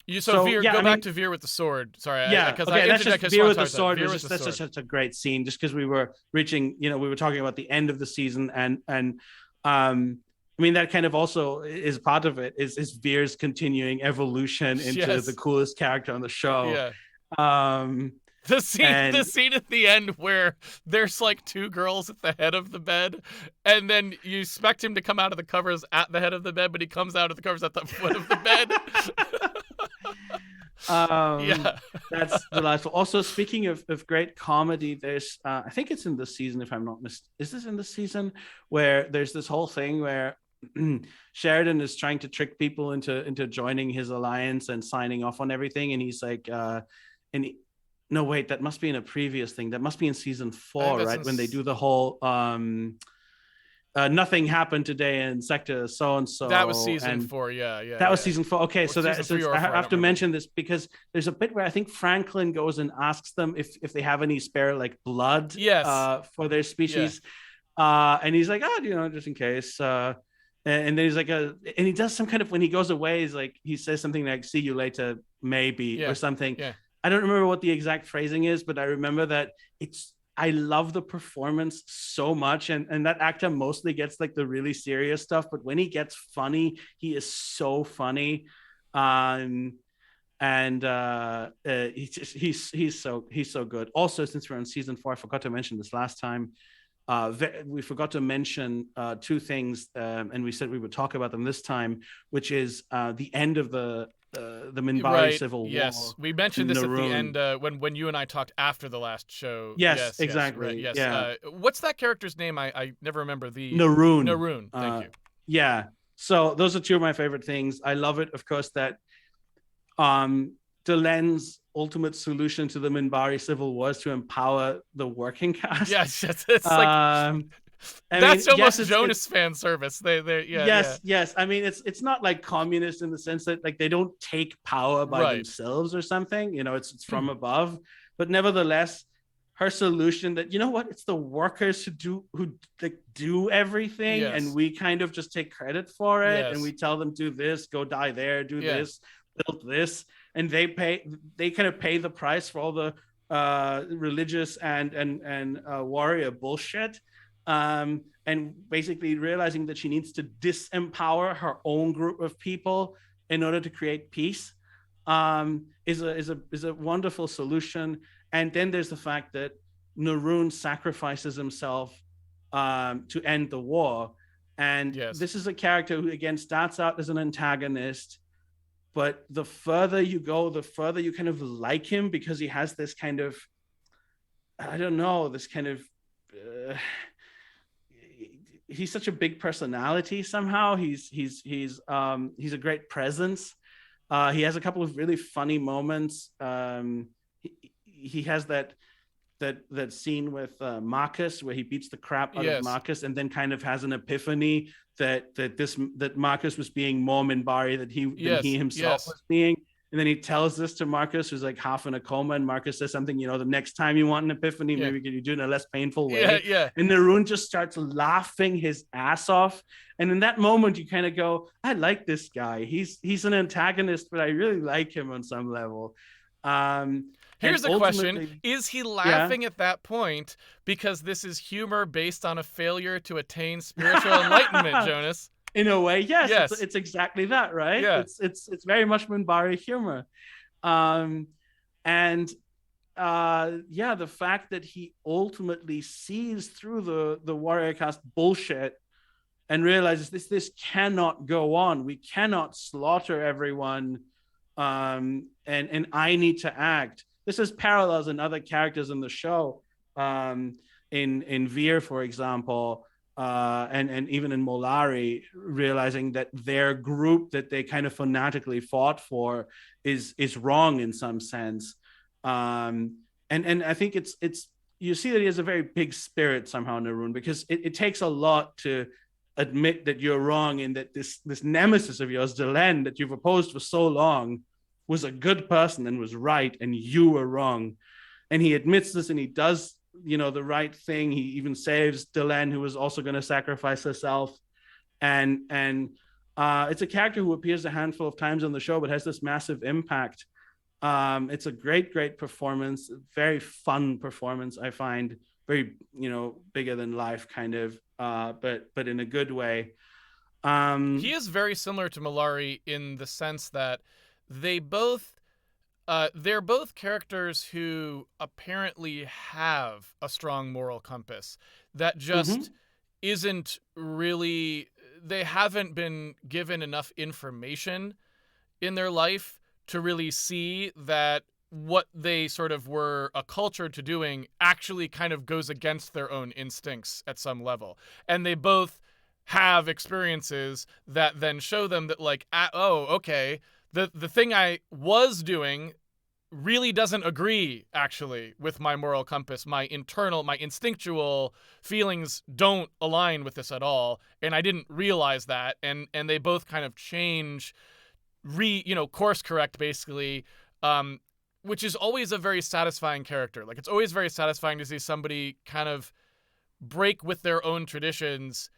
Go back to Veer with the sword. Sorry, that's just Veer with the sword. That's just such a great scene, just because we were reaching, we were talking about the end of the season, and I mean that kind of also is part of it. Is Veer's continuing evolution into the coolest character on the show. Yeah. The scene at the end where there's like two girls at the head of the bed, and then you expect him to come out of the covers at the head of the bed, but he comes out of the covers at the foot of the bed. That's delightful. Also, speaking of great comedy, there's I think it's in this season, if I'm not mistaken. Is this in the season where there's this whole thing where Sheridan is trying to trick people into joining his alliance and signing off on everything, and he's like, no, wait, that must be in a previous thing. That must be in season 4, right? When they do the whole nothing happened today in sector so and so. That was season 4. That was season 4. Okay, so I have to mention this because there's a bit where I think Franklin goes and asks them if they have any spare like blood for their species, and he's like, just in case. And then he's like, and he does some kind of, when he goes away, he's like, he says something like, "See you later, maybe," or something. Yeah. I don't remember what the exact phrasing is, but I remember that I love the performance so much. And that actor mostly gets like the really serious stuff, but when he gets funny, he is so funny. And and he's so good. Also, since we're on season 4, I forgot to mention this last time. We forgot to mention two things, and we said we would talk about them this time, which is the end of the Minbari Right. Civil War Yes. We mentioned and this at the Naroon. end when you and I talked after the last show. Yes, Yes. Yes. Right. exactly. Yes. Yeah, What's that character's name? I never remember the Naroon. Naroon. Thank you. Yeah. So those are two of my favorite things. I love it, of course, that Delen's ultimate solution to the Minbari Civil War is to empower the working class. Yes. Yes. It's like Um, I mean, that's yes, almost it's Jonas fan service. They yeah, yeah. yes. I mean, it's not like communist in the sense that like they don't take power by Right. themselves or something. You know, it's from above. But nevertheless, her solution that, you know what, it's the workers who like do everything, and Yes. we kind of just take credit for it, and Yes. we tell them do this, go die there, do Yeah. this, build this, and they kind of pay the price for all the religious and warrior bullshit. And basically realizing that she needs to disempower her own group of people in order to create peace, is a wonderful solution. And then there's the fact that Naroon sacrifices himself to end the war. And Yes. this is a character who, again, starts out as an antagonist, but the further you go, the further you kind of like him, because he has this kind of, I don't know, this kind of, he's such a big personality somehow. He's a great presence. He has a couple of really funny moments. He has that scene with Marcus where he beats the crap out of Yes. Marcus, and then kind of has an epiphany that Marcus was being more Minbari than he himself Yes. was being. And then he tells this to Marcus, who's like half in a coma, and Marcus says something, you know, the next time you want an epiphany, Yeah. maybe can you do it in a less painful way? Yeah. Yeah. And Naroon just starts laughing his ass off. And in that moment, you kind of go, I like this guy. He's an antagonist, but I really like him on some level. Here's the question. Is he laughing Yeah. at that point because this is humor based on a failure to attain spiritual enlightenment, Jonas? In a way, yes. Yes. It's exactly that, right? Yeah. It's very much Minbari humor. And the fact that he ultimately sees through the warrior caste bullshit and realizes this cannot go on. We cannot slaughter everyone, and I need to act. This is parallels in other characters in the show. In Veer, for example, and even in Molari, realizing that their group that they kind of fanatically fought for is wrong in some sense. And I think it's you see that he has a very big spirit somehow, Naroon, because it takes a lot to admit that you're wrong, and that this nemesis of yours, Delenn, that you've opposed for so long, was a good person and was right, and you were wrong. And he admits this, and he does, you know, the right thing. He even saves Delenn, who was also going to sacrifice herself. And it's a character who appears a handful of times on the show, but has this massive impact. It's a great performance, very fun performance, I find. Very, you know, bigger than life kind of, but in a good way. He is very similar to Molari in the sense that they're both characters who apparently have a strong moral compass that just isn't really, they haven't been given enough information in their life to really see that what they sort of were acculturated to doing actually kind of goes against their own instincts at some level. And they both have experiences that then show them that, like, okay, the thing I was doing really doesn't agree actually with my moral compass. My instinctual feelings don't align with this at all, and I didn't realize that. And they both kind of change, course correct basically, which is always a very satisfying character. Like, it's always very satisfying to see somebody kind of break with their own traditions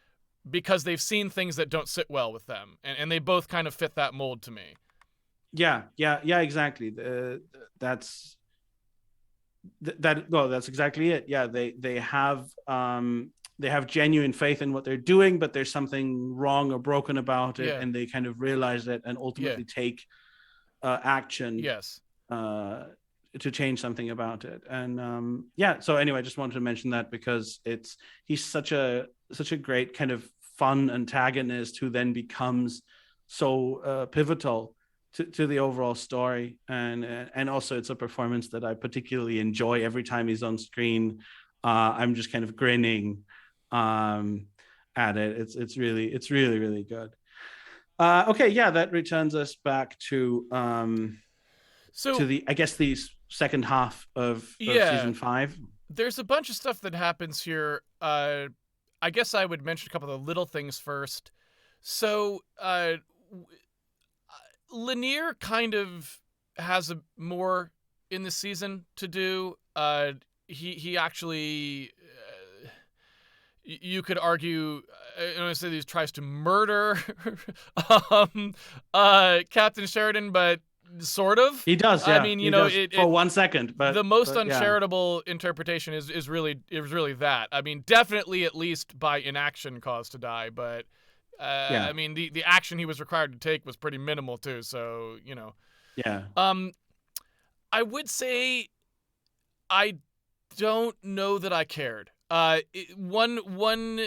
because they've seen things that don't sit well with them, and they both kind of fit that mold to me. Yeah, exactly. That's exactly it. Yeah, they have genuine faith in what they're doing, but there's something wrong or broken about it, and they kind of realize it and ultimately take action Yes. to change something about it. And yeah, so anyway, I just wanted to mention that because he's such a great kind of fun antagonist who then becomes so pivotal to the overall story, and also it's a performance that I particularly enjoy. Every time he's on screen, I'm just kind of grinning at it. It's really good. Okay, yeah, that returns us back to So the, I guess, the second half of yeah, season 5. there's a bunch of stuff that happens here. I guess I would mention a couple of little things first. So Lanier kind of has a more in the season to do. He actually, you could argue, I don't say he tries to murder um, Captain Sheridan, but sort of. He does, I yeah, mean, he does for it 1 second, the most but yeah, uncharitable interpretation is really that. I mean, definitely at least by inaction caused to die, but yeah, I mean the action he was required to take was pretty minimal too. So yeah. um, I would say I don't know that I cared. One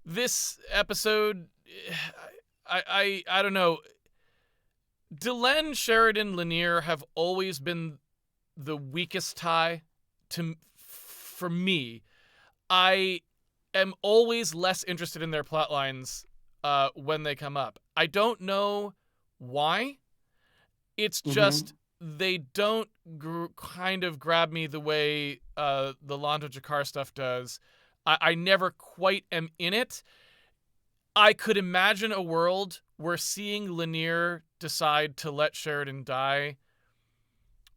this episode, I don't know. Delenn, Sheridan, Lanier have always been the weakest tie for me. I am always less interested in their plot lines when they come up. I don't know why. It's just Mm-hmm. they don't kind of grab me the way the Lando Jakar stuff does. I never quite am in it. I could imagine a world where seeing Lanier decide to let Sheridan die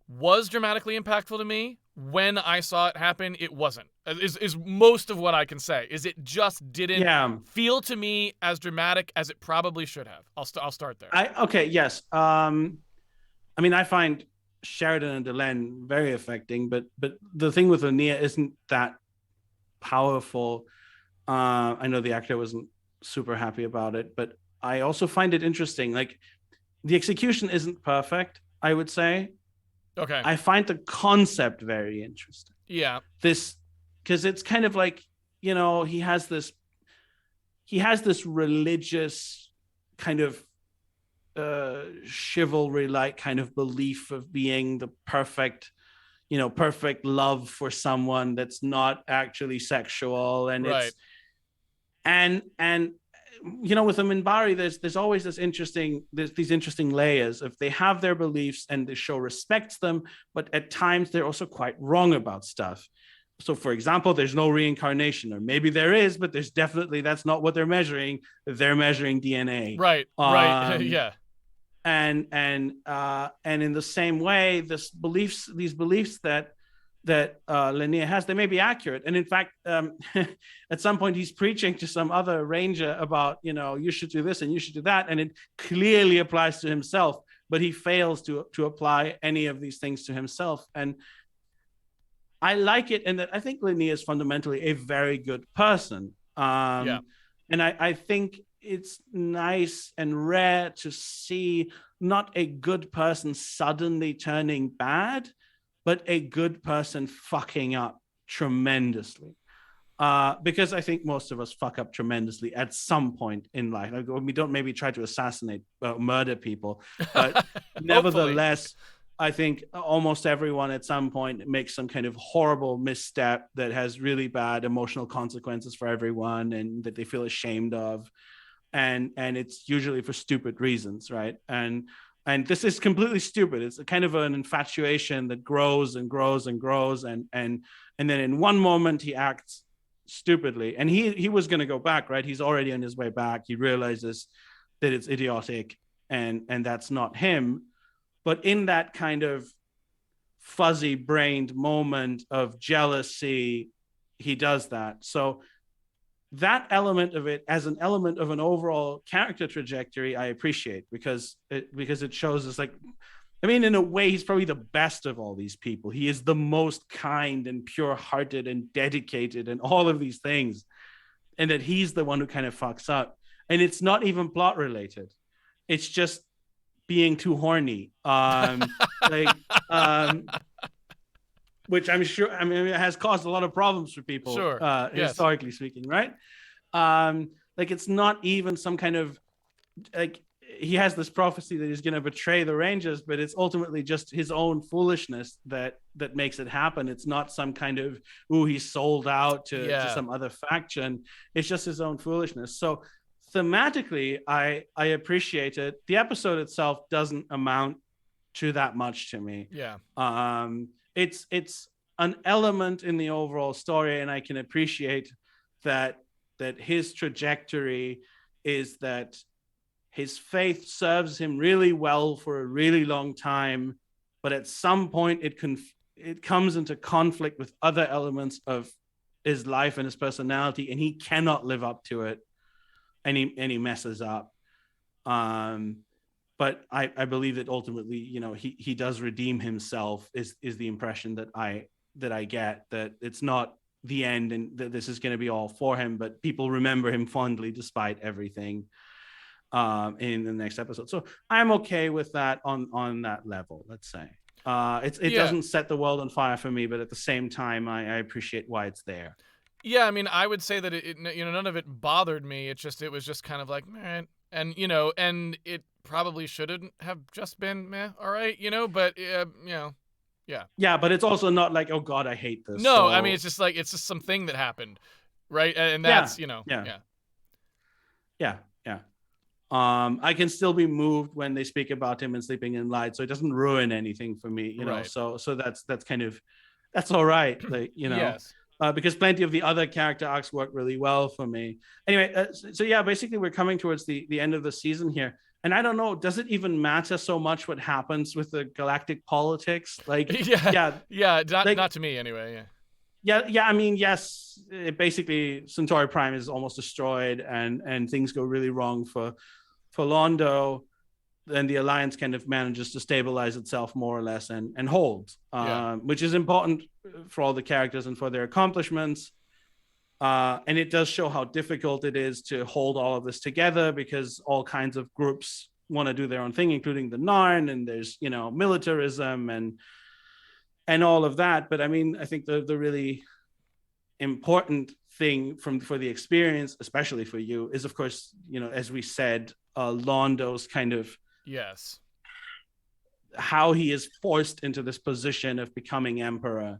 was dramatically impactful to me. When I saw it happen, it wasn't. Is most of what I can say. Is it just didn't Yeah, feel to me as dramatic as it probably should have. I'll start there. okay, yes. I mean, I find Sheridan and Delenn very affecting, but the thing with Lanier isn't that powerful. I know the actor wasn't super happy about it, but I also find it interesting. Like, the execution isn't perfect, I would say. Okay. I find the concept very interesting. Yeah. This, because it's kind of like, he has this religious kind of chivalry like kind of belief of being the perfect love for someone that's not actually sexual. And Right. it's and with the Minbari, there's always these interesting layers. If they have their beliefs and the show respects them, but at times they're also quite wrong about stuff. So, for example, there's no reincarnation, or maybe there is, but that's not what they're measuring. They're measuring DNA. Right. Right. Yeah. And in the same way, these beliefs that Lanier has, they may be accurate. And in fact, at some point, he's preaching to some other ranger about, you should do this and you should do that, and it clearly applies to himself, but he fails to apply any of these things to himself. And I like it, and that I think Lanier is fundamentally a very good person. Yeah. And I think it's nice and rare to see not a good person suddenly turning bad, but a good person fucking up tremendously. Because I think most of us fuck up tremendously at some point in life. Like, we don't maybe try to assassinate, murder people, but nevertheless, I think almost everyone at some point makes some kind of horrible misstep that has really bad emotional consequences for everyone, and that they feel ashamed of. And it's usually for stupid reasons, right? And this is completely stupid. It's a kind of an infatuation that grows and grows and grows, and then in one moment he acts stupidly, and he was going to go back, right? He's already on his way back. He realizes that it's idiotic, and that's not him. But in that kind of fuzzy brained moment of jealousy, he does that. So that element of it, as an element of an overall character trajectory, I appreciate, because it shows us, like, I mean, in a way, he's probably the best of all these people. He is the most kind and pure-hearted and dedicated and all of these things, and that he's the one who kind of fucks up. And it's not even plot related. It's just being too horny. Like which I'm sure, I mean, it has caused a lot of problems for people, Sure. Yes. historically speaking, right? Like it's not even some kind of like he has this prophecy that he's going to betray the Rangers, but it's ultimately just his own foolishness that makes it happen. It's not some kind of he's sold out to Yeah. some other faction. It's just his own foolishness. So thematically, I appreciate it. The episode itself doesn't amount to that much to me. Yeah. It's an element in the overall story, and I can appreciate that his trajectory is that his faith serves him really well for a really long time, but at some point it comes into conflict with other elements of his life and his personality, and he cannot live up to it, and he messes up. But I believe that ultimately, he does redeem himself. Is the impression that I get, that it's not the end and that this is going to be all for him, but people remember him fondly despite everything. In the next episode, so I'm okay with that on that level. Let's say it doesn't set the world on fire for me, but at the same time, I appreciate why it's there. Yeah, I mean, I would say that it none of it bothered me. It was just kind of like, meh. And and it probably shouldn't have just been meh, all right, but Yeah, but it's also not like, oh God, I hate this. No, so... I mean, it's just something that happened, right? And yeah, that's yeah. I can still be moved when they speak about him and sleeping in light, so it doesn't ruin anything for me, Right. So that's kind of, that's all right, like Yes. Because plenty of the other character arcs work really well for me. Anyway, so yeah, basically we're coming towards the end of the season here, and I don't know, does it even matter so much what happens with the galactic politics? Like, not to me anyway. Yeah. I mean, yes, basically Centauri Prime is almost destroyed, and things go really wrong for Londo. Then the Alliance kind of manages to stabilize itself more or less and hold, which is important for all the characters and for their accomplishments. And it does show how difficult it is to hold all of this together, because all kinds of groups want to do their own thing, including the Narn, and there's militarism and all of that. But I mean, I think the really important thing for the experience, especially for you, is of course, as we said, Londo's kind of how he is forced into this position of becoming emperor,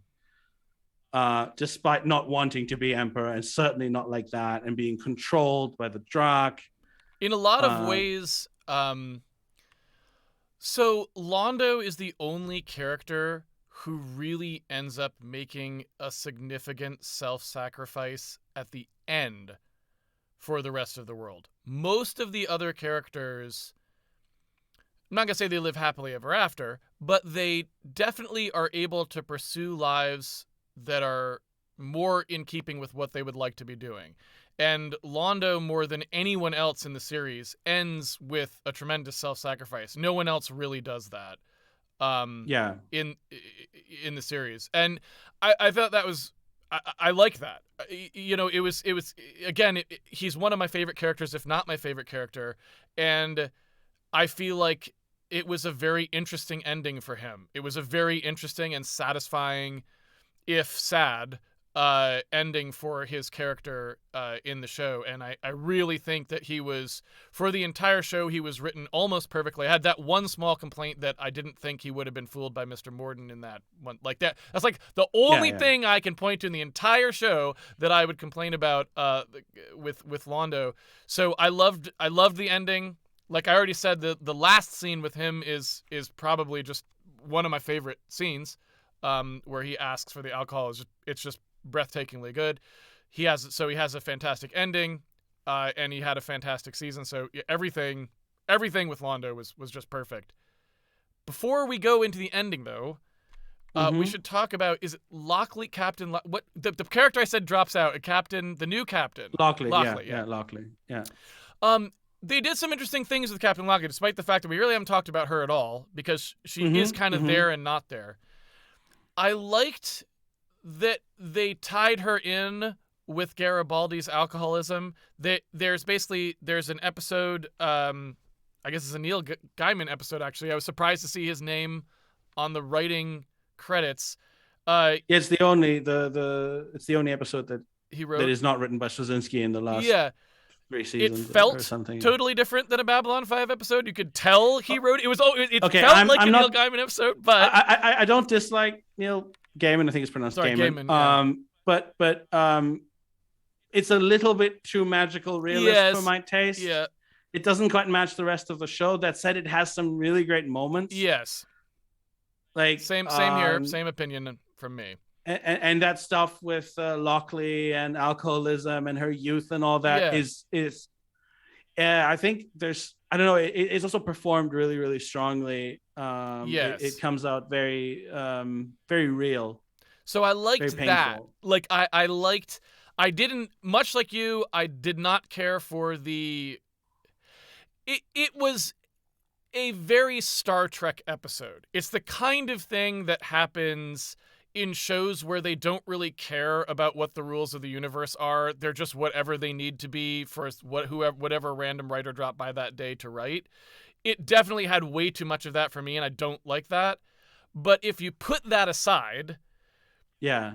despite not wanting to be emperor, and certainly not like that, and being controlled by the Drak. In a lot of ways, so Londo is the only character who really ends up making a significant self-sacrifice at the end for the rest of the world. Most of the other characters, I'm not going to say they live happily ever after, but they definitely are able to pursue lives that are more in keeping with what they would like to be doing. And Londo, more than anyone else in the series, ends with a tremendous self-sacrifice. No one else really does that. In the series, and I thought that was, I like that. It was again, he's one of my favorite characters, if not my favorite character, and I feel like it was a very interesting ending for him. It was a very interesting and satisfying, if sad, ending for his character in the show. And I really think that he was, for the entire show, he was written almost perfectly. I had that one small complaint that I didn't think he would have been fooled by Mr. Morden in that one. Like that. That's like the only thing I can point to in the entire show that I would complain about with Londo. So I loved the ending. Like I already said, the last scene with him is probably just one of my favorite scenes, where he asks for the alcohol. It's just breathtakingly good. He has a fantastic ending, and he had a fantastic season. So everything with Londo was just perfect. Before we go into the ending, though, we should talk about, is it Lockley, Captain what the character I said drops out, the new captain Lockley. Lockley. They did some interesting things with Captain Lockley, despite the fact that we really haven't talked about her at all, because she is kind of there and not there. I liked that they tied her in with Garibaldi's alcoholism. There's an episode, I guess it's a Neil Gaiman episode. Actually, I was surprised to see his name on the writing credits. Yeah, it's the only it's the only episode He that wrote. is not written by Straczynski in the last Yeah, three it seasons or felt something. totally different than a Babylon 5 episode. You could tell he wrote it. It Okay, felt like I'm a Neil not. Gaiman episode, but I don't dislike Neil Gaiman. I think it's pronounced sorry, Gaiman. Gaiman. Yeah. But it's a little bit too magical realist for Yes. my taste. Yeah. It doesn't quite match the rest of the show. That said, it has some really great moments. Yes. Like Same here. Same opinion from me. And that stuff with Lockley and alcoholism and her youth and all that is I think there's, I don't know, it's also performed really, really strongly. Yes. It comes out very, very real. So I liked that. Like I didn't, much like you, I did not care for it was a very Star Trek episode. It's the kind of thing that happens in shows where they don't really care about what the rules of the universe are. They're just whatever they need to be for whatever random writer dropped by that day to write. It definitely had way too much of that for me, and I don't like that. But if you put that aside, yeah,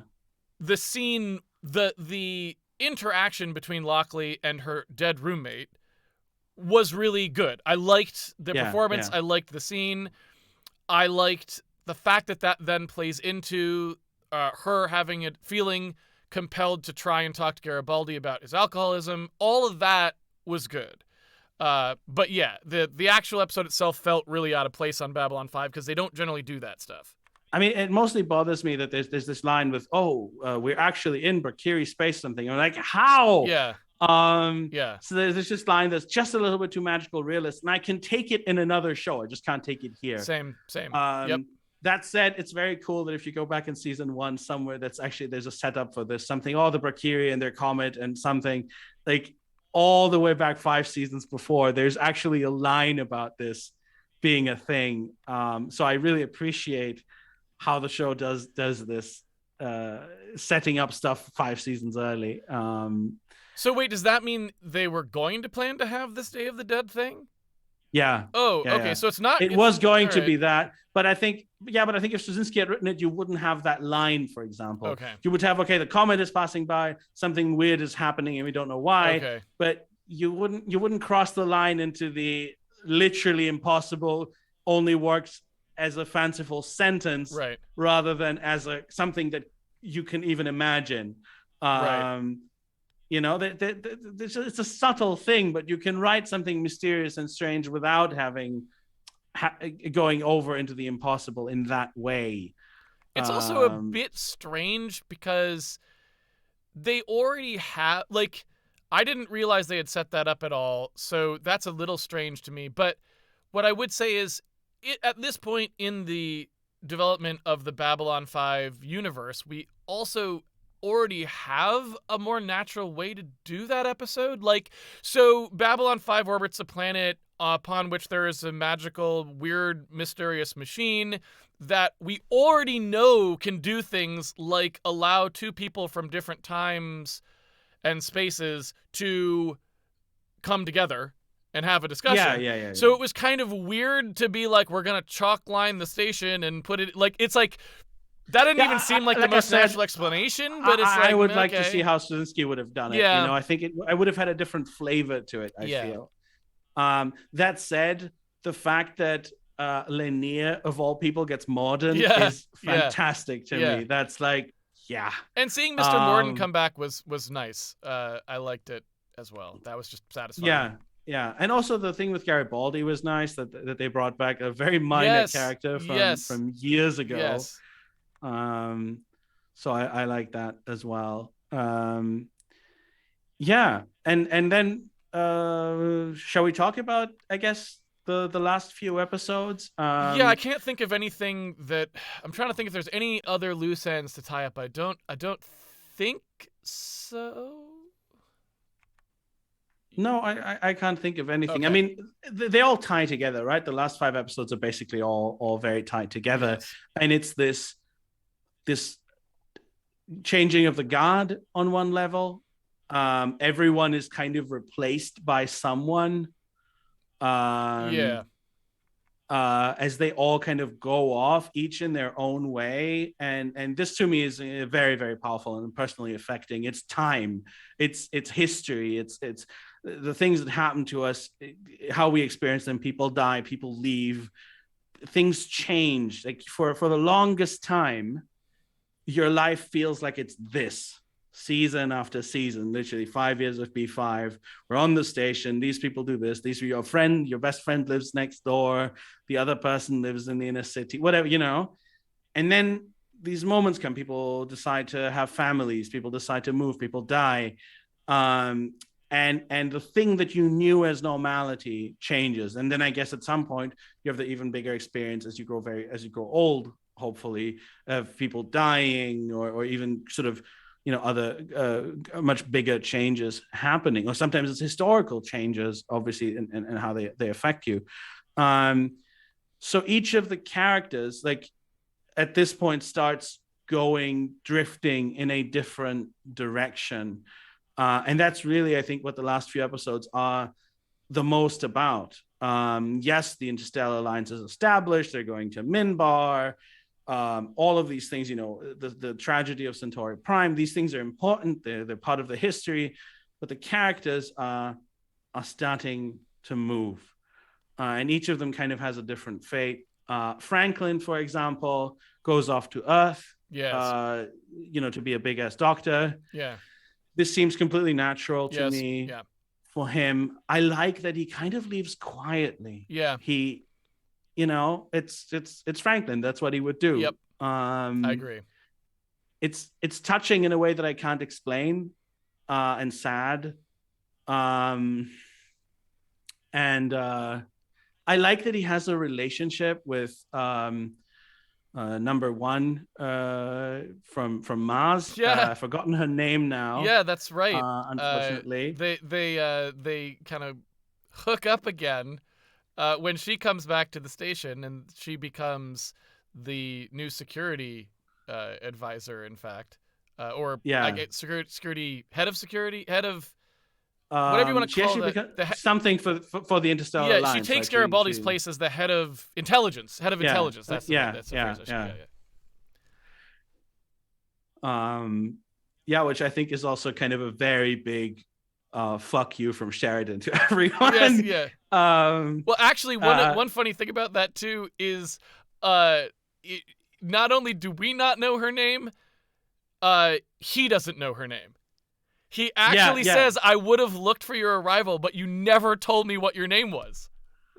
the scene, the interaction between Lockley and her dead roommate was really good. I liked the performance. I liked the scene. I liked the fact that then plays into her having it feeling compelled to try and talk to Garibaldi about his alcoholism. All of that was good. But yeah, the actual episode itself felt really out of place on Babylon 5 because they don't generally do that stuff. I mean, it mostly bothers me that there's this line with, we're actually in Bakiri space something. I'm like, how? Yeah. So there's this line that's just a little bit too magical realist, and I can take it in another show. I just can't take it here. Same. Yep. That said, it's very cool that if you go back in season 1 somewhere, that's actually, there's a setup for this, something, the Bakiri and their comet and something like all the way back 5 seasons before, there's actually a line about this being a thing. So I really appreciate how the show does this, setting up stuff 5 seasons early. So wait, does that mean they were going to plan to have this Day of the Dead thing? Yeah. Oh, yeah, okay. Yeah. So it's not. It was going to be that, but I think if Straczynski had written it, you wouldn't have that line, for example. Okay. You would have, the comet is passing by, something weird is happening, and we don't know why. Okay. But you wouldn't cross the line into the literally impossible, only works as a fanciful sentence, right, rather than as something that you can even imagine. Right. It's a subtle thing, but you can write something mysterious and strange without having going over into the impossible in that way. It's also a bit strange because they already have, I didn't realize they had set that up at all, so that's a little strange to me. But what I would say is, at this point in the development of the Babylon 5 universe, we also already have a more natural way to do that episode. So Babylon 5 orbits a planet upon which there is a magical, weird, mysterious machine that we already know can do things like allow 2 people from different times and spaces to come together and have a discussion. Yeah. So it was kind of weird to be like, we're going to chalk line the station and put it, it's like, that didn't even seem like the most natural explanation, but it's I would like to see how Straczynski would have done it. Yeah. I think I would have had a different flavor to it, I feel. That said, the fact that Lanier, of all people, gets Morden is fantastic to me. That's And seeing Mr. Morden come back was nice. I liked it as well. That was just satisfying. Yeah. And also the thing with Garibaldi was nice that they brought back a very minor character from years ago. Yes. So I like that as well. And then shall we talk about, I guess, the last few episodes? I can't think of anything that I'm trying to think if there's any other loose ends to tie up. I don't think so. No, I can't think of anything. Okay. I mean, they all tie together, right? The last 5 episodes are basically all very tied together. Yes. And it's this changing of the guard on one level. Everyone is kind of replaced by someone. Yeah. um, as they all kind of go off, each in their own way. And this to me is very, very powerful and personally affecting. It's time, it's history, it's the things that happen to us, how we experience them. People die, people leave, things change. Like for the longest time, your life feels like it's this season after season, literally 5 years of B5. We're on the station. These people do this. These are your friend, your best friend lives next door. The other person lives in the inner city, whatever, And then these moments come. People decide to have families. People decide to move. People die. Um, and the thing that you knew as normality changes. And then I guess at some point you have the even bigger experience as you grow old, hopefully, of people dying, or even sort of other much bigger changes happening, or sometimes it's historical changes, obviously, and how they affect you. So each of the characters, like, at this point starts drifting in a different direction. And that's really, I think, what the last few episodes are the most about. Yes, the Interstellar Alliance is established. They're going to Minbar. All of these things, the tragedy of Centauri Prime, these things are important. They're part of the history, but the characters are starting to move. And each of them kind of has a different fate. Franklin, for example, goes off to Earth, Yes. To be a big ass doctor. Yeah. This seems completely natural to Yes. me. Yeah. For him, I like that he kind of leaves quietly. Yeah. It's Franklin. That's what he would do. Yep. I agree. It's touching in a way that I can't explain, and sad. And I like that he has a relationship with number one from Mars. Yeah. I've forgotten her name now. Yeah, that's right. Unfortunately, they kind of hook up again when she comes back to the station, and she becomes the new security advisor. In fact, or yeah, I get security head of whatever you want to call that. Something for the Interstellar Yeah, Alliance. she takes Garibaldi's place as the head of intelligence. Head of intelligence. That's the phrase. Which I think is also kind of a very big fuck you from Sheridan to everyone. Yes, yeah. Well, actually, one funny thing about that too is, not only do we not know her name, he doesn't know her name. He actually says, "I would have looked for your arrival, but you never told me what your name was."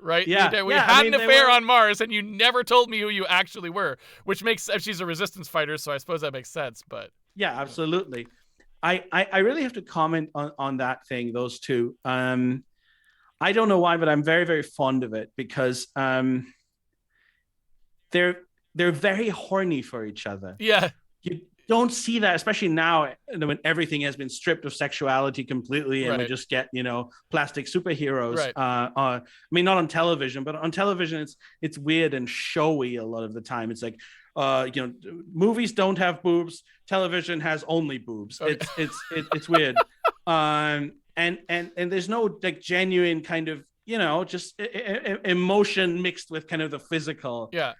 Right? Yeah. We had an affair on Mars, and you never told me who you actually were, which makes, she's a resistance fighter, so I suppose that makes sense. But yeah, absolutely. I really have to comment on that thing, those two. I don't know why, but I'm very, very fond of it because they're very horny for each other. Yeah. You don't see that, especially now when everything has been stripped of sexuality completely, and we just get plastic superheroes. Right. I mean, not on television, but on television it's weird and showy a lot of the time. It's like movies don't have boobs, television has only boobs. Okay. It's weird. And there's no like genuine kind of just emotion mixed with kind of the physical. Yeah.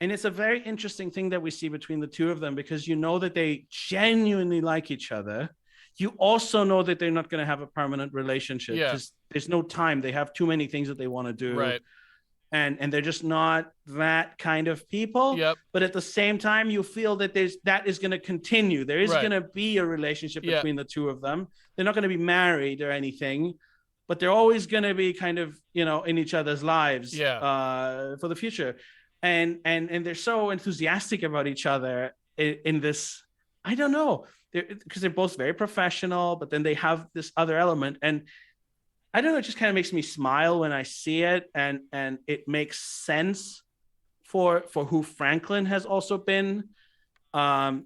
And it's a very interesting thing that we see between the two of them, because that they genuinely like each other. You also know that they're not going to have a permanent relationship because there's no time. They have too many things that they want to do. Right. And they're just not that kind of people. Yep. But at the same time, you feel that that is going to continue. There is going to be a relationship between the two of them. They're not going to be married or anything, but they're always going to be kind of, in each other's lives for the future. And they're so enthusiastic about each other in this, I don't know, because they're both very professional, but then they have this other element. And I don't know, it just kind of makes me smile when I see it. And it makes sense for who Franklin has also been.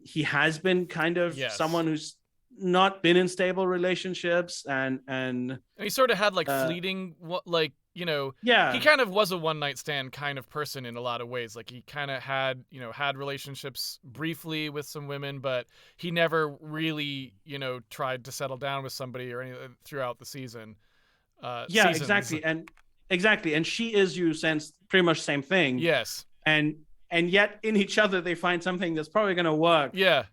He has been kind of someone who's not been in stable relationships, and he sort of had like fleeting, like, he kind of was a one-night stand kind of person in a lot of ways. Like, he kind of had relationships briefly with some women, but he never really, tried to settle down with somebody or anything throughout the season. Yeah, seasons. exactly, and she is, you sense, pretty much same thing, Yes. and yet in each other they find something that's probably going to work. Yeah.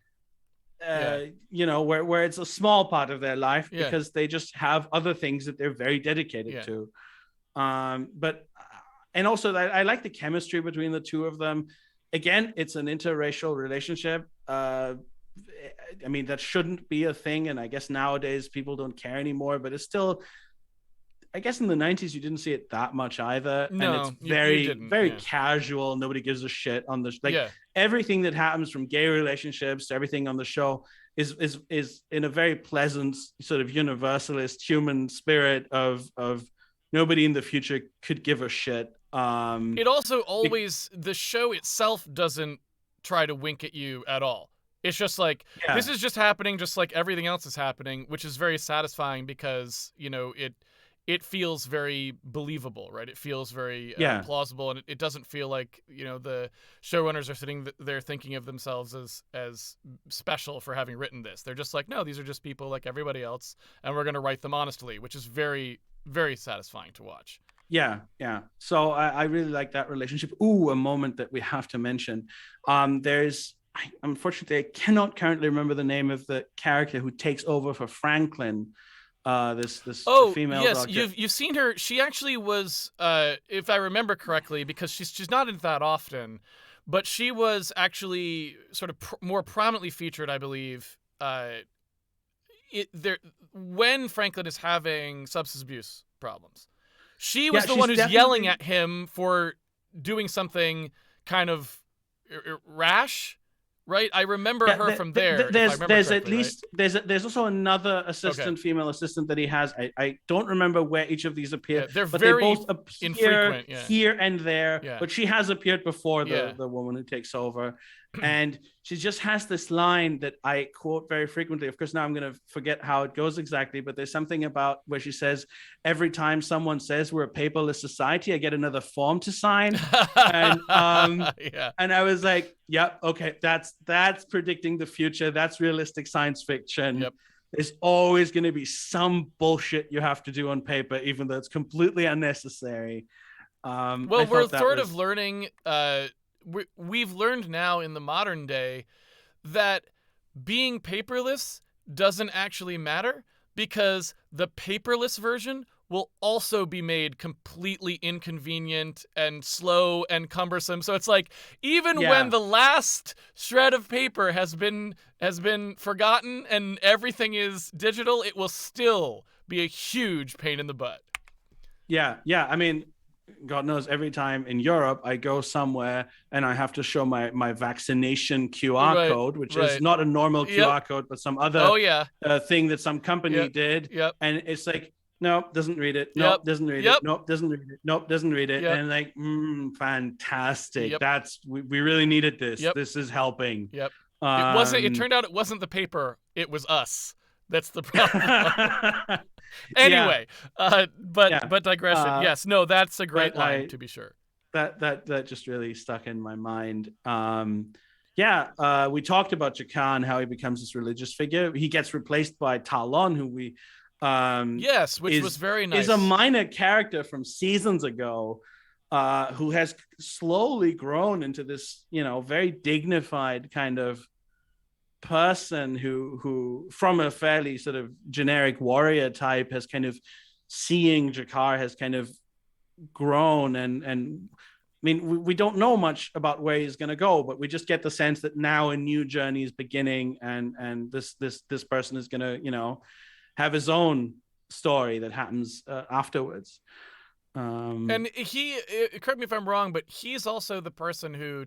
Yeah. Where it's a small part of their life Yeah. because they just have other things that they're very dedicated Yeah. to. But and also I like the chemistry between the two of them. Again, it's an interracial relationship. I mean, that shouldn't be a thing, and I guess nowadays people don't care anymore. But it's still, I guess in the 90s you didn't see it that much either, and it's No, you very didn't. very Yeah. casual. Nobody gives a shit on the like Yeah. everything that happens from gay relationships to everything on the show is in a very pleasant sort of universalist human spirit of nobody in the future could give a shit. It also always, the show itself doesn't try to wink at you at all. It's just like, Yeah, this is just happening just like everything else is happening, which is very satisfying because, it feels very believable, right? It feels very yeah, plausible, and it doesn't feel like, the showrunners are sitting there thinking of themselves as special for having written this. They're just like, no, these are just people like everybody else, and we're going to write them honestly, which is very, very satisfying to watch. yeah. So I really like that relationship. Ooh, a moment that we have to mention. Unfortunately, I cannot currently remember the name of the character who takes over for Franklin. This Oh female yes, doctor. you've seen her. She actually was, if I remember correctly, because she's not in that often, but she was actually sort of more prominently featured, I believe. There when Franklin is having substance abuse problems, she Yeah, was the she's one who's yelling definitely. at him for doing something kind of rash, right? I remember Yeah, her from there, if I remember there's at correctly, right? least there's also another Okay. female assistant that he has. I don't remember where each of these appear, Yeah, they're but they very both appear infrequent. Yeah. here and there. Yeah. But she has appeared before Yeah. the woman who takes over, and she just has this line that I quote very frequently. Of course, now I'm going to forget how it goes exactly, but there's something about where she says, "Every time someone says we're a paperless society, I get another form to sign," and Yeah. and I was like, "Yep, okay, that's predicting the future. That's realistic science fiction. Yep. There's always going to be some bullshit you have to do on paper, even though it's completely unnecessary." I Well, we're thought that sort of was. learning. We've learned now in the modern day that being paperless doesn't actually matter because the paperless version will also be made completely inconvenient and slow and cumbersome. So it's like, even when Yeah, the last shred of paper has been forgotten and everything is digital, it will still be a huge pain in the butt. yeah. I mean, God knows, every time in Europe I go somewhere and I have to show my vaccination QR Right, code, which is right. not a normal Yep. QR code, but some other Oh yeah. thing that some company Yep. did, Yep. and it's like, nope, doesn't read it. Yep. Nope, doesn't read it. Yep. Nope, doesn't read it. Nope, doesn't read it. Yep. And like, fantastic. Yep. That's we really needed this. Yep. This is helping. Yep. It Um, turned out it wasn't the paper, it was us. That's the problem. yeah, Anyway, but yeah. digression. Uh, Yes, no, that's a great but line I to be sure. that just really stuck in my mind. Yeah, we talked about Jakar and how he becomes this religious figure. He gets replaced by Talon, who we Yes, which was very is a nice. minor character from seasons ago, who has slowly grown into this, very dignified kind of person who from a fairly sort of generic warrior type has kind of seeing Jakar has kind of grown, and I mean, we don't know much about where he's going to go, but we just get the sense that now a new journey is beginning, and this person is going to, have his own story that happens afterwards. And he, correct me if I'm wrong, but he's also the person who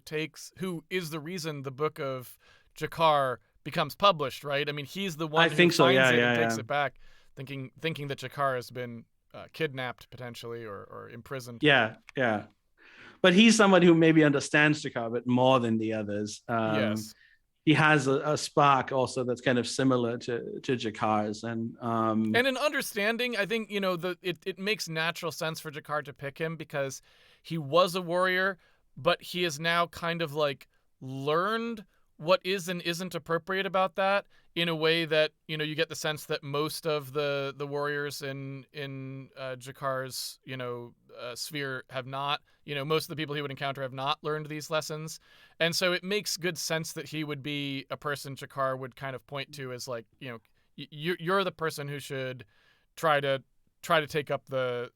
is the reason the book of Jakar becomes published, right? I mean, he's the I one who think so. finds Yeah, it and yeah, takes yeah, it back, thinking that Jakar has been kidnapped potentially or imprisoned. yeah. But he's someone who maybe understands Jakar a bit more than the others. Yes. He has a spark also that's kind of similar to Jakar's, And in understanding, I think, it makes natural sense for Jakar to pick him because he was a warrior, but he has now kind of like learned what is and isn't appropriate about that in a way that, you know, you get the sense that most of the warriors in Jakar's, you know, sphere have not. You know, most of the people he would encounter have not learned these lessons, and so it makes good sense that he would be a person Jakar would kind of point to as like, you know, you're the person who should try to take up the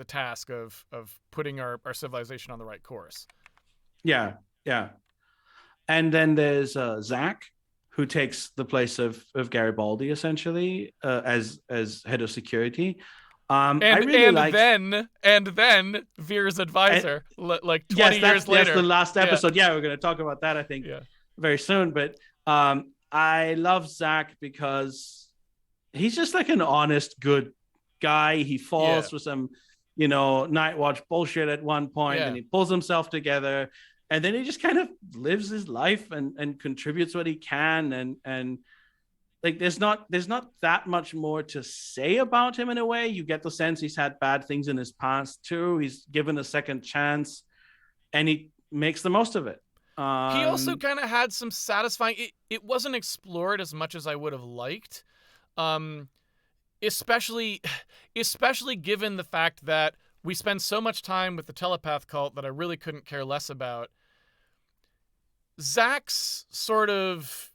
task of putting our civilization on the right course. Yeah, yeah. And then there's Zach, who takes the place of Garibaldi essentially as head of security. I really like. Then Veer's advisor, like 20 Yes, years that's the later. last Yeah, episode. Yeah, we're going to talk about that, I think, yeah, very soon. But I love Zach because he's just like an honest, good guy. He falls yeah, for some, you know, night watch bullshit at one point, yeah. and he pulls himself together, and then he just kind of lives his life and contributes what he can, and like there's not that much more to say about him in a way. You get the sense he's had bad things in his past too. He's given a second chance, and he makes the most of it. He also kind of had some satisfying. It wasn't explored as much as I would have liked, um, especially given the fact that we spend so much time with the telepath cult that I really couldn't care less about. Zach's sort of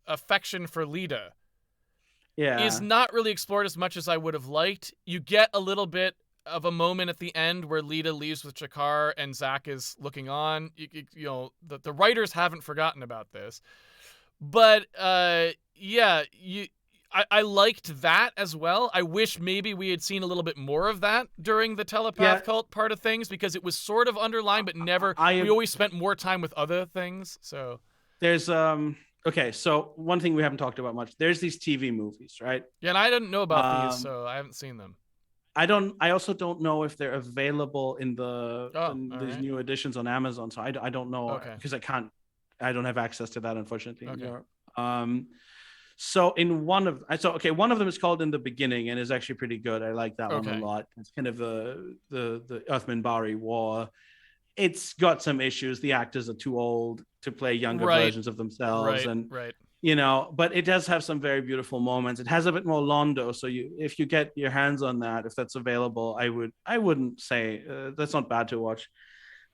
affection for Lita is not really explored as much as I would have liked. You get a little bit of a moment at the end where Lita leaves with Jakar and Zach is looking on. You know, the writers haven't forgotten about this. But yeah, I liked that as well. I wish maybe we had seen a little bit more of that during the telepath cult part of things, because it was sort of underlined, but never. We always spent more time with other things. So there's okay, so one thing we haven't talked about much. There's these TV movies, right? Yeah, and I didn't know about these, so I haven't seen them. I also don't know if they're available in these right. new editions on Amazon. So I don't know because I don't have access to that, unfortunately. In Europe. So in one of them is called In the Beginning and is actually pretty good. I like that one a lot. It's kind of the Earthman Bari War. It's got some issues. The actors are too old to play younger versions of themselves, you know, but it does have some very beautiful moments. It has a bit more Londo, so if you get your hands on that, if that's available, I wouldn't say that's not bad to watch.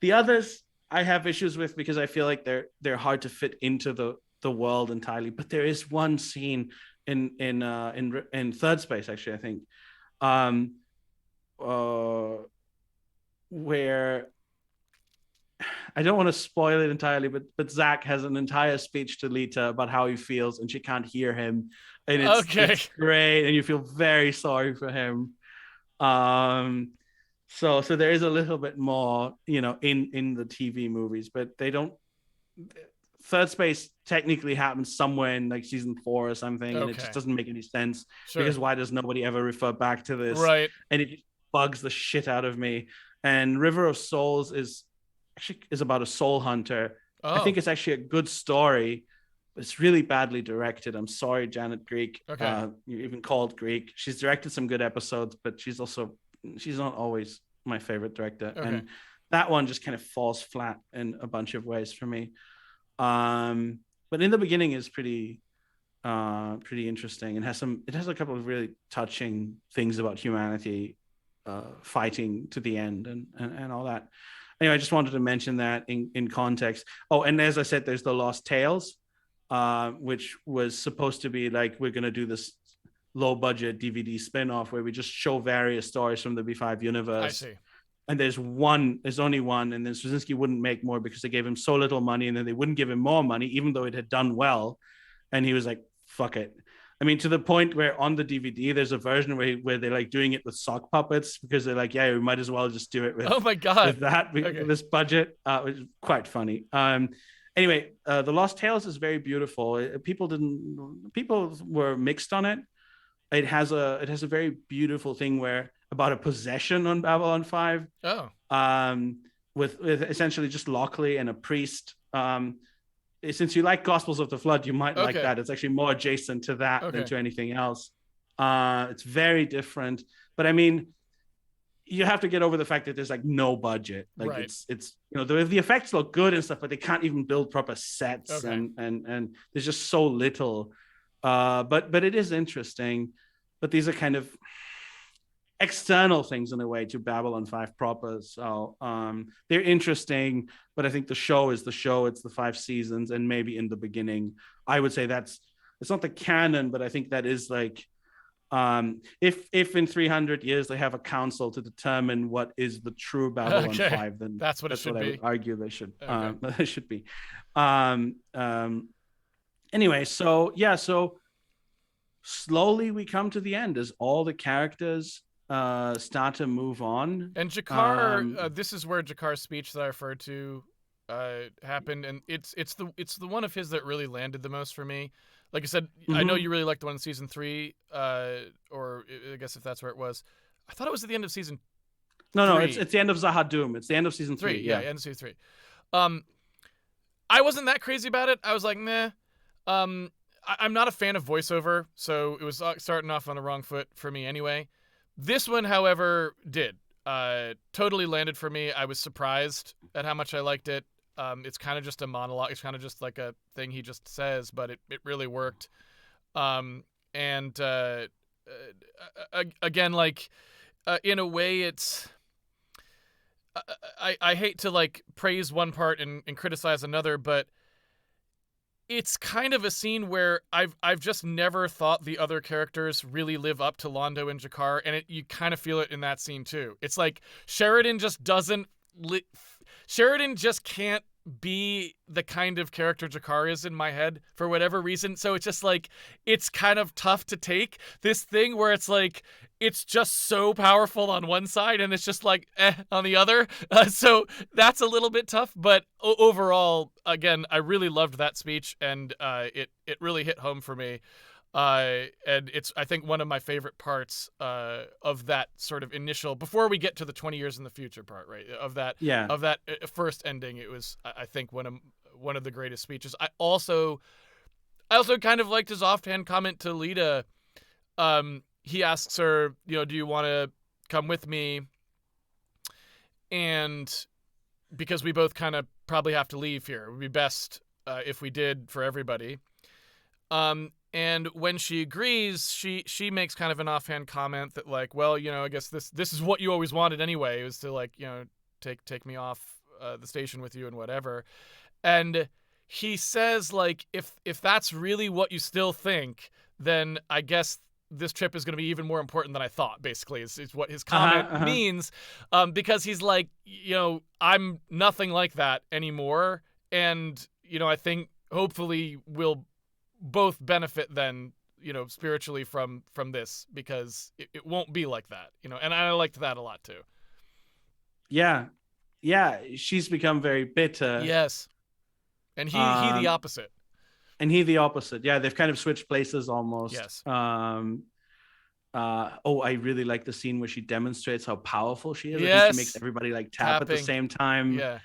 The others I have issues with because I feel like they're hard to fit into the world entirely. But there is one scene in Third Space, actually, I think, where I don't want to spoil it entirely, but Zach has an entire speech to Lita about how he feels, and she can't hear him, and it's great, and you feel very sorry for him. So there is a little bit more, you know, in the TV movies, but they don't. Third Space technically happens somewhere in like season 4 or something, and it just doesn't make any sense because why does nobody ever refer back to this? Right, and it bugs the shit out of me. And River of Souls is about a soul hunter. I think it's actually a good story, but it's really badly directed. I'm sorry, Janet Greek. You're even called Greek. She's directed some good episodes, but she's not always my favorite director. And that one just kind of falls flat in a bunch of ways for me. But In the Beginning is pretty interesting and it has a couple of really touching things about humanity fighting to the end and all that. Anyway, I just wanted to mention that in context. Oh, and as I said, there's the Lost Tales, which was supposed to be like, we're going to do this low budget DVD spin-off where we just show various stories from the B5 universe. I see. And there's only one, and then Straczynski wouldn't make more because they gave him so little money, and then they wouldn't give him more money, even though it had done well. And he was like, fuck it. I mean, to the point where on the DVD, there's a version where they're like doing it with sock puppets because they're like, yeah, we might as well just do it with, with that, with this budget, which is quite funny. Anyway, The Lost Tales is very beautiful. People were mixed on it. It has a very beautiful thing about a possession on Babylon 5. With essentially just Lockley and a priest. Since you like Gospels of the Flood, you might like that. It's actually more adjacent to that than to anything else. It's very different. But I mean, you have to get over the fact that there's like no budget. Like Right. it's the effects look good and stuff, but they can't even build proper sets, Okay. and there's just so little. But it is interesting. But these are kind of external things in a way to Babylon 5 proper. So they're interesting, but I think the show is the show. It's the 5 seasons, and maybe in the beginning, I would say it's not the canon, but I think that is like if in 300 years they have a council to determine what is the true Babylon Okay. 5, then That's what it should what I be. would argue they should Okay. they should be. Um, um, anyway, so yeah, so slowly we come to the end as all the characters start to move on. And Jakar, this is where Jakar's speech that I referred to happened, and it's the one of his that really landed the most for me. Like I said, I know Mhm. you really liked the one in season 3, or I guess if that's where it was. I thought it was at the end of season No, 3. it's the end of Zahadum. It's the end of season 3. Yeah, end of season 3. Um, I wasn't that crazy about it. I was like, meh. I'm not a fan of voiceover, so it was starting off on the wrong foot for me anyway. This one, however, did. Totally landed for me. I was surprised at how much I liked it. It's kind of just a monologue. It's kind of just like a thing he just says, but it really worked. And again, like in a way, it's. I hate to like praise one part and criticize another, but it's kind of a scene where I've just never thought the other characters really live up to Londo and Jakar, and you kind of feel it in that scene too. It's like Sheridan just doesn't. Sheridan just can't be the kind of character Jakar is in my head for whatever reason. So it's just like it's kind of tough to take this thing where it's like it's just so powerful on one side and it's just like on the other. So that's a little bit tough, but overall, again, I really loved that speech, and it really hit home for me. And it's, I think, one of my favorite parts of that sort of initial, before we get to the 20 years in the future part, right? Of that first ending, it was, I think, one of the greatest speeches. I also kind of liked his offhand comment to Lita. He asks her, do you want to come with me? And because we both kind of probably have to leave here, it would be best if we did for everybody. And when she agrees, she makes kind of an offhand comment that like, well, I guess this is what you always wanted anyway, was to like, take me off the station with you and whatever. And he says like, if that's really what you still think, then I guess this trip is going to be even more important than I thought, basically, is what his comment means. Because he's like, I'm nothing like that anymore. And, I think hopefully we'll both benefit then, spiritually from this, because it won't be like that, and I liked that a lot too. Yeah. She's become very bitter. Yes. And he the opposite. And he the opposite. Yeah, they've kind of switched places almost. Yes. I really like the scene where she demonstrates how powerful she is. Yes. I think she makes everybody like tap at the same time. Yeah.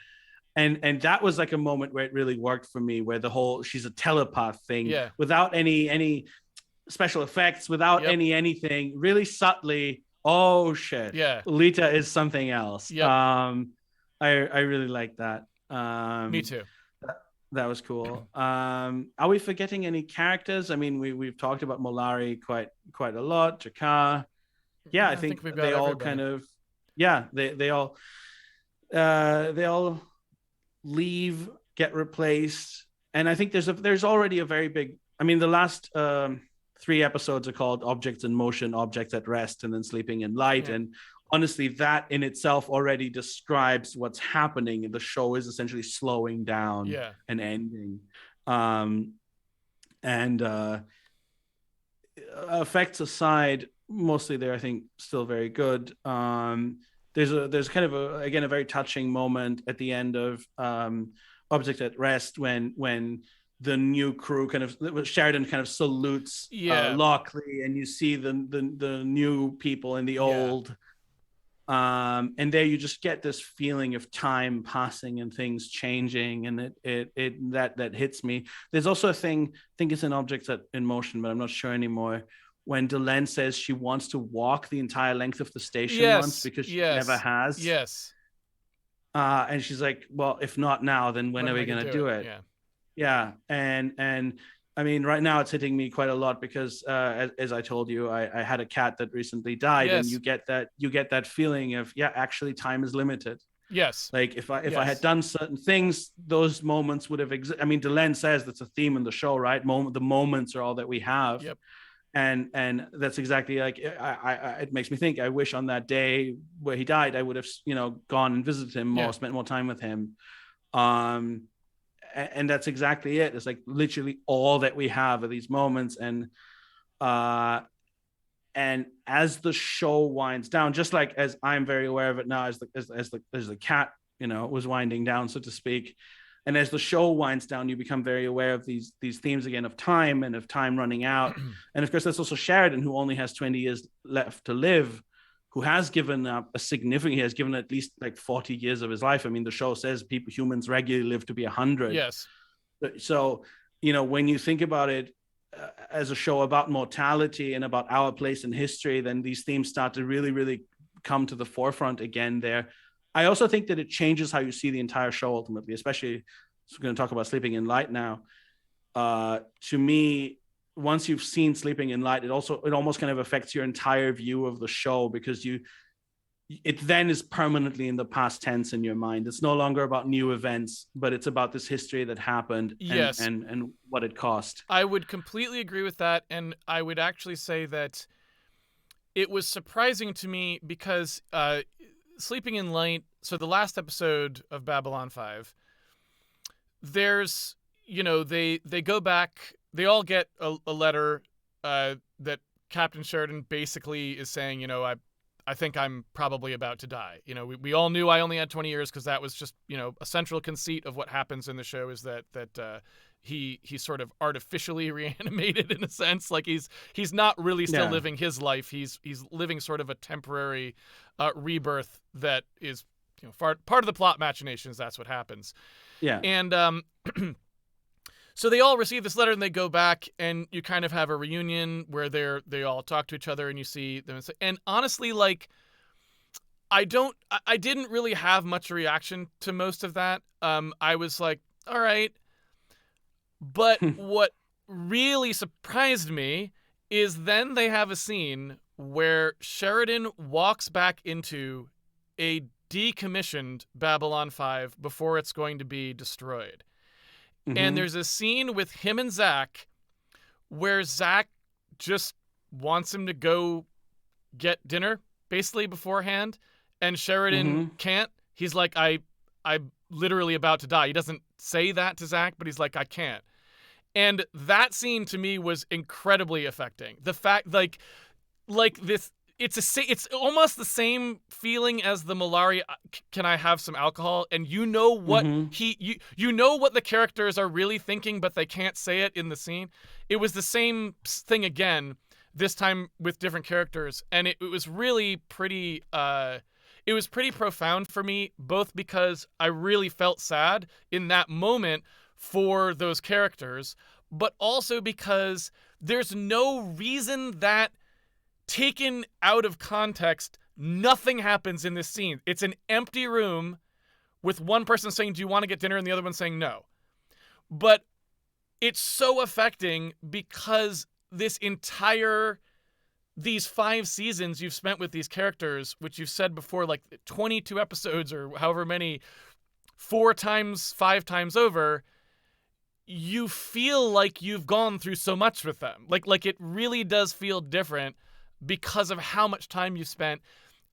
And that was like a moment where it really worked for me, where the whole she's a telepath thing, yeah, without any special effects, without anything, really subtly. Oh shit. Yeah. Lita is something else. Yep. I really like that. Me too. That was cool. Are we forgetting any characters? I mean, we've talked about Molari quite a lot. Jakar. Yeah, I think we've got they all everybody. kind of. Yeah, they all leave, get replaced, and I think there's already a very big. I mean, the last 3 episodes are called Objects in Motion, Objects at Rest, and then Sleeping in Light. Yeah. And honestly, that in itself already describes what's happening. The show is essentially slowing down and ending. Effects aside, mostly they're, I think, still very good. There's kind of a very touching moment at the end of Object at Rest when the new crew Sheridan kind of salutes Lockley, and you see the new people and the old. And there you just get this feeling of time passing and things changing, and that hits me. There's also a thing, I think it's in Objects in Motion, but I'm not sure anymore, when Delenn says she wants to walk the entire length of the station once Yes. because she never Yes. has. Yes. And she's like, well, if not now, then when When are am we I gonna going to do do it? it? Yeah. Yeah. And I mean, right now it's hitting me quite a lot because, as I told you, I had a cat that recently died, and Yes. you get that feeling of, yeah, actually time is limited. Yes. Like if I had Yes. done certain things, those moments would have existed. I mean, Delenn says that's a theme in the show, right? The moments are all that we have. Yep. And that's exactly like it makes me think. I wish on that day where he died, I would have gone and visited him more, Yeah. spent more time with him. Um, and that's exactly it. It's like literally all that we have are these moments, uh, and as the show winds down, just like as I'm very aware of it now, as the cat, was winding down, so to speak. And as the show winds down, you become very aware of these themes again of time and of time running out. And of course, that's also Sheridan, who only has 20 years left to live, who has given up he has given at least like 40 years of his life. I mean, the show says humans regularly live to be 100. Yes. So, when you think about it as a show about mortality and about our place in history, then these themes start to really, really come to the forefront again there. I also think that it changes how you see the entire show ultimately, especially, so we're going to talk about Sleeping in Light now. To me, once you've seen Sleeping in Light, it almost kind of affects your entire view of the show, because it then is permanently in the past tense in your mind. It's no longer about new events, but it's about this history that happened Yes. and what it cost. I would completely agree with that, and I would actually say that it was surprising to me because Sleeping in Light, so the last episode of Babylon 5, there's, they go back, they all get a letter that Captain Sheridan basically is saying, I think I'm probably about to die. We all knew I only had 20 years because that was just, a central conceit of what happens in the show is that he's sort of artificially reanimated in a sense. Like he's not really still living his life. He's living sort of a temporary rebirth that is, part of the plot machinations. That's what happens. Yeah. And so they all receive this letter and they go back, and you kind of have a reunion where they all talk to each other and you see them. And honestly, like, I didn't really have much reaction to most of that. I was like, all right. But what really surprised me is then they have a scene where Sheridan walks back into a decommissioned Babylon 5 before it's going to be destroyed. Mm-hmm. And there's a scene with him and Zach where Zach just wants him to go get dinner, basically, beforehand. And Sheridan can't. He's like, I'm literally about to die. He doesn't say that to Zach, but he's like, I can't. And that scene to me was incredibly affecting. The fact, like this, it's almost the same feeling as the Malari, can I have some alcohol? And you know what you know what the characters are really thinking, but they can't say it in the scene. It was the same thing again, this time with different characters. And it was really pretty, it was pretty profound for me, both because I really felt sad in that moment for those characters, but also because there's no reason that, taken out of context, nothing happens in this scene. It's an empty room with one person saying, do you want to get dinner? And the other one saying no. But it's so affecting because these 5 seasons you've spent with these characters, which you've said before, like 22 episodes or however many, 4 times, 5 times over, you feel like you've gone through so much with them. Like it really does feel different because of how much time you spent,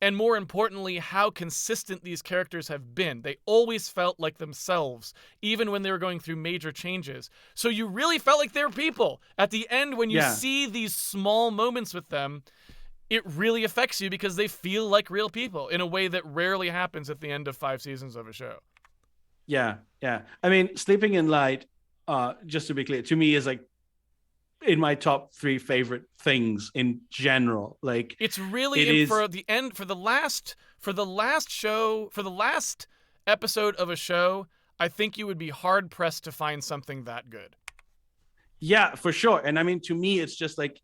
and more importantly, how consistent these characters have been. They always felt like themselves, even when they were going through major changes. So you really felt like they were people. At the end, when you see these small moments with them, it really affects you because they feel like real people in a way that rarely happens at the end of 5 seasons of a show. Yeah. I mean, Sleeping in Light, just to be clear, to me is like in my top 3 favorite things in general. Like, it's really for the last episode of a show, I think you would be hard pressed to find something that good. Yeah, for sure. And I mean, to me, it's just like,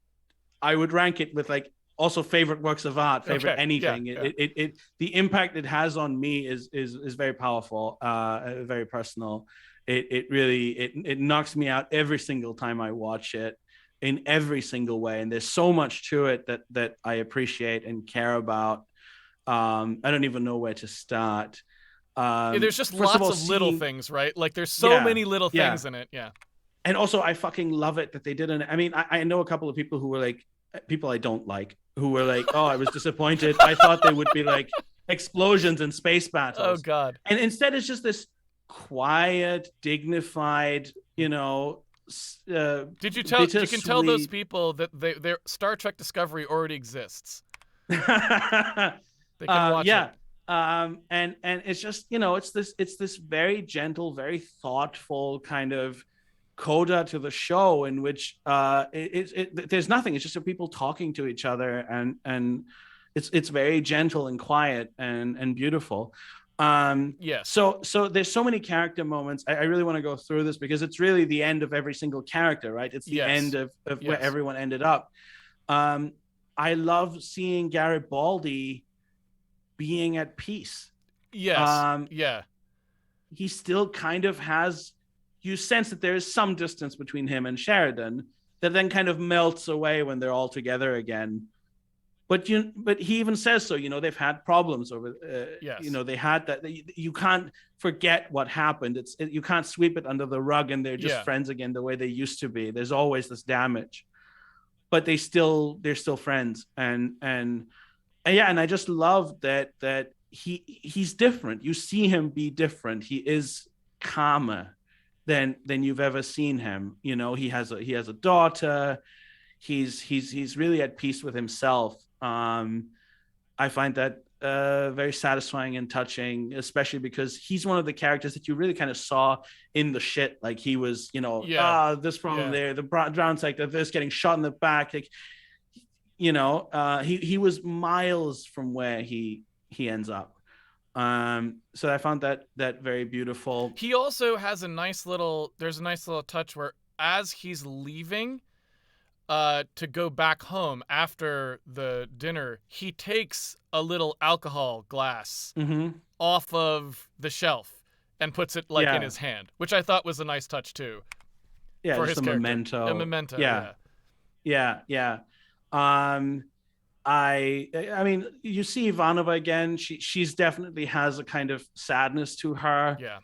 I would rank it with like also favorite works of art, favorite Okay. Yeah. anything. Yeah. The impact it has on me is very powerful, very personal. It really it knocks me out every single time I watch it in every single way. And there's so much to it that I appreciate and care about. I don't even know where to start. Yeah, there's just First of lots all, of little seeing things, right? Like there's so yeah, many little yeah, things in it. Yeah. and also I fucking love it that they didn't. I mean, I know a couple of people who were like people I don't like who were like, oh, I was disappointed. I thought they would be like explosions and space Oh battles, God. and instead it's just this quiet, dignified, Did you tell? You can tell those bittersweet. people that their Star Trek Discovery already exists. They can watch it. Yeah. And it's just it's this very gentle, very thoughtful kind of coda to the show in which there's nothing. It's just people talking to each other, and it's very gentle and quiet and beautiful. Yes. So there's so many character moments. I really want to go through this because it's really the end of every single character, right? It's the Yes. end of where Yes. everyone ended up. I love seeing Garibaldi being at peace. Yes. Yeah. He still kind of has, you sense that there is some distance between him and Sheridan that then kind of melts away when they're all together again. But he even says so. They've had problems over. Yes. They had that. You can't forget what happened. You can't sweep it under the rug, and they're just friends again the way they used to be. There's always this damage, but they're still friends. And yeah, and I just love that he's different. You see him be different. He is calmer than you've ever seen him. He has a daughter. He's really at peace with himself. I find that very satisfying and touching, especially because he's one of the characters that you really kind of saw in the shit. Like he was, this problem there, the Brown sector, this getting shot in the back. Like, he was miles from where he ends up. So I found that very beautiful. He also has there's a nice little touch where as he's leaving to go back home after the dinner, he takes a little alcohol glass off of the shelf and puts it in his hand, which I thought was a nice touch too. Yeah, for just his a character. memento. A memento. Yeah. I mean, you see Ivanova again. She's definitely has a kind of sadness to her. Yeah.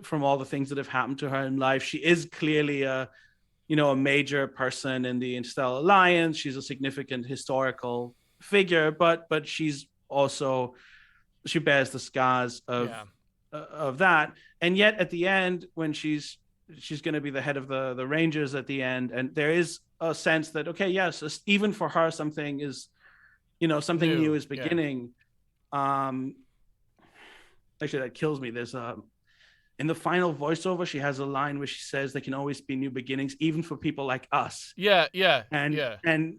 From all the things that have happened to her in life, she is clearly a major person in the Interstellar Alliance. She's a significant historical figure, but she's also, she bears the scars of that. And yet at the end, when she's going to be the head of the Rangers at the end, and there is a sense that, okay, yes, even for her, something is, something new is beginning. Actually, that kills me. There's in the final voiceover, she has a line where she says there can always be new beginnings, even for people like us. And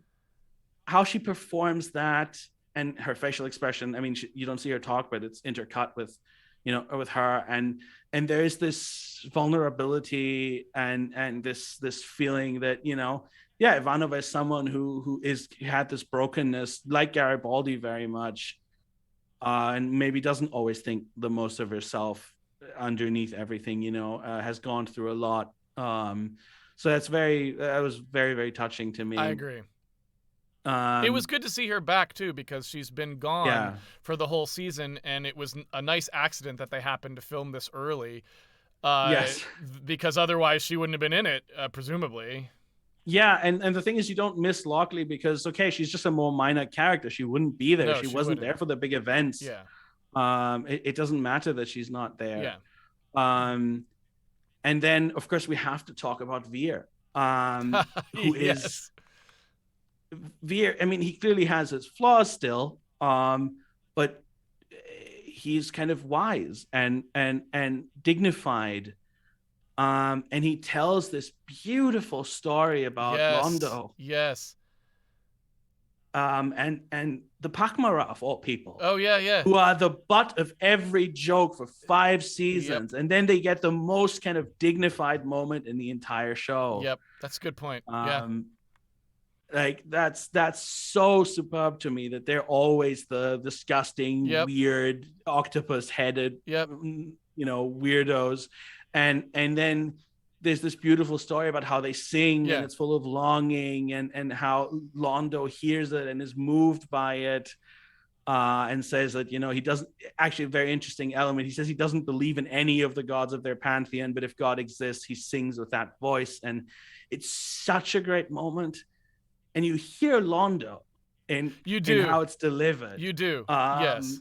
how she performs that and her facial expression. I mean, you don't see her talk, but it's intercut with, with her. And there is this vulnerability and this feeling that, Ivanova is someone who had this brokenness, like Garibaldi very much, and maybe doesn't always think the most of herself underneath everything, has gone through a lot. So that was very, very touching to me. I agree. It was good to see her back too, because she's been gone for the whole season, and it was a nice accident that they happened to film this early. Yes, because otherwise she wouldn't have been in it, presumably. Yeah, and the thing is, you don't miss Lockley because, okay, she's just a more minor character. She wouldn't be there. No, she wasn't there for the big events. Yeah. It doesn't matter that she's not there. Yeah. And then, of course, we have to talk about Veer, who is Veer. I mean, he clearly has his flaws still, but he's kind of wise and dignified. And he tells this beautiful story about Rondo. Yes. And the Pakmara of all people. Oh, yeah. Who are the butt of every joke for 5 seasons. Yep. And then they get the most kind of dignified moment in the entire show. Yep, that's a good point. Like that's so superb to me that they're always the disgusting, Yep. weird, octopus headed, Yep. weirdos. And then there's this beautiful story about how they sing and Yeah. it's full of longing, and how Londo hears it and is moved by it. And says that he doesn't, actually a very interesting element, he says he doesn't believe in any of the gods of their pantheon, but if God exists, he sings with that voice. And it's such a great moment, and you hear Londo You in do. how it's delivered. You do. Yes.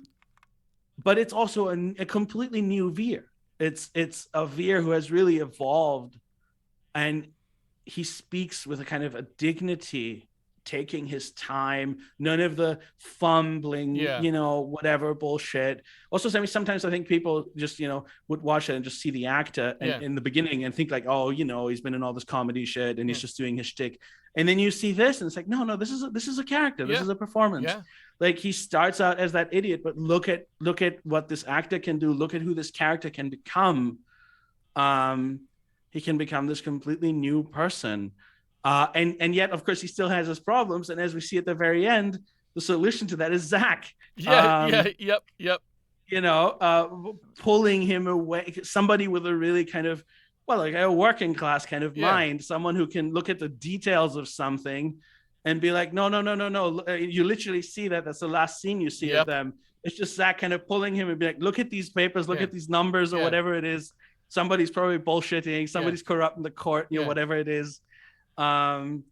But it's also a completely new Veer. It's a Veer who has really evolved, and he speaks with a kind of a dignity, taking his time, none of the fumbling, Yeah. whatever bullshit. Also, sometimes I think people just, would watch it and just see the actor and Yeah. in the beginning and think like, oh, he's been in all this comedy shit and he's Yeah. just doing his shtick. And then you see this and it's like, no, this is a character. This Yeah. is a performance. Yeah. Like, he starts out as that idiot, but look at what this actor can do. Look at who this character can become. He can become this completely new person. And yet, of course, he still has his problems. And as we see at the very end, the solution to that is Zach. Yeah. Yeah. Yep. Pulling him away. Somebody with a really kind of, well, like a working class kind of mind. Someone who can look at the details of something and be like, no. You literally see that. That's the last scene you see of them. It's just Zach kind of pulling him and be like, look at these papers, look at these numbers or whatever it is. Somebody's probably bullshitting. Somebody's corrupting the court, whatever it is. Also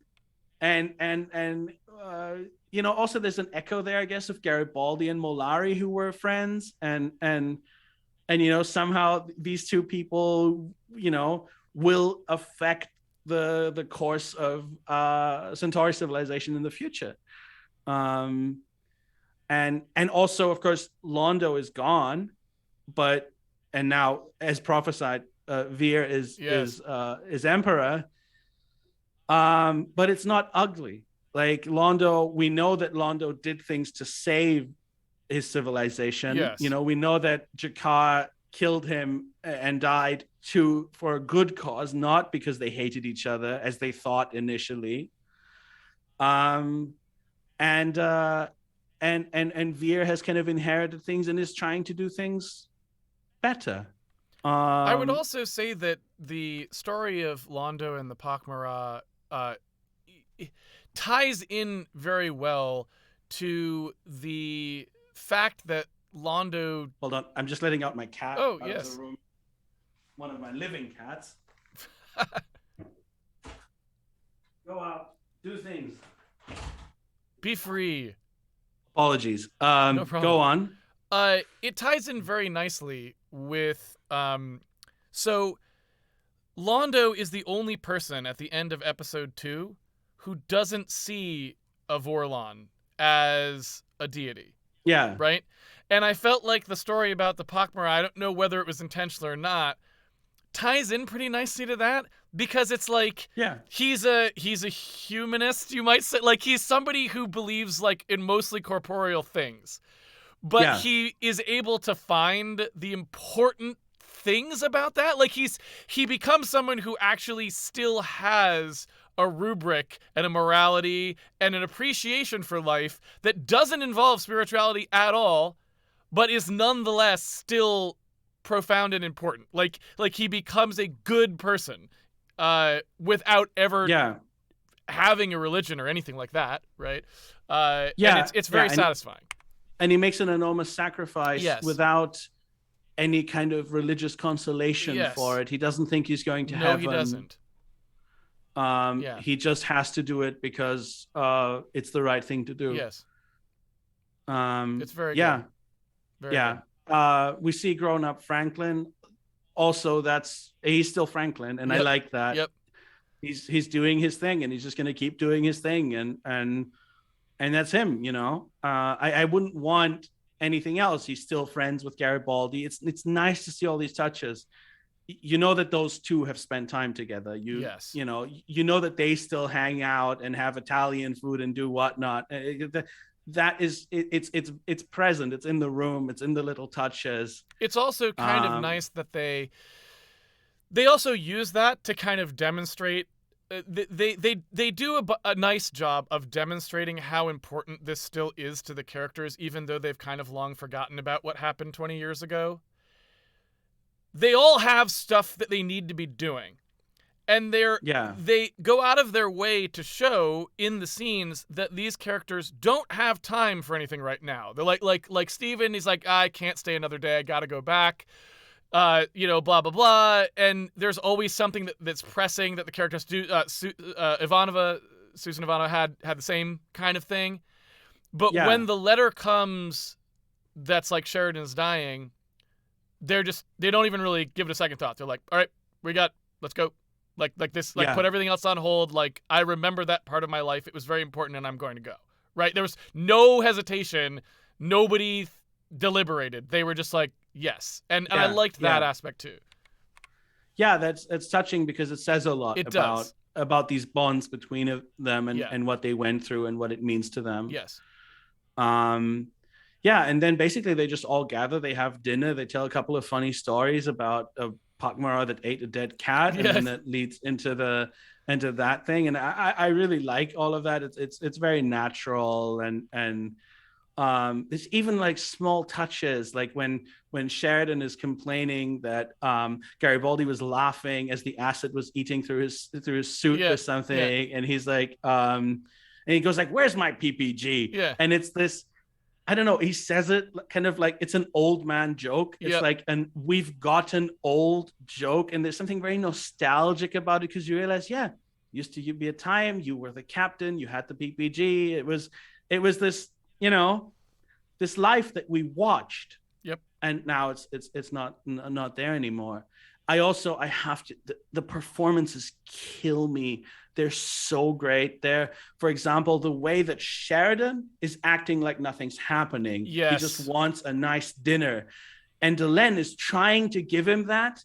there's an echo there, I guess, of Garibaldi and Molari, who were friends, and somehow these two people will affect the course of Centauri civilization in the future. And also, of course, Londo is gone, and now, as prophesied, Veer is emperor. But it's not ugly. Like, Londo, we know that Londo did things to save his civilization. Yes. We know that Jakar killed him and died for a good cause, not because they hated each other as they thought initially. And Veer has kind of inherited things and is trying to do things better. I would also say that the story of Londo and the Pakmara ties in very well to the fact that Londo... Hold on, I'm just letting out my cat. Oh, yes. Of the room. One of my living cats. Go out, do things. Be free. Apologies. No problem. Go on. It ties in very nicely with... So, Londo is the only person at the end of episode 2 who doesn't see a Vorlon as a deity. Yeah. Right? And I felt like the story about the Pakmara, I don't know whether it was intentional or not, ties in pretty nicely to that, because it's like, he's a humanist, you might say. Like, he's somebody who believes like in mostly corporeal things, but he is able to find the important things about that. Like, he becomes someone who actually still has a rubric and a morality and an appreciation for life that doesn't involve spirituality at all, but is nonetheless still profound and important. Like he becomes a good person without ever having a religion or anything like that, right? And it's very satisfying. And he makes an enormous sacrifice without any kind of religious consolation for it. He doesn't think he's going to heaven. No, he doesn't. He just has to do it because it's the right thing to do. Yes. It's very good. Very good. We see grown-up Franklin. Also, he's still Franklin, and I like that. Yep. He's doing his thing, and he's just going to keep doing his thing, and that's him. I wouldn't want anything else. He's still friends with Garibaldi. It's nice to see all these touches. That those two have spent time together. That they still hang out and have Italian food and do whatnot. That is, it's present. It's in the room. It's in the little touches. It's also kind of nice that they also use that to kind of demonstrate they do a nice job of demonstrating how important this still is to the characters, even though they've kind of long forgotten about what happened 20 years ago. They all have stuff that they need to be doing, and Yeah. they go out of their way to show in the scenes that these characters don't have time for anything right now. They're like Steven, he's like, I can't stay another day, I gotta go back. Blah blah blah, and there's always something that's pressing that the characters do. Susan Ivanova had the same kind of thing, but Yeah. when the letter comes, that's like Sheridan's dying, they don't even really give it a second thought. They're like, all right, let's go. Like this, like Yeah. put everything else on hold. Like, I remember that part of my life. It was very important, and I'm going to go. Right? There was no hesitation. Nobody deliberated. They were just like, yes. And I liked that aspect too. Yeah, that's touching because it says a lot about these bonds between them and what they went through and what it means to them. Yes. Yeah, and then basically they just all gather, they have dinner, they tell a couple of funny stories about a Pakmara that ate a dead cat, and then that leads into that thing. And I really like all of that. It's very natural, and there's even like small touches, like when Sheridan is complaining that Garibaldi was laughing as the acid was eating through his suit or something, and he's like, and he goes like, "Where's my PPG?" Yeah, and it's this. I don't know. He says it kind of like it's an old man joke. It's like we've got an old joke, and there's something very nostalgic about it because you realize, used to be a time you were the captain, you had the PPG. It was this, this life that we watched. Yep. And now it's not there anymore. I have to. The performances kill me. They're so great. For example, the way that Sheridan is acting like nothing's happening. Yes. He just wants a nice dinner. And Delenn is trying to give him that,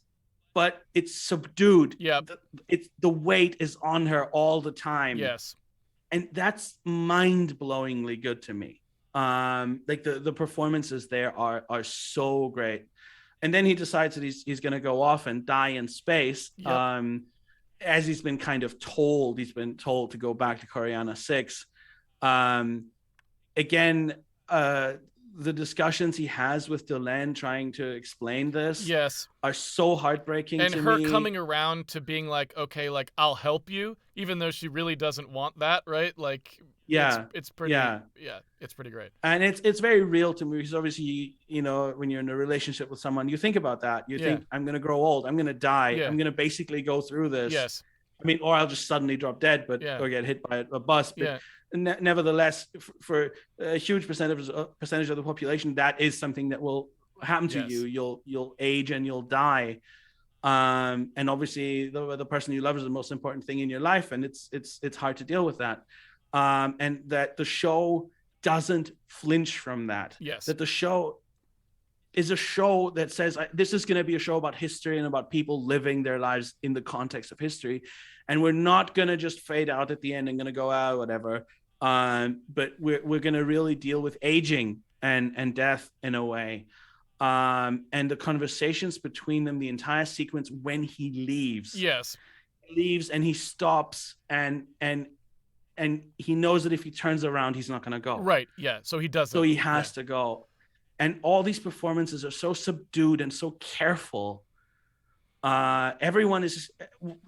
but it's subdued. Yeah. The weight is on her all the time. Yes. And that's mind-blowingly good to me. Like the performances there are so great. And then he decides that he's going to go off and die in space. Yep. As he's been told to go back to Coriana 6. Again, the discussions he has with Delenn trying to explain this are so heartbreaking and to her me. Coming around to being like, okay, like I'll help you, even though she really doesn't want that, right? Like, it's pretty it's pretty great. And it's very real to me because obviously, when you're in a relationship with someone, you think about that. You think, I'm going to grow old, I'm going to die, I'm going to basically go through this. Yes. I mean, or I'll just suddenly drop dead, or get hit by a bus. But nevertheless, for a huge percentage of the population, that is something that will happen to you. You'll age and you'll die. And obviously, the person you love is the most important thing in your life, and it's hard to deal with that. And that the show doesn't flinch from that. Yes. That the show is a show that says this is going to be a show about history and about people living their lives in the context of history, and we're not going to just fade out at the end and going to go out whatever. But we're going to really deal with aging and death in a way, and the conversations between them, the entire sequence when he leaves. Yes. Leaves and he stops and he knows that if he turns around, he's not going to go. Right. Yeah. So he doesn't. So he has to go. And all these performances are so subdued and so careful. Everyone is,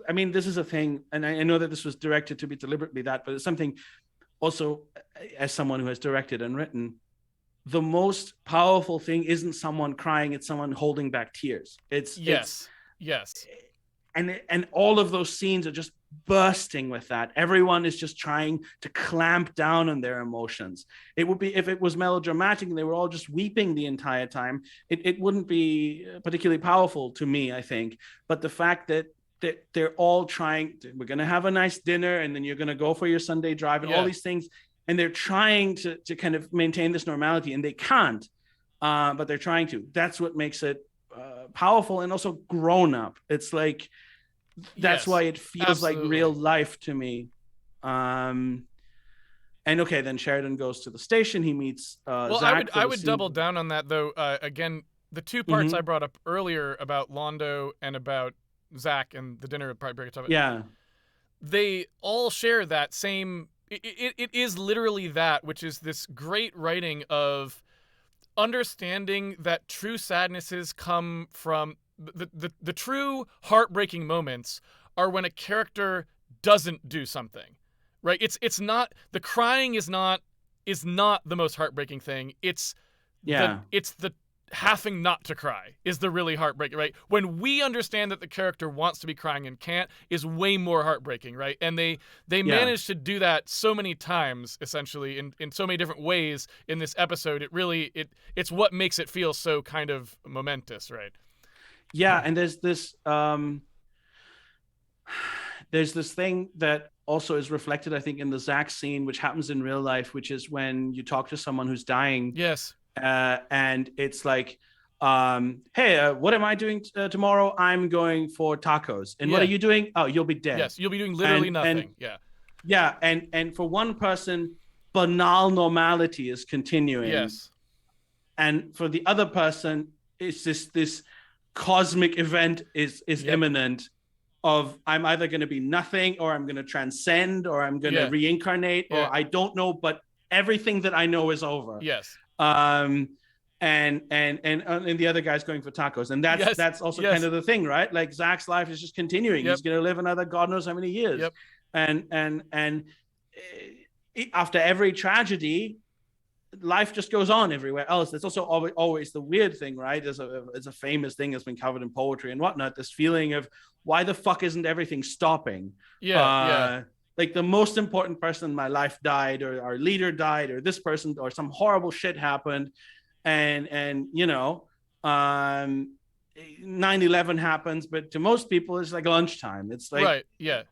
I mean, this is a thing, and I know that this was directed to be deliberately that, but it's something also, as someone who has directed and written, the most powerful thing isn't someone crying, it's someone holding back tears. Yes. And all of those scenes are just bursting with that. Everyone is just trying to clamp down on their emotions. It would be, if it was melodramatic and they were all just weeping the entire time, it wouldn't be particularly powerful to me, I think. But the fact that they're all trying, we're going to have a nice dinner and then you're going to go for your Sunday drive and all these things. And they're trying to kind of maintain this normality, and they can't, but they're trying to. That's what makes it powerful and also grown up. It's like, that's why it feels like real life to me. And okay, then Sheridan goes to the station. He meets Zach. I would double down on that though. Again, the two parts I brought up earlier about Londo and about Zach and the dinner at Pride Break. they all share that same. It is literally that, which is this great writing of understanding that true sadnesses come from the true heartbreaking moments are when a character doesn't do something, right? It's not the crying is not the most heartbreaking thing. Yeah. It's the having not to cry is the really heartbreaking, right? When we understand that the character wants to be crying and can't is way more heartbreaking, right? And they Yeah. managed to do that so many times, essentially, in so many different ways in this episode. It's what makes it feel so kind of momentous, right? Yeah. And there's this thing that also is reflected, I think, in the Zach scene, which happens in real life, which is when you talk to someone who's dying, Yes. and it's like, hey, what am I doing tomorrow? I'm going for tacos. And what are Yeah. you doing? Oh, you'll be dead. Yes. You'll be doing literally And nothing. Yeah. yeah, and for one person, banal normality is continuing, Yes. and for the other person, it's this cosmic event is Yep. imminent. Of I'm either going to be nothing, or I'm going to transcend, or I'm going to Yeah. reincarnate, Yeah. or I don't know, but everything that I know is over. Yes. Um, and the other guy's going for tacos, and Yes. that's also kind Yes. of the thing, right? Like Zach's life is just continuing. Yep. He's going to live another God knows how many years, Yep. and after every tragedy, life just goes on everywhere else. It's also always the weird thing, right? It's a famous thing that's been covered in poetry and whatnot. This feeling of why the fuck isn't everything stopping? Yeah. Yeah. Like the most important person in my life died, or our leader died, or this person, or some horrible shit happened, and 9/11 happens, but to most people it's like lunchtime. It's like, Right. Yeah.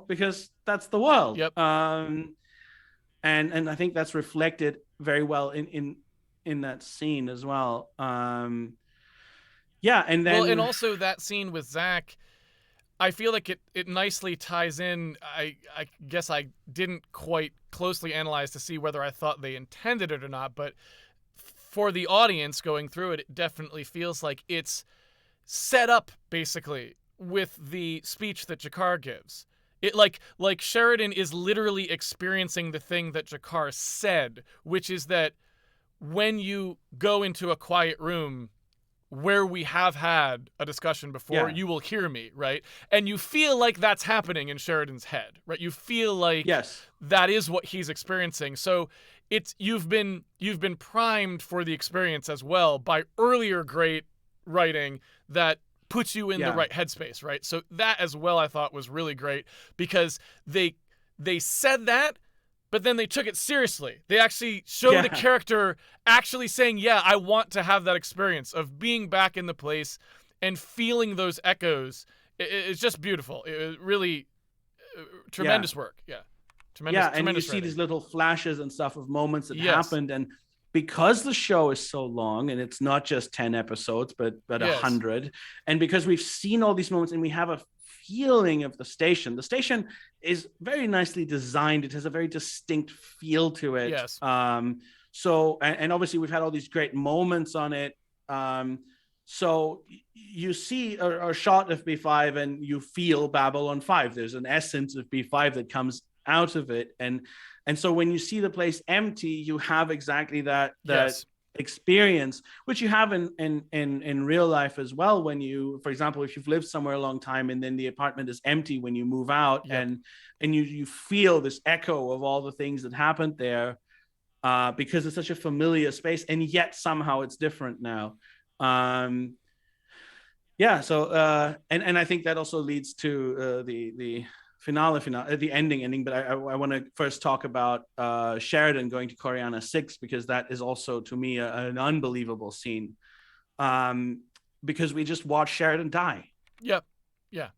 because that's the world. Yep. And I think that's reflected very well in that scene as well. Yeah, and Well, and then also that scene with Zach, I feel like it nicely ties in. I guess I didn't quite closely analyze to see whether I thought they intended it or not, but for the audience going through it, it definitely feels like it's set up basically with the speech that Jakar gives. It like Sheridan is literally experiencing the thing that Jakar said, which is that when you go into a quiet room where we have had a discussion before, yeah, you will hear me, right? And you feel like that's happening in Sheridan's head, right? You feel like yes, that is what he's experiencing. So it's you've been primed for the experience as well by earlier great writing that puts you in the yeah, right headspace, right? So that as well I thought was really great because they said that, but then they took it seriously. They actually showed a yeah, character actually saying, yeah, I want to have that experience of being back in the place and feeling those echoes. It's just beautiful. It really yeah. tremendous work. Yeah. Yeah, and you Tremendous see writing. these little flashes and stuff of moments that Yes. happened, and because the show is so long and it's not just 10 episodes but Yes. 100, and because we've seen all these moments and we have a feeling of the station is very nicely designed. It has a very distinct feel to it. Yes. So and obviously we've had all these great moments on it. So you see a shot of B5 and you feel Babble on 5. There's an essence of B5 that comes out of it, and so when you see the place empty, you have exactly that Yes. experience, which you have in real life as well. When you, for example, if you've lived somewhere a long time and then the apartment is empty when you move out, Yep. and you feel this echo of all the things that happened there, because it's such a familiar space, and yet somehow it's different now. Yeah, so and I think that also leads to the finale, the ending. But I want to first talk about Sheridan going to Coriana 6, because that is also to me an unbelievable scene, because we just watched Sheridan die. Yep. Yeah.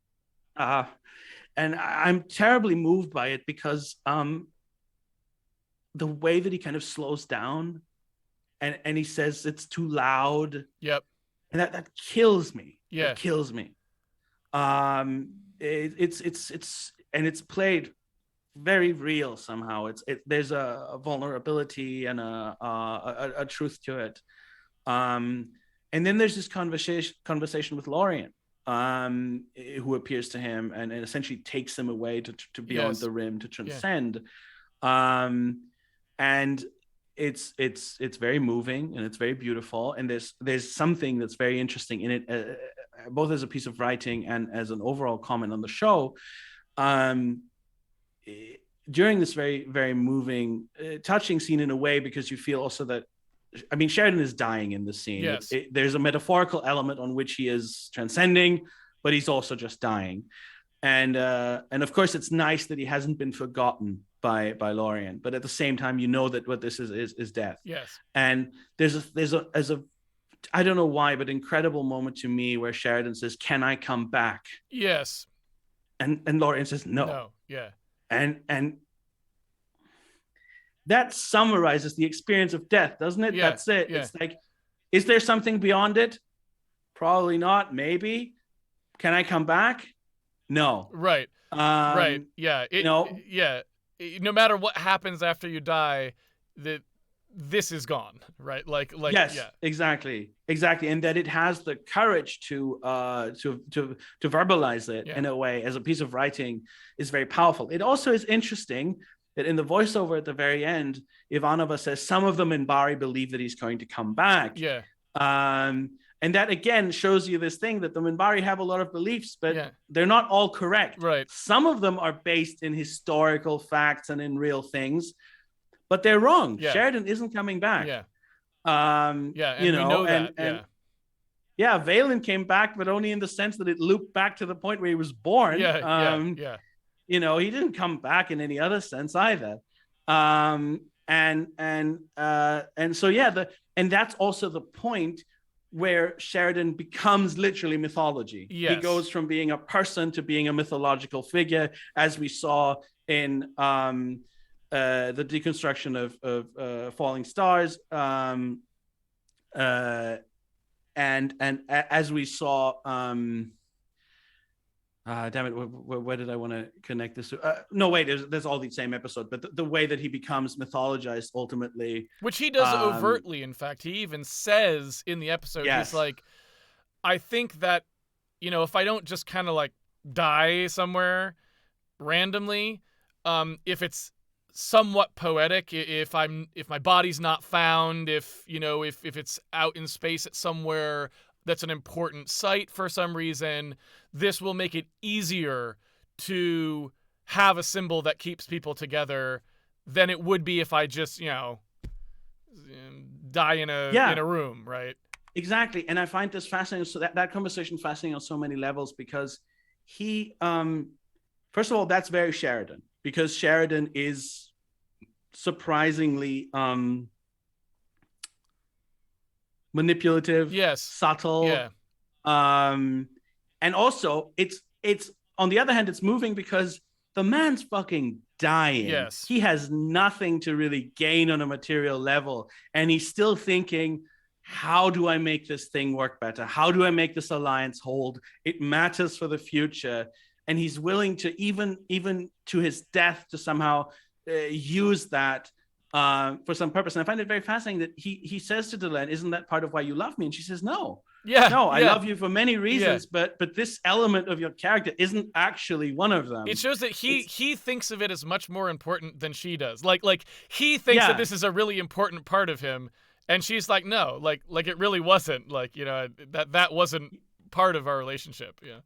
uh, and I'm terribly moved by it, because the way that he kind of slows down, and he says it's too loud, Yep. and that kills me. Yeah. It kills me. It's and it's played very real somehow. There's a vulnerability and a truth to it. And then there's this conversation with Lorien, who appears to him and essentially takes him away to beyond Yes. the rim, to Yeah. transcend. And it's very moving and it's very beautiful, and there's something that's very interesting in it, both as a piece of writing and as an overall comment on the show. um During this very very moving, touching scene in a way, because you feel also that, I mean, Sheridan is dying in the scene. Yes. There's a metaphorical element on which he is transcending, but he's also just dying. And of course, it's nice that he hasn't been forgotten by Lorien, but at the same time, you know that what this is death. Yes. And there's a I don't know why, but incredible moment to me where Sheridan says, "Can I come back?" Yes. And Lorien says, "No." No. Yeah. And that summarizes the experience of death, doesn't it? Yeah. That's it. Yeah. It's like, is there something beyond it? Probably not. Maybe. Can I come back? No. Right. Right. Yeah. No. Yeah. No matter what happens after you die, this is gone. Right. Like. Yes. Yeah. Exactly. And that it has the courage to verbalize it Yeah. in a way as a piece of writing is very powerful. It also is interesting that in the voiceover at the very end, Ivanova says some of the Minbari believe that he's going to come back. Yeah. And that again shows you this thing that the Minbari have a lot of beliefs, but Yeah. they're not all correct. Right. Some of them are based in historical facts and in real things, but they're wrong. Yeah. Sheridan isn't coming back. Yeah. Yeah. And we know that. And yeah, Valen came back, but only in the sense that it looped back to the point where he was born. Yeah. He didn't come back in any other sense either. And so yeah, and that's also the point where Sheridan becomes literally mythology. Yes. He goes from being a person to being a mythological figure, as we saw in the deconstruction of Falling Stars, and as we saw. Damn it! Where did I want to connect this to? No, wait. There's all the same episode, but the way that he becomes mythologized ultimately, which he does overtly. In fact, he even says in the episode, yes. He's like, "I think that, if I don't just kind of like die somewhere randomly, if it's somewhat poetic, if my body's not found, if it's out in space at somewhere that's an important site for some reason, this will make it easier to have a symbol that keeps people together than it would be if I just, die in a room, right?" Exactly. And I find this fascinating. So that conversation fascinating on so many levels, because he, first of all, that's very Sheridan, because Sheridan is surprisingly manipulative, yes, subtle, yeah, and also it's on the other hand, it's moving because the man's fucking dying. Yes, he has nothing to really gain on a material level, and he's still thinking, how do I make this thing work better? How do I make this alliance hold? It matters for the future, and he's willing to even to his death to somehow use that for some purpose. And I find it very fascinating that he says to Delenn, "Isn't that part of why you love me?" And she says, "No, I love you for many reasons, but this element of your character isn't actually one of them." It shows that he thinks of it as much more important than she does. Like he thinks that this is a really important part of him, and she's like, "No, like it really wasn't. Like, that wasn't part of our relationship." Yeah.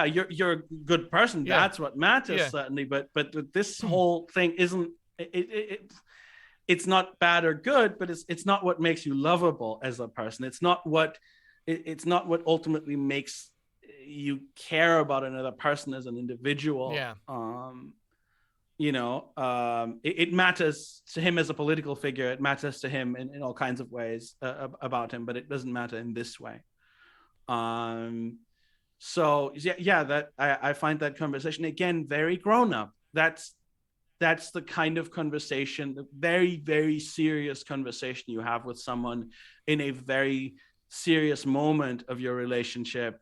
You're a good person. Yeah. That's what matters, certainly. But this whole thing isn't. It's not bad or good, but it's not what makes you lovable as a person. It's not what ultimately makes you care about another person as an individual. Yeah. It matters to him as a political figure. It matters to him in all kinds of ways about him, but it doesn't matter in this way. So that I find that conversation again very grown up. That's the kind of conversation, the very, very serious conversation you have with someone in a very serious moment of your relationship,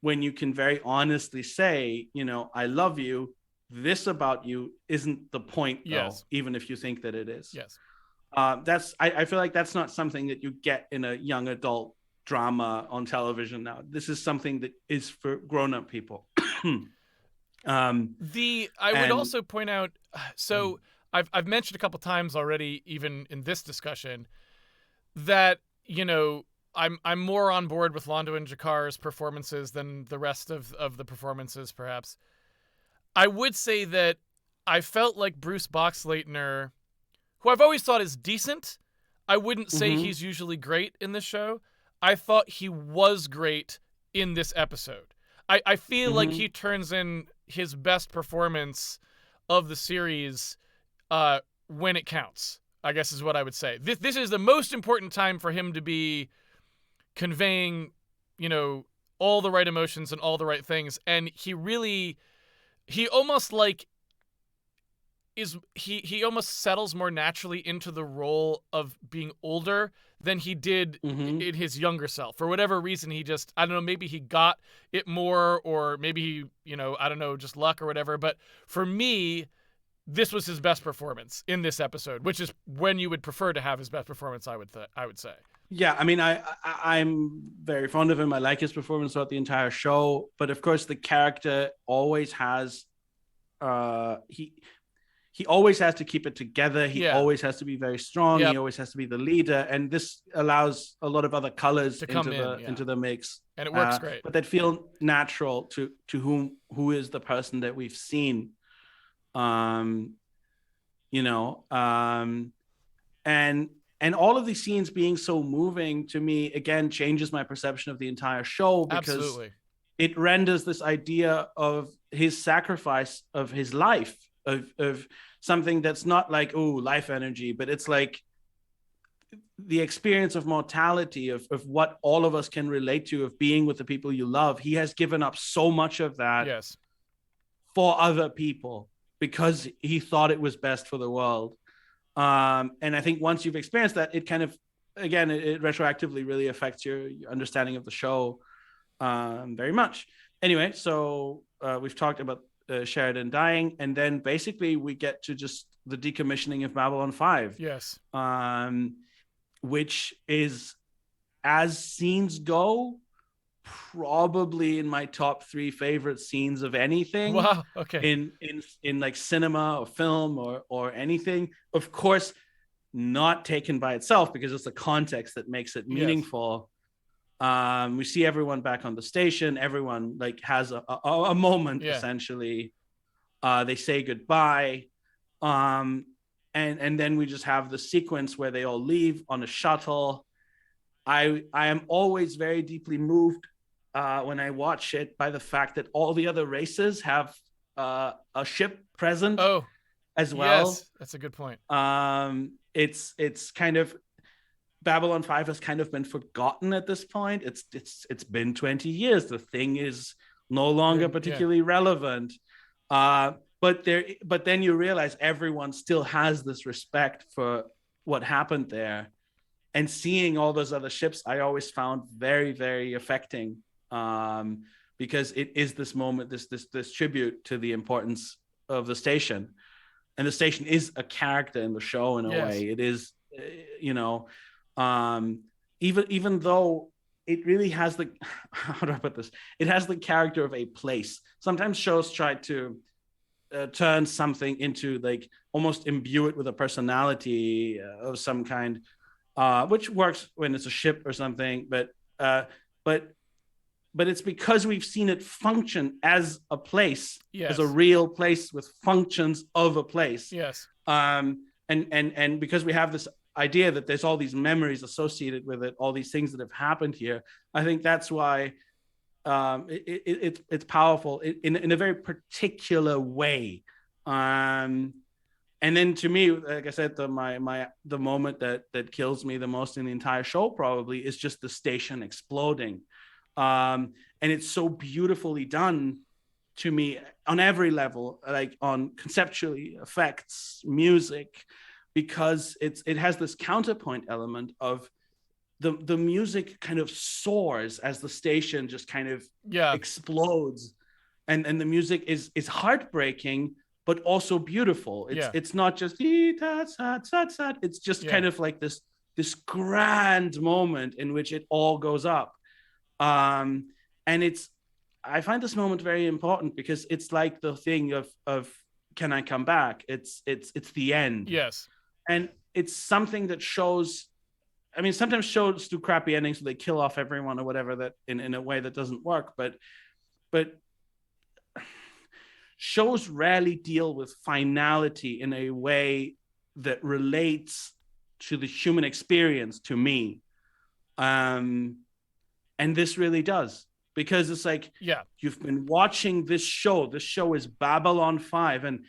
when you can very honestly say, I love you. This about you isn't the point, though, even if you think that it is. Yes. I feel like that's not something that you get in a young adult drama on television now. This is something that is for grown-up people. I would And also point out, so I've mentioned a couple times already, even in this discussion, that I'm more on board with Londo and Jakar's performances than the rest of the performances, perhaps. I would say that I felt like Bruce Boxleitner, who I've always thought is decent. I wouldn't say he's usually great in this show. I thought he was great in this episode. I feel like he turns in his best performance of the series when it counts, I guess is what I would say. This is the most important time for him to be conveying, all the right emotions and all the right things. And he almost like he almost settles more naturally into the role of being older than he did in his younger self. For whatever reason, he just, I don't know, maybe he got it more, or maybe he, I don't know, just luck or whatever. But for me, this was his best performance in this episode, which is when you would prefer to have his best performance, I would say. Yeah, I mean, I'm very fond of him. I like his performance throughout the entire show, but of course, the character always has he always has to keep it together. He always has to be very strong. He always has to be the leader, and this allows a lot of other colors to into the mix, and it works great. But that feel natural to who is the person that we've seen, and all of these scenes being so moving to me again changes my perception of the entire show, because it renders this idea of his sacrifice of his life, of something that's not like, oh, life energy, but it's like the experience of mortality, of what all of us can relate to, of being with the people you love. He has given up so much of that for other people because he thought it was best for the world. And I think once you've experienced that, it kind of, again, it retroactively really affects your understanding of the show very much. Anyway, so we've talked about Sheridan dying, and then basically we get to just the decommissioning of Babylon 5. Yes. Which is, as scenes go, probably in my top 3 favorite scenes of anything. Wow. Okay. In like cinema or film or anything. Of course, not taken by itself, because it's the context that makes it meaningful. We see everyone back on the station. Everyone like has a moment, essentially. They say goodbye. And then we just have the sequence where they all leave on a shuttle. I am always very deeply moved when I watch it by the fact that all the other races have a ship present as well. Yes, that's a good point. It's kind of, Babylon 5 has kind of been forgotten at this point. It's been 20 years. The thing is no longer particularly relevant. But then you realize everyone still has this respect for what happened there. And seeing all those other ships, I always found very, very affecting, because it is this moment, this tribute to the importance of the station. And the station is a character in the show in a way. It is, even though it really has the, how do I put this? It has the character of a place. Sometimes shows try to turn something into, like, almost imbue it with a personality of some kind, which works when it's a ship or something. But it's because we've seen it function as a place, as a real place with functions of a place. Yes. And because we have this idea that there's all these memories associated with it, all these things that have happened here, I think that's why it's powerful in a very particular way. And then to me, like I said, the moment that kills me the most in the entire show probably is just the station exploding. And it's so beautifully done to me on every level, like on conceptually, effects, music, because it has this counterpoint element of the music kind of soars as the station just kind of explodes, and the music is heartbreaking but also beautiful. It's not just it's just kind of like this this grand moment in which it all goes up. And I find this moment very important because it's like the thing of can I come back? It's the end. Yes. And it's something that shows. I mean, sometimes shows do crappy endings where they kill off everyone or whatever, that in a way that doesn't work. But shows rarely deal with finality in a way that relates to the human experience, to me. And this really does, because it's like, Yeah. you've been watching this show. This show is Babylon 5. And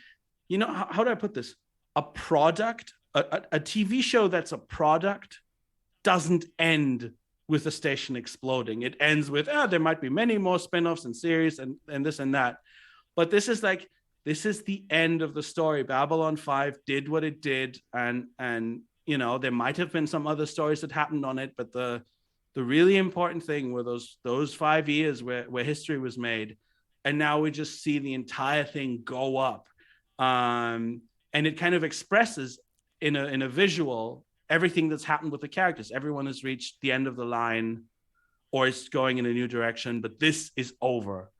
you know, how do I put this? A product, a TV show that's a product doesn't end with the station exploding. It ends with, there might be many more spin-offs and series and this and that. But this is the end of the story. Babylon 5 did what it did. And you know, there might have been some other stories that happened on it, but the really important thing were those 5 years where history was made. And now we just see the entire thing go up. And it kind of expresses in a visual everything that's happened with the characters. Everyone has reached the end of the line or is going in a new direction, but this is over.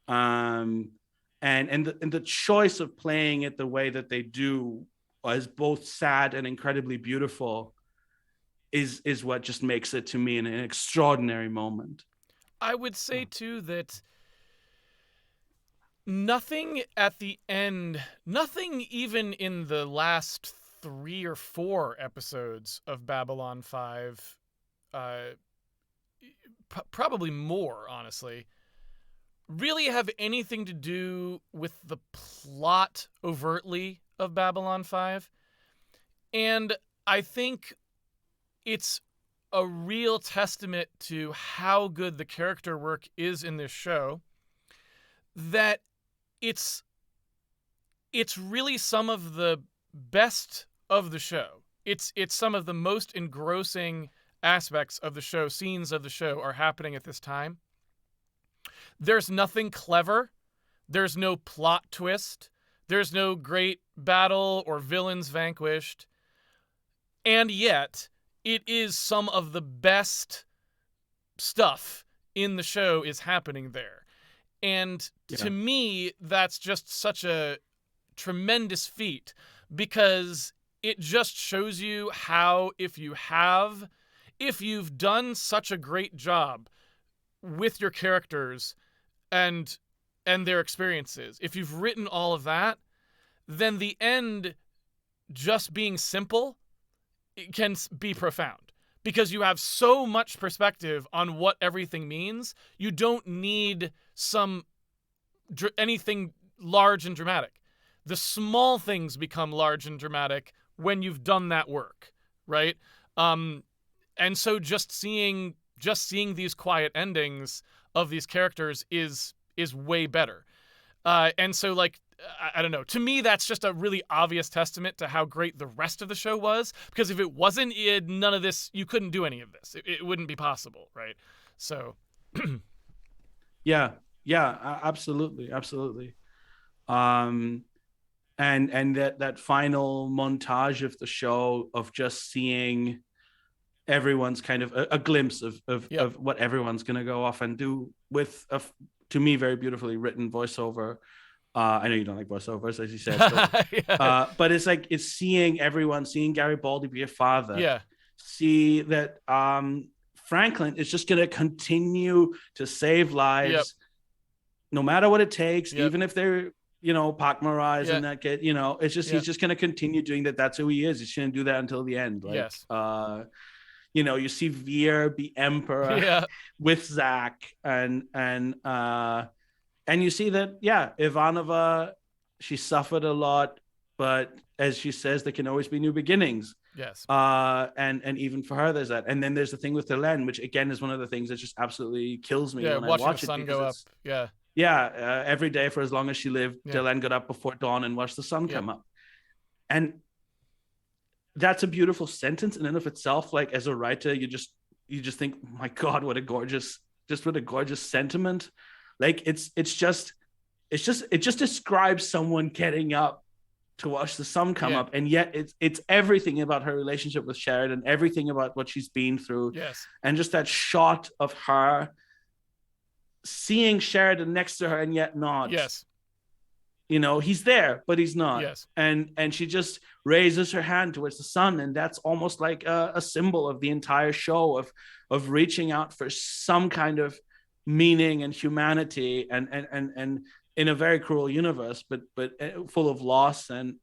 And the choice of playing it the way that they do as both sad and incredibly beautiful is what just makes it, to me, an extraordinary moment. I would say too that nothing at the end, nothing even in the last 3 or 4 episodes of Babylon 5, probably more, honestly, really have anything to do with the plot overtly of Babylon 5. And I think it's a real testament to how good the character work is in this show, that it's really some of the best of the show. It's some of the most engrossing aspects of the show, scenes of the show are happening at this time. There's nothing clever. There's no plot twist. There's no great battle or villains vanquished. And yet, it is some of the best stuff in the show is happening there. And to me, that's just such a tremendous feat, because it just shows you how if you've done such a great job with your characters and their experiences, if you've written all of that, then the end just being simple, it can be profound, because you have so much perspective on what everything means. You don't need anything large and dramatic. The small things become large and dramatic when you've done that work, right? And so just seeing these quiet endings of these characters is way better. And so, like, I don't know. To me, that's just a really obvious testament to how great the rest of the show was. Because if it wasn't, none of this, you couldn't do any of this. It wouldn't be possible, right? So, yeah, absolutely. And that final montage of the show of just seeing everyone's kind of a glimpse of what everyone's going to go off and do with to me, very beautifully written voiceover. I know you don't like voiceovers, as you said, but it's like, it's seeing Garibaldi be a father. Yeah. See that Franklin is just going to continue to save lives, no matter what it takes, even if they're, pockmarized and that kid, it's just, he's just going to continue doing that. That's who he is. He's going to do that until the end. Like, you see Veer be emperor with Zach, and you see that, Ivanova, she suffered a lot, but as she says, there can always be new beginnings. Yes. And even for her, there's that. And then there's the thing with Delenn, which again is one of the things that just absolutely kills me when I watch the sun it. Go up. Every day for as long as she lived, Delenn got up before dawn and watched the sun come up. And that's a beautiful sentence in and of itself. Like, as a writer, you just think, oh my God, what a gorgeous sentiment. Like, it just describes someone getting up to watch the sun come Yeah. up, and yet it's everything about her relationship with Sheridan, everything about what she's been through, Yes. and just that shot of her seeing Sheridan next to her and yet not. Yes. You know, he's there, but he's not. Yes. And she just raises her hand towards the sun, and that's almost like a symbol of the entire show of reaching out for some kind of meaning and humanity, and in a very cruel universe, but full of loss and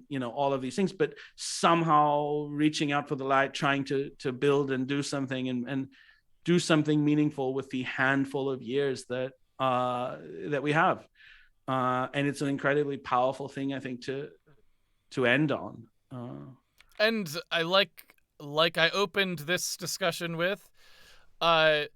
you know, all of these things, but somehow reaching out for the light, trying to build and do something, and do something meaningful with the handful of years that we have. And it's an incredibly powerful thing, I think, to end on. And I like I opened this discussion with, to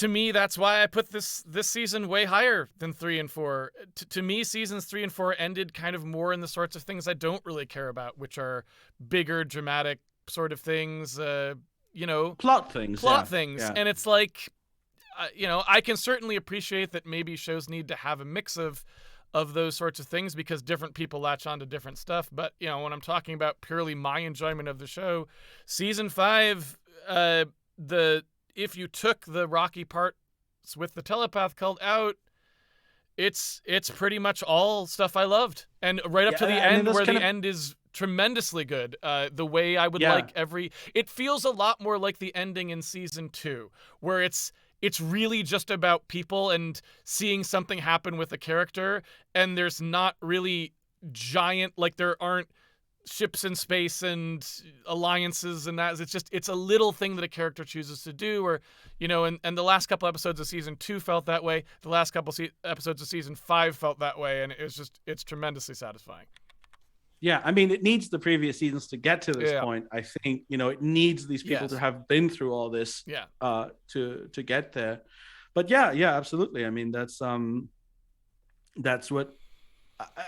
me, that's why I put this season way higher than 3 and 4. To me, seasons 3 and 4 ended kind of more in the sorts of things I don't really care about, which are bigger, dramatic sort of things, you know, plot things. Yeah. And it's like, you know, I can certainly appreciate that maybe shows need to have a mix of those sorts of things because different people latch on to different stuff. But, you know, when I'm talking about purely my enjoyment of the show, season 5, if you took the rocky parts with the telepath cult out, it's pretty much all stuff I loved. And right up to the end, where the end is tremendously good. The way I would like it feels a lot more like the ending in season 2, where it's really just about people and seeing something happen with a character, and there's not really giant, like there aren't ships in space and alliances and that. It's a little thing that a character chooses to do, or, you know, and the last couple episodes of season 2 felt that way. The last couple episodes of season 5 felt that way, and it's tremendously satisfying. Yeah, I mean, it needs the previous seasons to get to this point. I think, you know, it needs these people to have been through all this to get there. But yeah, absolutely. I mean, that's what,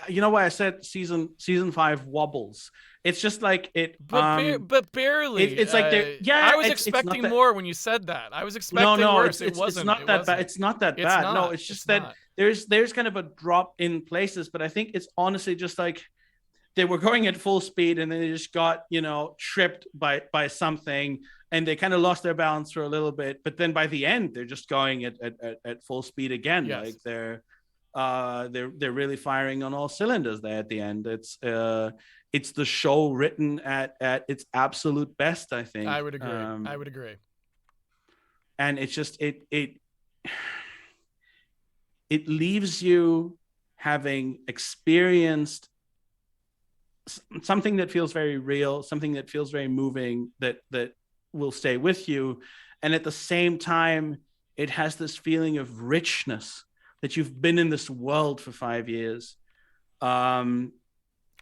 you know why I said season 5 wobbles. It's just like it, but barely. It's like I was expecting more when you said that. I was expecting worse. It wasn't. It's not that bad. It's not that bad. Not. No, it's just that there's kind of a drop in places. But I think it's honestly just like they were going at full speed and then they just got, you know, tripped by something, and they kind of lost their balance for a little bit. But then by the end, they're just going at full speed again. Yes. Like they're really firing on all cylinders there at the end. It's the show written at its absolute best, I think. I would agree. And it's just it leaves you having experienced something that feels very real, something that feels very moving, that will stay with you, and at the same time it has this feeling of richness, that you've been in this world for 5 years. In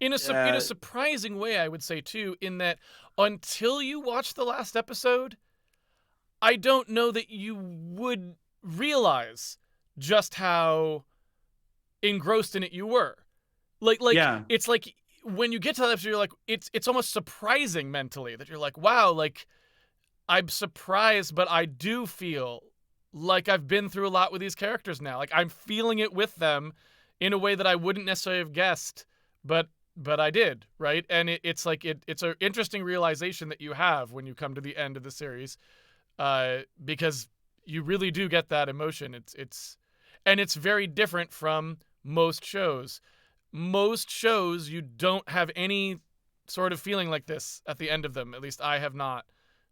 a surprising way, I would say, too, in that until you watch the last episode, I don't know that you would realize just how engrossed in it you were. It's like when you get to that episode, you're like, it's almost surprising mentally that you're like, wow, like I'm surprised, but I do feel like I've been through a lot with these characters now. Like I'm feeling it with them in a way that I wouldn't necessarily have guessed, but I did, right? And it's like it's an interesting realization that you have when you come to the end of the series, because you really do get that emotion. It's very different from most shows. Most shows, you don't have any sort of feeling like this at the end of them. At least I have not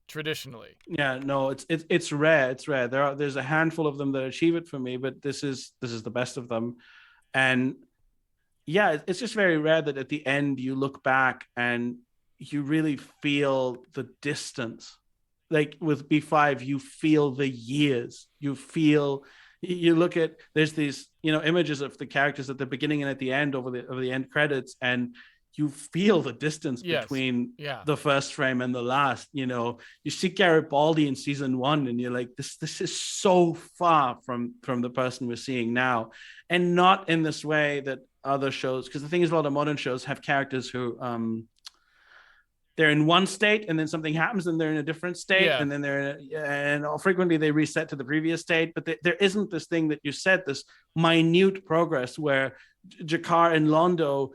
traditionally. Yeah, no, it's rare. It's rare. There's a handful of them that achieve it for me, but this is the best of them. And yeah, it's just very rare that at the end you look back and you really feel the distance. Like with B5, you feel the years. You look at, there's these, you know, images of the characters at the beginning and at the end over the end credits, and you feel the distance between the first frame and the last. You know, you see Garibaldi in season 1 and you're like, this is so far from the person we're seeing now, and not in this way that other shows, because the thing is, a lot of modern shows have characters who they're in one state and then something happens and they're in a different state, and then and frequently they reset to the previous state. But there isn't this thing that you said, this minute progress where Jakar and Londo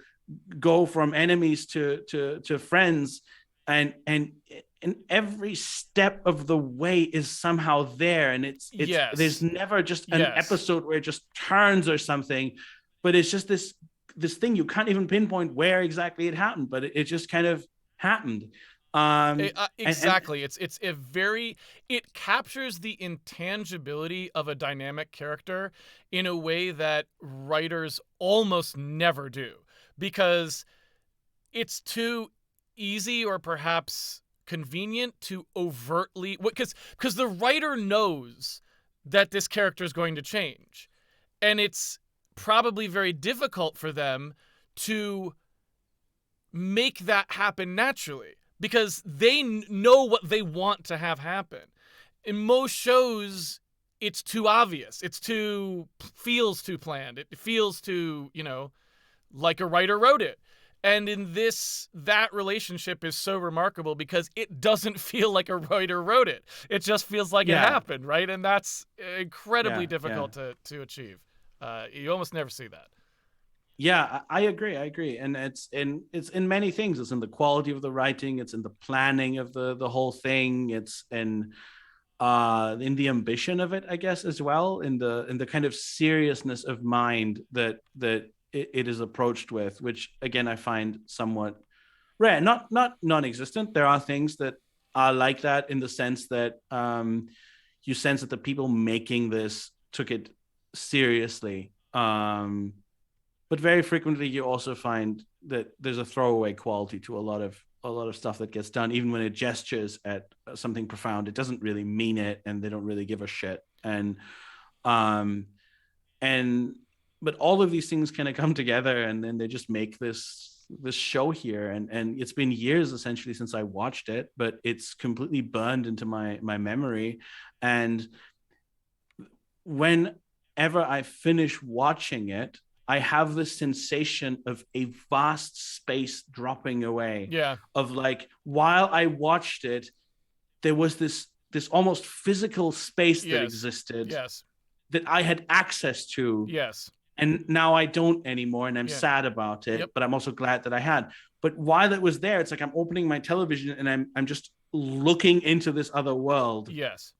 go from enemies to friends, and every step of the way is somehow there, and it's there's Yes. never just an Yes. episode where it just turns or something, but it's just this thing you can't even pinpoint where exactly it happened, but it just kind of happened. And Exactly. It's a very it captures the intangibility of a dynamic character in a way that writers almost never do, because it's too easy or perhaps convenient to overtly, because the writer knows that this character is going to change, and it's probably very difficult for them to make that happen naturally because they know what they want to have happen. In most shows, it's too obvious. It's too feels too planned. It feels too, like a writer wrote it. And in this, that relationship is so remarkable because it doesn't feel like a writer wrote it. It just feels like it yeah, happened, right? And that's incredibly yeah. difficult to achieve. You almost never see that. Yeah, I agree. I agree, and it's in many things. It's in the quality of the writing. It's in the planning of the whole thing. It's in the ambition of it, I guess, as well. In the kind of seriousness of mind that it is approached with, which again I find somewhat rare. Not non-existent. There are things that are like that in the sense that you sense that the people making this took it seriously. But very frequently you also find that there's a throwaway quality to a lot of stuff that gets done, even when it gestures at something profound. It doesn't really mean it, and they don't really give a shit. Um, and but all of these things kind of come together, and then they just make this show here. And it's been years essentially since I watched it, but it's completely burned into my memory. And whenever I finish watching it, I have this sensation of a vast space dropping away. Yeah. Of like, while I watched it, there was this almost physical space that Yes. existed Yes. that I had access to, Yes. and now I don't anymore, and I'm Yeah. sad about it. Yep. But I'm also glad that I had. But while it was there, it's like I'm opening my television and I'm just looking into this other world Yes.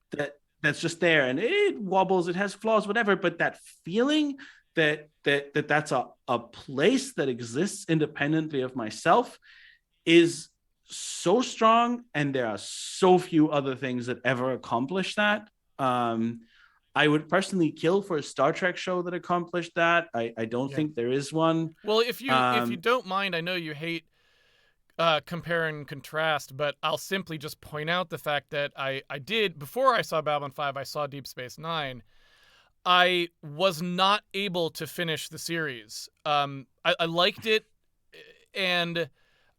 that's just there, and it wobbles, it has flaws, whatever. But that feeling that's a place that exists independently of myself is so strong, and there are so few other things that ever accomplish that. I would personally kill for a Star Trek show that accomplished that. I don't Yeah. think there is one. Well, if you um don't mind, I know you hate compare and contrast, but I'll simply just point out the fact that I did before I saw Babylon 5, I saw Deep Space Nine. I was not able to finish the series. I liked it, and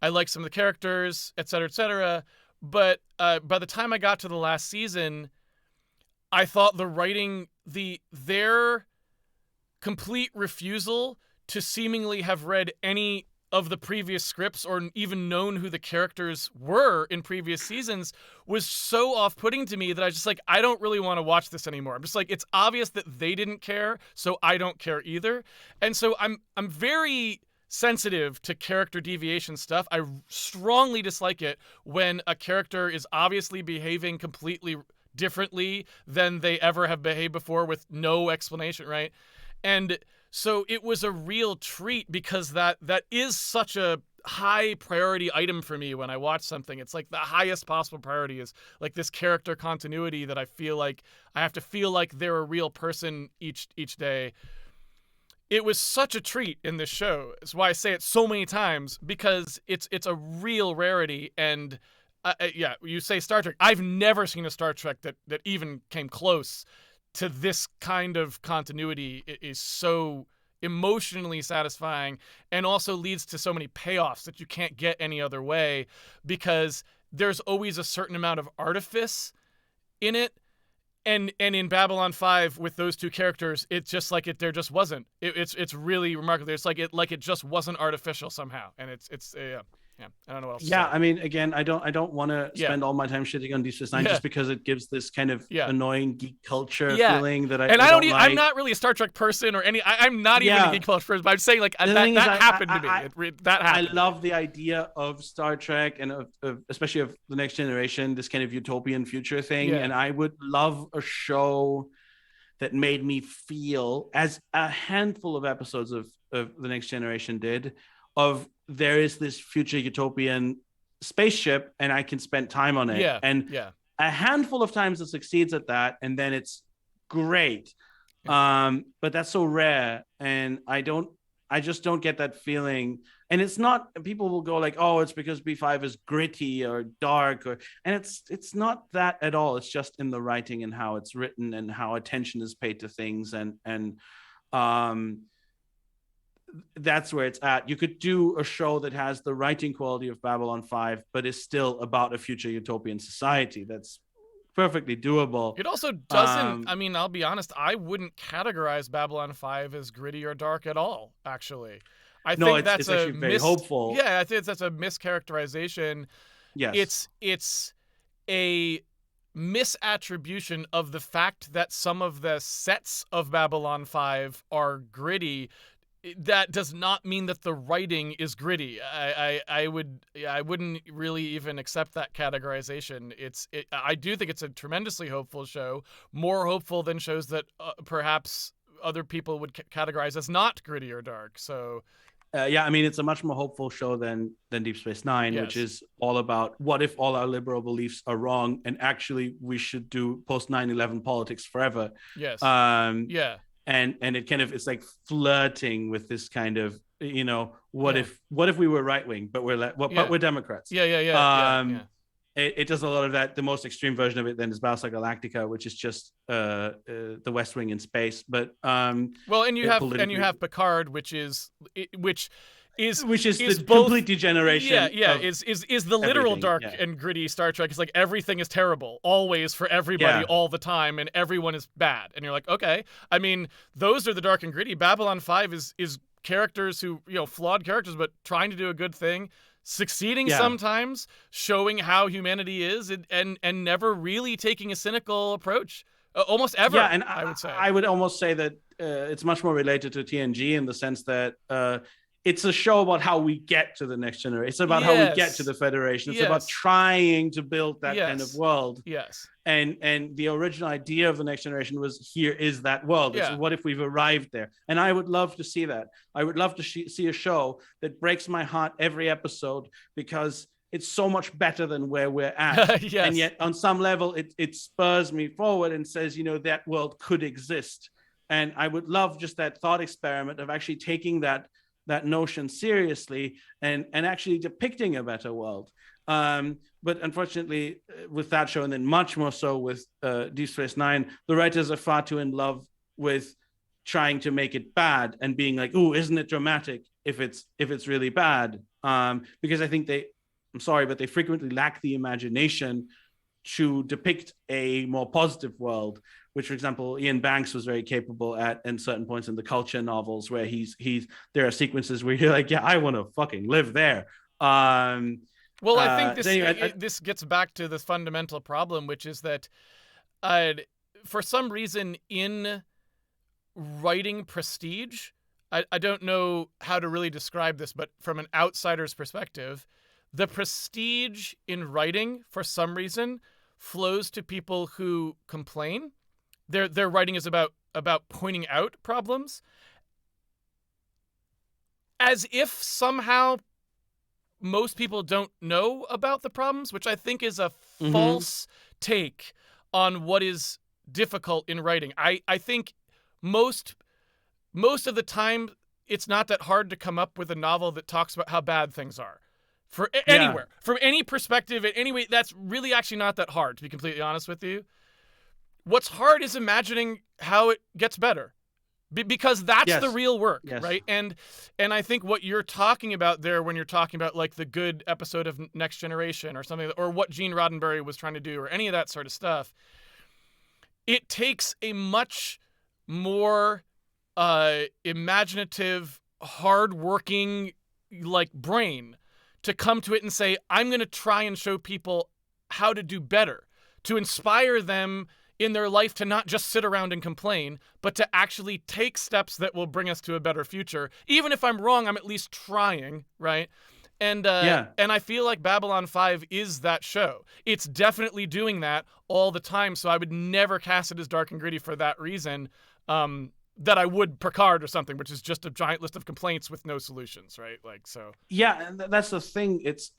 I liked some of the characters, et cetera, et cetera. But by the time I got to the last season, I thought the writing, their complete refusal to seemingly have read any of the previous scripts or even known who the characters were in previous seasons was so off-putting to me that I was just like, I don't really want to watch this anymore. I'm just like, it's obvious that they didn't care, so I don't care either. And so I'm very sensitive to character deviation stuff. I strongly dislike it when a character is obviously behaving completely differently than they ever have behaved before with no explanation, right? And so it was a real treat because that is such a high priority item for me when I watch something. It's like the highest possible priority is like this character continuity that I feel like I have to feel like they're a real person each day. It was such a treat in this show. That's why I say it so many times, because it's a real rarity. And yeah, you say Star Trek. I've never seen a Star Trek that even came close to this kind of continuity. It is so emotionally satisfying and also leads to so many payoffs that you can't get any other way, because there's always a certain amount of artifice in it. And in Babylon 5 with those two characters, it's just like there just wasn't. It's really remarkable. It's like it just wasn't artificial somehow. And it's yeah. Yeah, I don't know what else to Yeah, say. I mean, again, I don't want to Yeah, spend all my time shitting on Deep Space Nine yeah, just because it gives this kind of yeah. annoying geek culture Yeah, feeling that and I don't I'm like. not really a Star Trek person or any. I'm not even a Yeah, geek culture person. But I'm saying like the that thing is, happened to me. That I happened to me. love the idea of Star Trek and of especially of the Next Generation, this kind of utopian future thing. Yeah, And I would love a show that made me feel, as a handful of episodes of the Next Generation did, of there is this future utopian spaceship and I can spend time on it. yeah, And yeah, a handful of times it succeeds at that, and then it's great. yeah. But that's so rare, and I just don't get that feeling. And it's not, people will go like, oh, it's because B5 is gritty or dark, and it's not that at all. It's just in the writing and how it's written and how attention is paid to things, and um that's where it's at. You could do a show that has the writing quality of Babylon 5, but is still about a future utopian society. That's perfectly doable. It also doesn't. Um, I mean, I'll be honest. I wouldn't categorize Babylon 5 as gritty or dark at all. Actually, I no, think that's it's a actually very hopeful. Yeah, I think that's a mischaracterization. Yes. It's a misattribution of the fact that some of the sets of Babylon 5 are gritty. That does not mean that the writing is gritty. I wouldn't really even accept that categorization. I do think it's a tremendously hopeful show, more hopeful than shows that perhaps other people would categorize as not gritty or dark. So Yeah, I mean, it's a much more hopeful show than Deep Space Nine, which yes, is all about what if all our liberal beliefs are wrong and actually we should do post 9/11 politics forever. yes, Um, yeah, and it kind of, it's like flirting with this kind of, what yeah, if we were right wing but we're like, well, but yeah, we're Democrats. yeah, yeah, yeah, yeah, yeah. Um, it does a lot of that. The most extreme version of it then is Battlestar Galactica, which is just the West Wing in space, but Well, and you politically, have Picard, which is which is the is both complete degeneration yeah of is the literal everything. dark Yeah, and gritty Star Trek. It's like everything is terrible always for everybody yeah, all the time, and everyone is bad, and you're like, okay. I mean, those are the dark and gritty. Babylon 5 is characters who, flawed characters, but trying to do a good thing, succeeding yeah. sometimes, showing how humanity is, and never really taking a cynical approach, almost Yeah, ever, and I would say. I would almost say that it's much more related to TNG in the sense that it's a show about how we get to the next generation. It's about how we get to Yes. the Federation. It's about Yes. trying to build that kind of Yes. world. Yes. And the original idea of the next generation was, here is that world. It's Yeah. what if we've arrived there? And I would love to see that. I would love to see a show that breaks my heart every episode because it's so much better than where we're at. Yes. And yet on some level it spurs me forward and says, that world could exist. And I would love just that thought experiment of actually taking that notion seriously and actually depicting a better world. But unfortunately, with that show, and then much more so with Deep Space Nine, the writers are far too in love with trying to make it bad and being like, "Ooh, isn't it dramatic if it's really bad?" Because I think I'm sorry, but they frequently lack the imagination to depict a more positive world, which, for example, Ian Banks was very capable at certain points in the Culture novels, where there are sequences where you're like, yeah, I want to fucking live there. Well, I think So anyway, this gets back to the fundamental problem, which is that for some reason in writing prestige, I don't know how to really describe this, but from an outsider's perspective, the prestige in writing, for some reason, flows to people who complain. Their writing is about pointing out problems, as if somehow most people don't know about the problems, which I think is a false take on what is difficult in writing. I think most of the time it's not that hard to come up with a novel that talks about how bad things are. Anywhere, from any perspective, in any way, that's really actually not that hard, to be completely honest with you. What's hard is imagining how it gets better, because that's the real work, right? And I think what you're talking about there, when you're talking about like the good episode of Next Generation or something, or what Gene Roddenberry was trying to do, or any of that sort of stuff, it takes a much more imaginative, hardworking, like, brain to come to it and say, I'm going to try and show people how to do better, to inspire them in their life to not just sit around and complain, but to actually take steps that will bring us to a better future. Even if I'm wrong, I'm at least trying, right? And I feel like Babylon 5 is that show. It's definitely doing that all the time, so I would never cast it as dark and gritty for that reason, that I would Picard or something, which is just a giant list of complaints with no solutions, right? Like, so. Yeah, and that's the thing. It's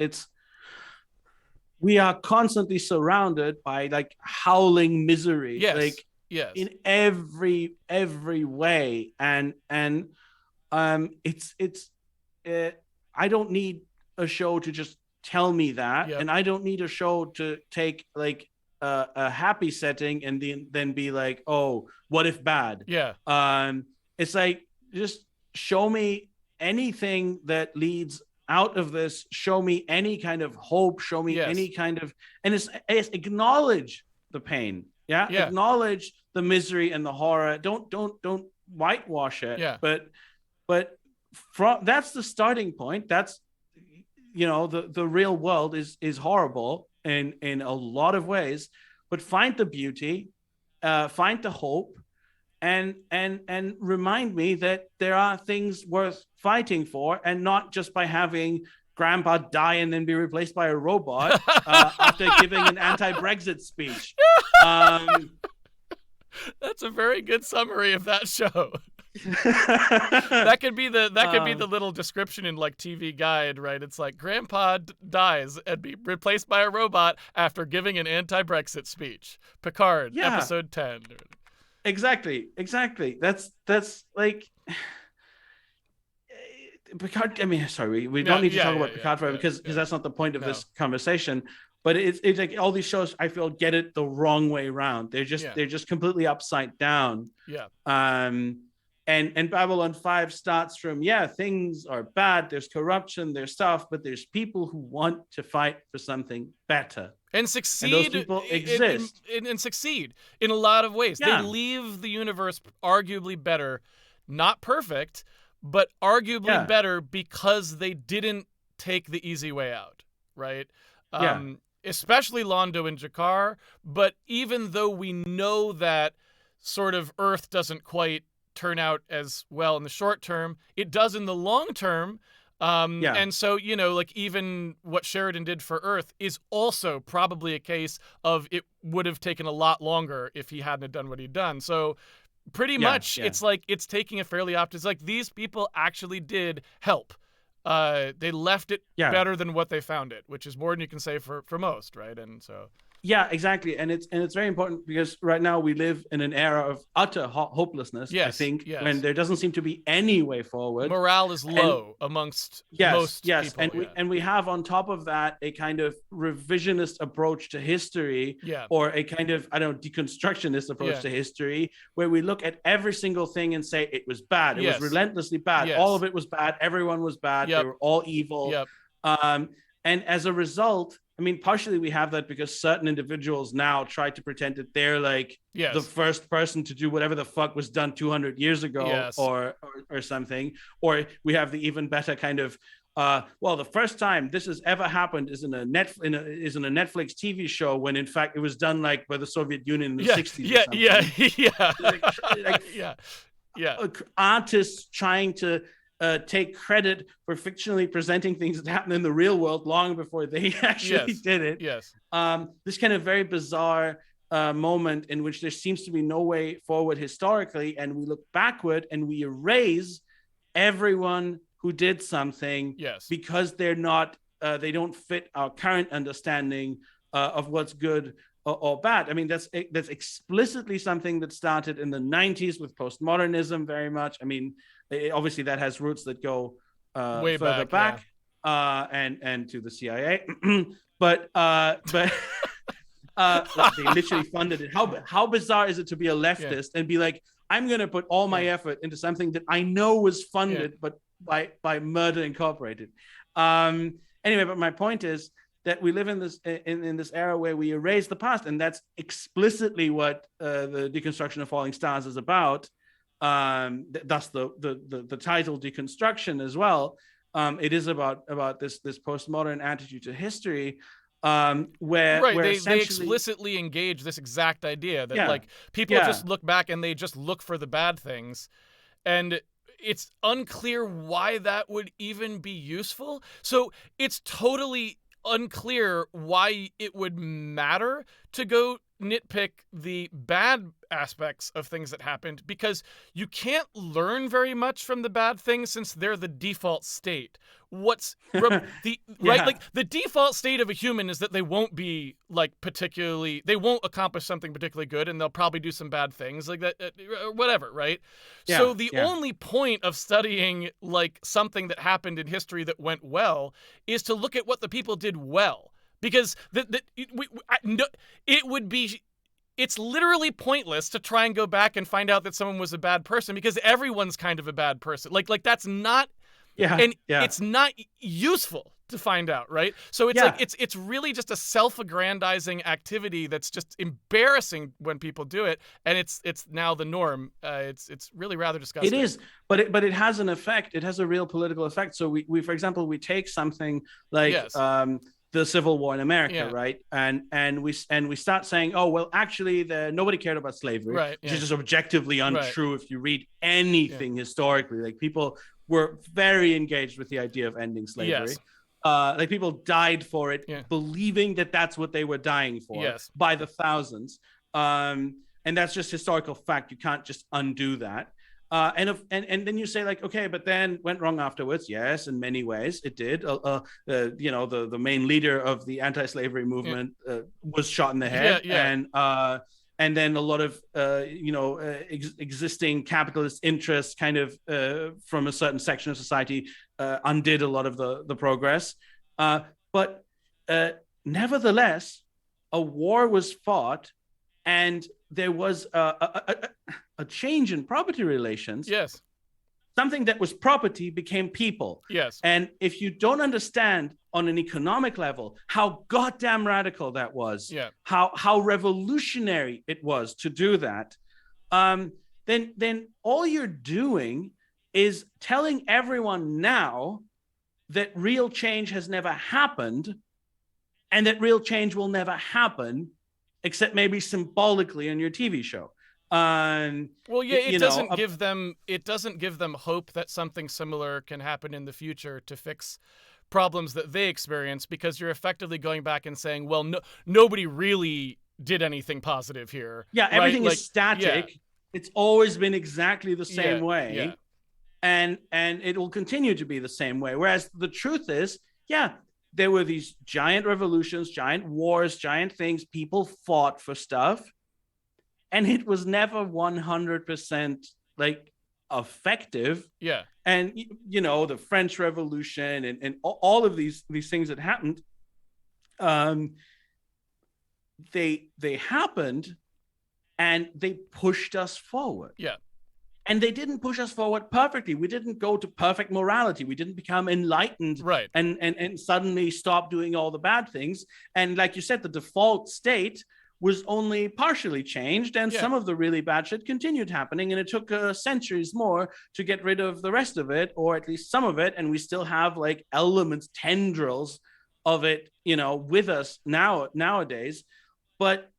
we are constantly surrounded by like howling misery, Yes. like Yes. in every way, and it's I don't need a show to just tell me that, Yep. and I don't need a show to take like a happy setting and then be like, oh, what if bad? Yeah. It's like, just show me anything that leads out of this, show me any kind of hope, show me any kind of, and it's acknowledge the pain, acknowledge the misery and the horror. Don't whitewash it. But from that's the starting point. That's, you know, the real world is horrible in a lot of ways, but find the beauty, find the hope, and remind me that there are things worth fighting for, and not just by having Grandpa die and then be replaced by a robot after giving an anti-Brexit speech. That's a very good summary of that show. that could be the little description in like TV Guide, right? It's like Grandpa dies and be replaced by a robot after giving an anti-Brexit speech. Picard, episode 10. Exactly. That's like Picard. I mean, sorry, we don't need to talk about Picard forever because that's not the point of this conversation. But it's like all these shows, I feel, get it the wrong way around. They're just completely upside down. And Babylon 5 starts from, things are bad, there's corruption, there's stuff, but there's people who want to fight for something better. And succeed. And those people exist. And succeed in a lot of ways. They leave the universe arguably better. Not perfect, but arguably better because they didn't take the easy way out, right? Especially Londo and Jakar. But even though we know that sort of Earth doesn't quite turn out as well in the short term, it does in the long term. And so, you know, like even what Sheridan did for Earth is also probably a case of it would have taken a lot longer if he hadn't done what he'd done. So pretty much it's like it's taking a fairly optimistic, like these people actually did help. They left it better than what they found it, which is more than you can say for most, right? And so Yeah, exactly. And it's very important because right now we live in an era of utter hopelessness, I think, when there doesn't seem to be any way forward. Morale is low amongst most people. And we have on top of that a kind of revisionist approach to history, or a kind of, I don't know, deconstructionist approach to history, where we look at every single thing and say it was bad. It was relentlessly bad. All of it was bad. Everyone was bad. They were all evil. And as a result, I mean, partially we have that because certain individuals now try to pretend that they're like the first person to do whatever the fuck was done 200 years ago or something. Or we have the even better kind of, well, the first time this has ever happened is in a Netflix TV show, when in fact it was done like by the Soviet Union in the 60s. Artists trying to take credit for fictionally presenting things that happened in the real world long before they actually did it. This kind of very bizarre moment in which there seems to be no way forward historically, and we look backward and we erase everyone who did something because they're not, they don't fit our current understanding of what's good or bad. I mean, that's explicitly something that started in the 90s with postmodernism very much. I mean, obviously that has roots that go way further back and to the CIA. but they literally funded it. How bizarre is it to be a leftist and be like, I'm going to put all my effort into something that I know was funded, but by Murder Incorporated. Anyway, but my point is that we live in this era where we erase the past, and that's explicitly what the deconstruction of falling stars is about. Thus the title Deconstruction as well. It is about this postmodern attitude to history, where Right. They essentially, explicitly engage this exact idea that yeah, like people yeah, just look back and they just look for the bad things. And it's unclear why that would even be useful. So it's totally unclear why it would matter to go nitpick the bad aspects of things that happened, because you can't learn very much from the bad things since they're the default state. What's the right, yeah. like the default state of a human is that they won't be like particularly, they won't accomplish something particularly good, and they'll probably do some bad things like that, whatever, right? Yeah, So the yeah. only point of studying like something that happened in history that went well is to look at what the people did well, because it would be, it's literally pointless to try and go back and find out that someone was a bad person, because everyone's kind of a bad person. Like that's not, Yeah, and yeah, it's not useful to find out, right? So it's like yeah. it's really just a self-aggrandizing activity that's just embarrassing when people do it, and it's now the norm. It's really rather It disgusting. is, but it has an effect. It has a real political effect. So we for example, we take something like Yes. the Civil War in America, Yeah. right? And we start saying, oh well, actually, nobody cared about slavery, Right. which Yeah. is just objectively Right. untrue if you read Yeah. anything historically. Like people were very engaged with the idea of ending Yes. slavery. Like people died for it, Yeah. believing that that's what they were dying for Yes. by the thousands. And that's just historical fact. You can't just undo that. And then you say like, okay, but then went wrong afterwards. Yes, in many ways it did. The main leader of the anti-slavery Yeah. movement was shot in the Yeah. head, Yeah. and then a lot of existing capitalist interests, kind of from a certain section of society, undid a lot of the progress. But nevertheless, a war was fought, and there was a change in property relations. Yes. Something that was property became people. Yes. And if you don't understand on an economic level how goddamn radical that was, Yeah. how revolutionary it was to do that, then all you're doing is telling everyone now that real change has never happened, and that real change will never happen, except maybe symbolically in your TV show. Well, yeah, You know, it doesn't give them hope that something similar can happen in the future to fix problems that they experience, because you're effectively going back and saying, well, nobody really did anything positive here, yeah, right? everything Like, is static. yeah, It's always been exactly the yeah, same yeah, way, and it will continue to be the same way. Whereas the truth is, yeah, there were these giant revolutions, giant wars, giant things. People fought for stuff, and it was never 100% like effective. yeah, And the French Revolution and all of these things that happened, um, they happened, and they pushed us forward. yeah, And they didn't push us forward perfectly. We didn't go to perfect morality. We didn't become enlightened right, and suddenly stop doing all the bad things. And like you said, the default state was only partially changed, and yeah, some of the really bad shit continued happening, and it took centuries more to get rid of the rest of it, or at least some of it, and we still have like elements, tendrils of it, with us nowadays. But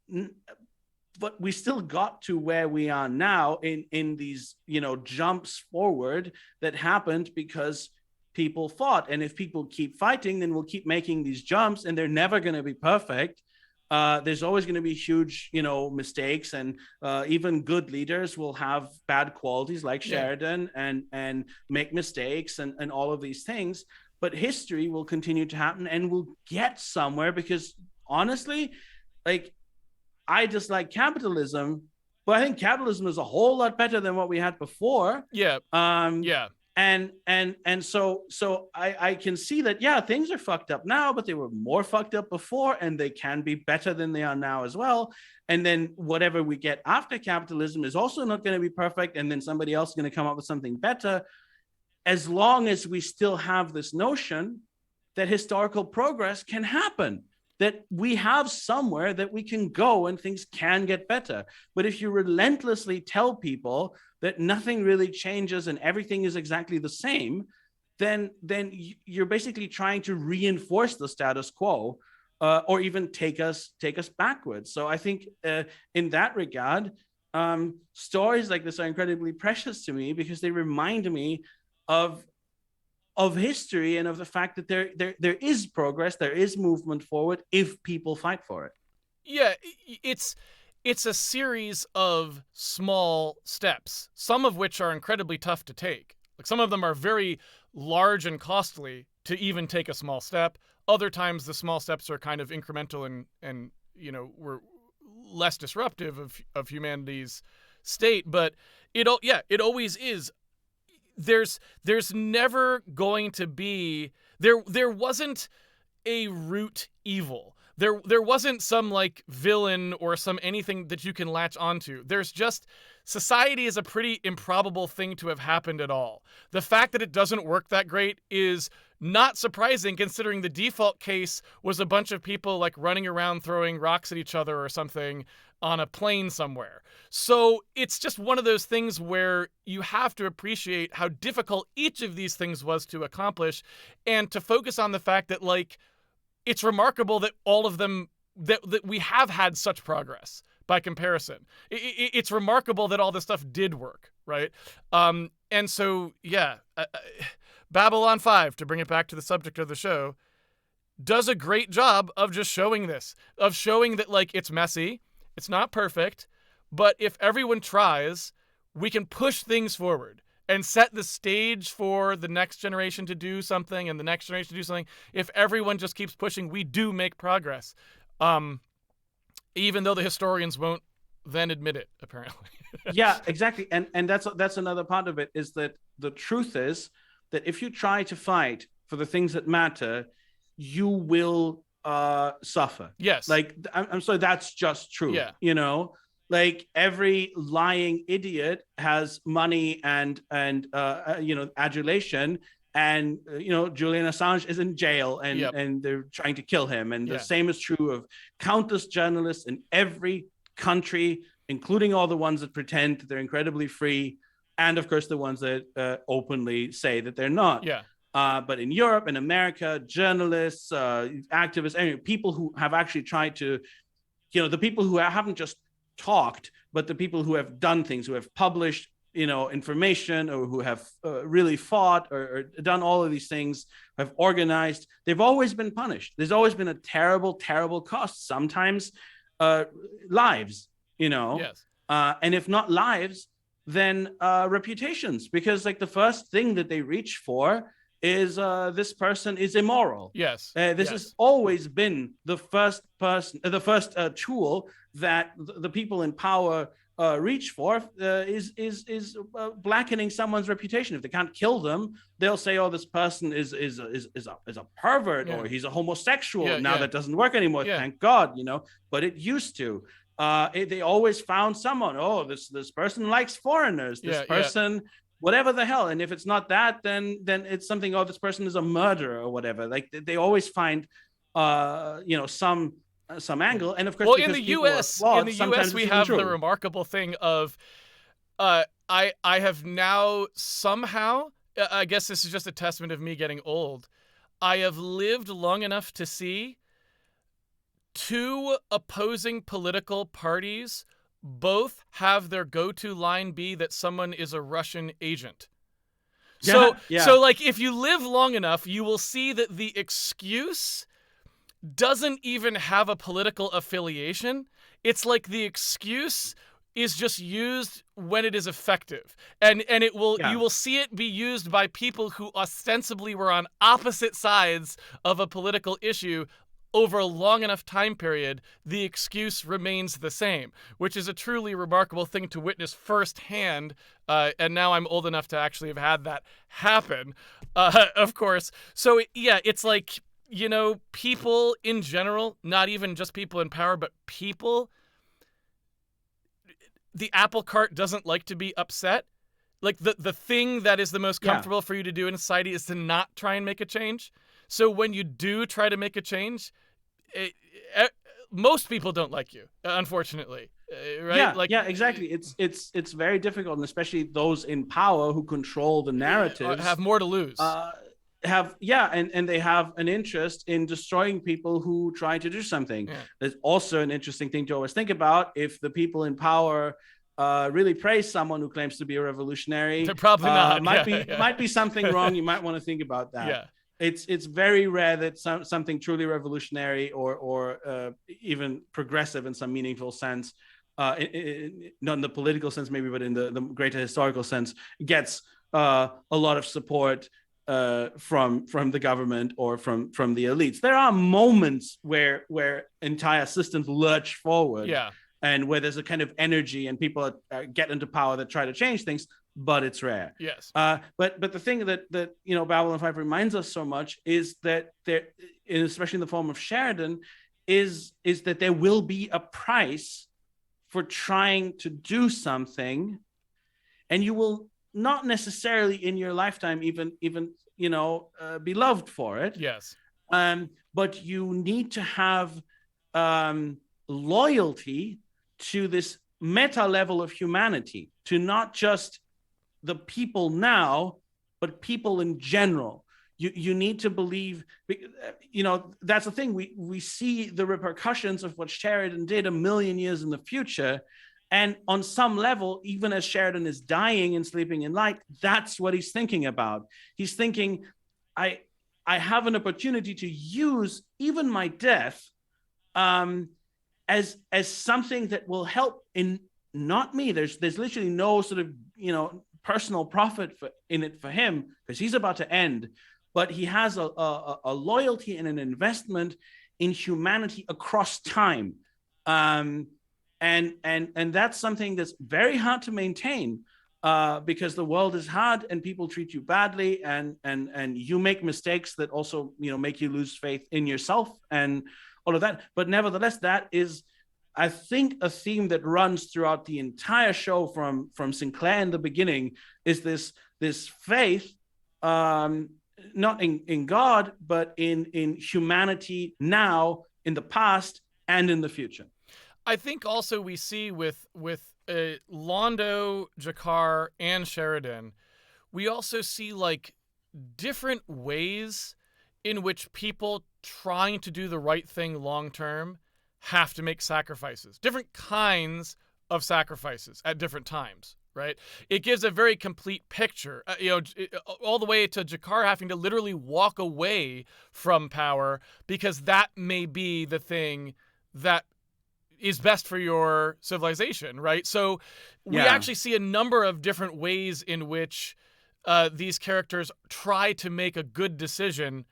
we still got to where we are now in these jumps forward that happened because people fought. And if people keep fighting, then we'll keep making these jumps, and they're never going to be perfect. There's always going to be huge mistakes, and even good leaders will have bad qualities like yeah, Sheridan, and make mistakes and all of these things. But history will continue to happen, and we'll get somewhere, because honestly, like, I dislike capitalism, but I think capitalism is a whole lot better than what we had before. yeah, Um, yeah, and so I can see that, yeah, things are fucked up now, but they were more fucked up before, and they can be better than they are now as well. And then whatever we get after capitalism is also not going to be perfect, and then somebody else is going to come up with something better, as long as we still have this notion that historical progress can happen, that we have somewhere that we can go and things can get better. But if you relentlessly tell people that nothing really changes and everything is exactly the same, you're basically trying to reinforce the status quo, or even take us backwards. So I think in that regard, stories like this are incredibly precious to me, because they remind me of history and of the fact that there is progress, there is movement forward if people fight for it. Yeah, it's a series of small steps, some of which are incredibly tough to take. Like, some of them are very large and costly to even take a small step. Other times the small steps are kind of incremental and were less disruptive of humanity's state. But it always is. There's never going to be there wasn't a root evil. There wasn't some like villain or some anything that you can latch onto. There's just, society is a pretty improbable thing to have happened at all. The fact that it doesn't work that great is not surprising, considering the default case was a bunch of people like running around throwing rocks at each other or something on a plane somewhere. So it's just one of those things where you have to appreciate how difficult each of these things was to accomplish, and to focus on the fact that, like, it's remarkable that all of them, that we have had such progress by comparison. It's remarkable that all this stuff did work, right? And so, yeah, Babylon 5, to bring it back to the subject of the show, does a great job of just showing this, of showing that, like, it's messy, it's not perfect, but if everyone tries, we can push things forward and set the stage for the next generation to do something and the next generation to do something. If everyone just keeps pushing, we do make progress. Even though the historians won't then admit it, apparently. Yeah, exactly. And that's another part of it, is that the truth is that if you try to fight for the things that matter, you will suffer. Yes. Like, I'm sorry, that's just true. Yeah. Like, every lying idiot has money and adulation, and Julian Assange is in jail, and Yep. and they're trying to kill him, and Yeah. the same is true of countless journalists in every country, including all the ones that pretend that they're incredibly free, and of course the ones that openly say that they're not. Yeah. But in Europe and America, journalists, activists, people who have actually tried to, the people who haven't just talked, but the people who have done things, who have published, information, or who have really fought or done all of these things, have organized, they've always been punished. There's always been a terrible, terrible cost. Sometimes lives, Yes. and if not lives, then reputations, because like the first thing that they reach for is this person is immoral. Yes. This has always been the first tool that the people in power reach for, is blackening someone's reputation. If they can't kill them, they'll say, "Oh, this person is a pervert, or he's a homosexual." Now that doesn't work anymore, thank God. But it used to. They always found someone. Oh, this person likes foreigners. This person. Whatever the hell. And if it's not that, then it's something, oh, this person is a murderer or whatever. Like, they always find, some angle. And of course, in the U.S., we have the remarkable thing of, I have now somehow, I guess this is just a testament of me getting old, I have lived long enough to see two opposing political parties both have their go-to line be that someone is a Russian agent. So like, if you live long enough, you will see that the excuse doesn't even have a political affiliation. It's like the excuse is just used when it is effective. And it will you will see it be used by people who ostensibly were on opposite sides of a political issue. Over a long enough time period, the excuse remains the same, which is a truly remarkable thing to witness firsthand. And now I'm old enough to actually have had that happen, of course. So, yeah, it's like, people in general, not even just people in power, but people, the apple cart doesn't like to be upset. Like, the thing that is the most comfortable for you to do in society is to not try and make a change. So when you do try to make a change, most people don't like you, unfortunately, right? Yeah, exactly. It's very difficult, and especially those in power who control the narrative have more to lose. and they have an interest in destroying people who try to do something. Yeah. There's also an interesting thing to always think about. If the people in power really praise someone who claims to be a revolutionary, They're probably not. might be something wrong. You might want to think about that. Yeah. It's very rare that something truly revolutionary or even progressive in some meaningful sense, not in the political sense maybe, but in the greater historical sense, gets a lot of support from the government or from the elites. There are moments where entire systems lurch forward, Yeah. and where there's a kind of energy and people get into power that try to change things, but it's rare. Yes. But the thing that Babylon 5 reminds us so much is that there, especially in the form of Sheridan, is that there will be a price for trying to do something, and you will not necessarily in your lifetime even be loved for it. Yes. But you need to have loyalty to this meta level of humanity, to not just the people now, but people in general. You need to believe, that's the thing. We see the repercussions of what Sheridan did a million years in the future. And on some level, even as Sheridan is dying and sleeping in light, that's what he's thinking about. He's thinking, I have an opportunity to use even my death as something that will help in not me. There's literally no sort of personal profit in it for him, because he's about to end. But he has a loyalty and an investment in humanity across time. And that's something that's very hard to maintain, because the world is hard and people treat you badly, and you make mistakes that also make you lose faith in yourself and all of that. But nevertheless, that is, I think, a theme that runs throughout the entire show from Sinclair in the beginning, is this faith, not in God, but in humanity now, in the past, and in the future. I think also we see with Londo, Jakar, and Sheridan, we also see like different ways in which people trying to do the right thing long term have to make sacrifices, different kinds of sacrifices at different times, right? It gives a very complete picture, all the way to Jakar having to literally walk away from power because that may be the thing that is best for your civilization, right? So we actually see a number of different ways in which these characters try to make a good decision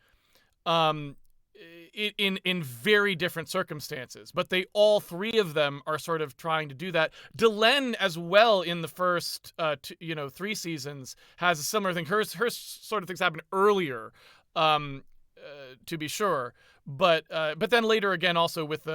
in very different circumstances, but they all three of them are sort of trying to do that. Delenn as well in the first 3 seasons has a similar thing. Her sort of things happen earlier, to be sure, but then later again also with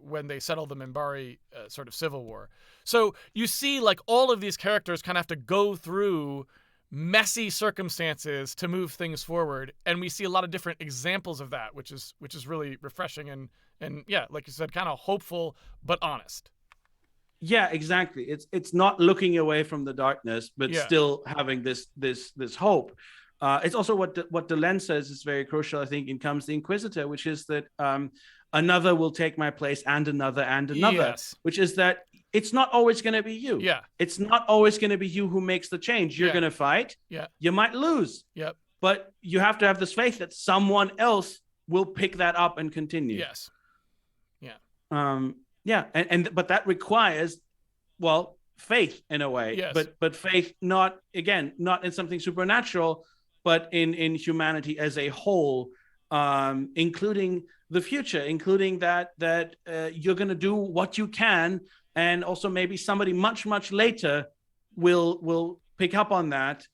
when they settle the Minbari sort of civil war. So you see like all of these characters kind of have to go through messy circumstances to move things forward, and we see a lot of different examples of that, which is really refreshing and yeah, like you said, kind of hopeful but honest. Yeah, exactly. It's not looking away from the darkness, but still having this hope. It's also what Delenn says is very crucial, I think, in Comes the Inquisitor, which is that another will take my place, and another, yes. which is that it's not always going to be you. Yeah. It's not always going to be you who makes the change. You're going to fight. Yeah. You might lose. Yep. But you have to have this faith that someone else will pick that up and continue. Yes. Yeah. Yeah. But that requires, well, faith in a way. Yes. But faith not in something supernatural, but in humanity as a whole, including the future, including that you're going to do what you can, and also maybe somebody much, much later will pick up on that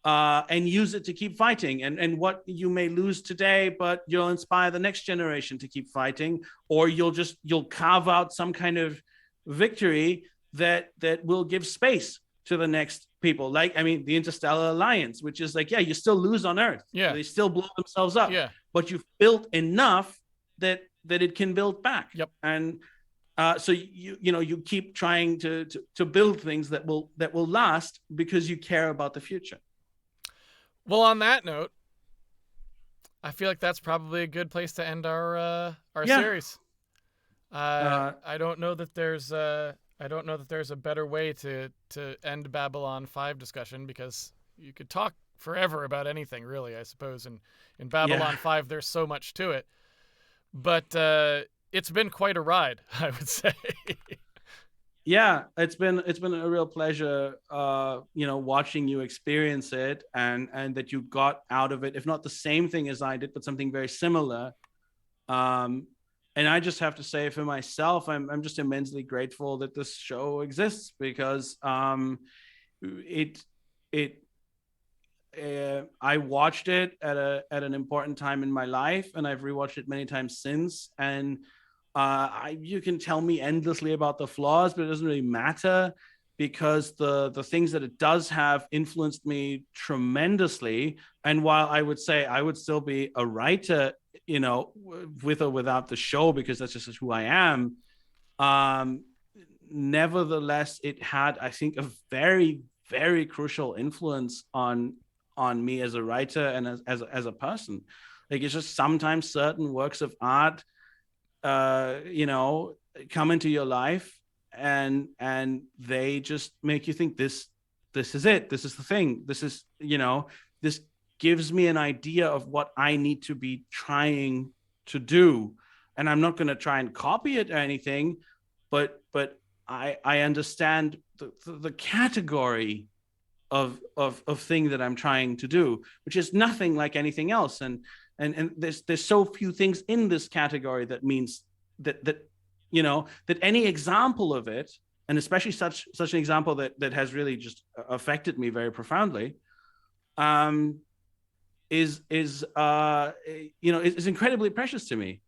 and use it to keep fighting. And what you may lose today, but you'll inspire the next generation to keep fighting, or you'll carve out some kind of victory that will give space to the next people. Like, I mean, the Interstellar Alliance, which is like, yeah, you still lose on Earth. Yeah. They still blow themselves up. Yeah. But you've built enough that it can build back. Yep. And so you keep trying to build things that will last because you care about the future. Well, on that note, I feel like that's probably a good place to end our Yeah. series. Uh, I don't know that there's a better way to end Babylon 5 discussion, because you could talk forever about anything, really, I suppose. And in yeah. Babylon 5 there's so much to it. But it's been quite a ride, I would say. Yeah, it's been a real pleasure, watching you experience it, and that you got out of it, if not the same thing as I did, but something very similar. Um, and I just have to say, for myself, I'm just immensely grateful that this show exists, because it it I watched it at an important time in my life, and I've rewatched it many times since. And you can tell me endlessly about the flaws, but it doesn't really matter, because the things that it does have influenced me tremendously. And while I would say I would still be a writer, with or without the show, because that's just who I am. Um, Nevertheless, it had, I think, a very, very crucial influence on me as a writer and as a person. Like, it's just sometimes certain works of art, you know, come into your life, and they just make you think, this is it. This is the thing. This is, this gives me an idea of what I need to be trying to do. And I'm not going to try and copy it or anything, but I understand the category of thing that I'm trying to do, which is nothing like anything else. And there's so few things in this category that means that that any example of it, and especially such an example that has really just affected me very profoundly, um, is incredibly precious to me.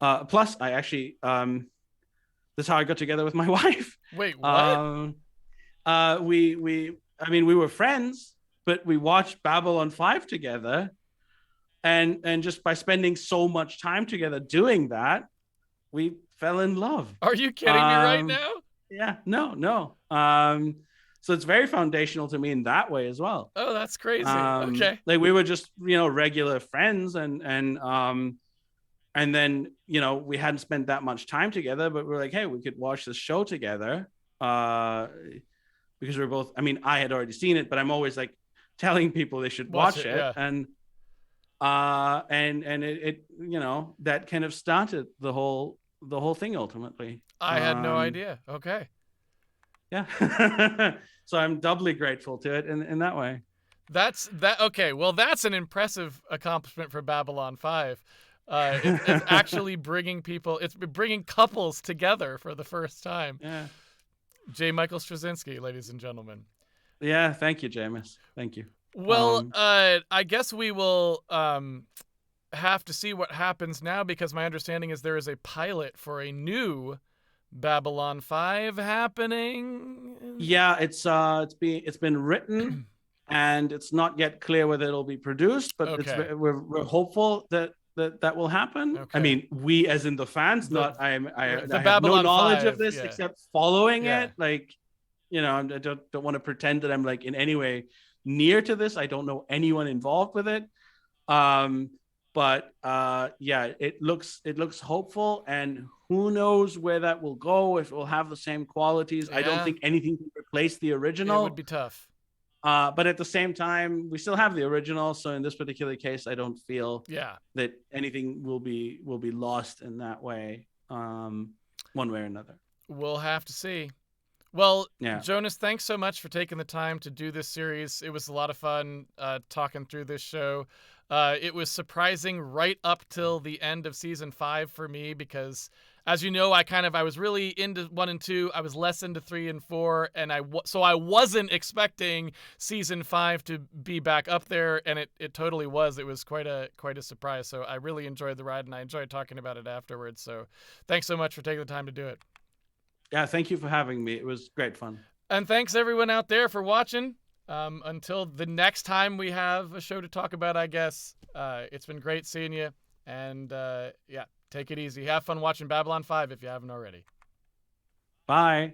Plus, I actually, that's how I got together with my wife. Wait, what? Um, we were friends, but we watched Babylon 5 together, and just by spending so much time together doing that, we fell in love. Are you kidding me right Um, now? yeah, no. So it's very foundational to me in that way as well. Oh, that's crazy. Okay. Like, we were just, regular friends, and then, we hadn't spent that much time together, but we are like, hey, we could watch this show together. Because we're both, I mean, I had already seen it, but I'm always like telling people they should watch it. Yeah. And it that kind of started the whole thing ultimately. I had no idea. Okay. Yeah. So I'm doubly grateful to it in that way. That's that. Okay. Well, that's an impressive accomplishment for Babylon 5. It's actually bringing people, it's bringing couples together for the first time. Yeah. J. Michael Straczynski, ladies and gentlemen. Yeah. Thank you, Jameis. Thank you. Well, I guess we will have to see what happens now, because my understanding is there is a pilot for a new Babylon 5 happening. Yeah, it's been written, and it's not yet clear whether it'll be produced, but Okay. we're hopeful that will happen. Okay. I mean, we as in the fans, I have no Babylon knowledge 5, of this, yeah. except following Yeah. it. Like, I don't want to pretend that I'm like in any way near to this. I don't know anyone involved with it. But yeah, it looks hopeful, and who knows where that will go, if it will have the same qualities. Yeah. I don't think anything can replace the original. It would be tough. But at the same time, we still have the original. So in this particular case, I don't feel that anything will be lost in that way, one way or another. We'll have to see. Well, Yeah. Jonas, thanks so much for taking the time to do this series. It was a lot of fun talking through this show. It was surprising right up till the end of season 5 for me, because, as you know, I was really into 1 and 2. I was less into 3 and 4, and so I wasn't expecting season 5 to be back up there, and it totally was. It was quite a surprise. So I really enjoyed the ride, and I enjoyed talking about it afterwards. So thanks so much for taking the time to do it. Yeah, thank you for having me. It was great fun. And thanks everyone out there for watching. Until the next time we have a show to talk about, I guess. It's been great seeing you. And yeah, take it easy. Have fun watching Babylon 5 if you haven't already. Bye.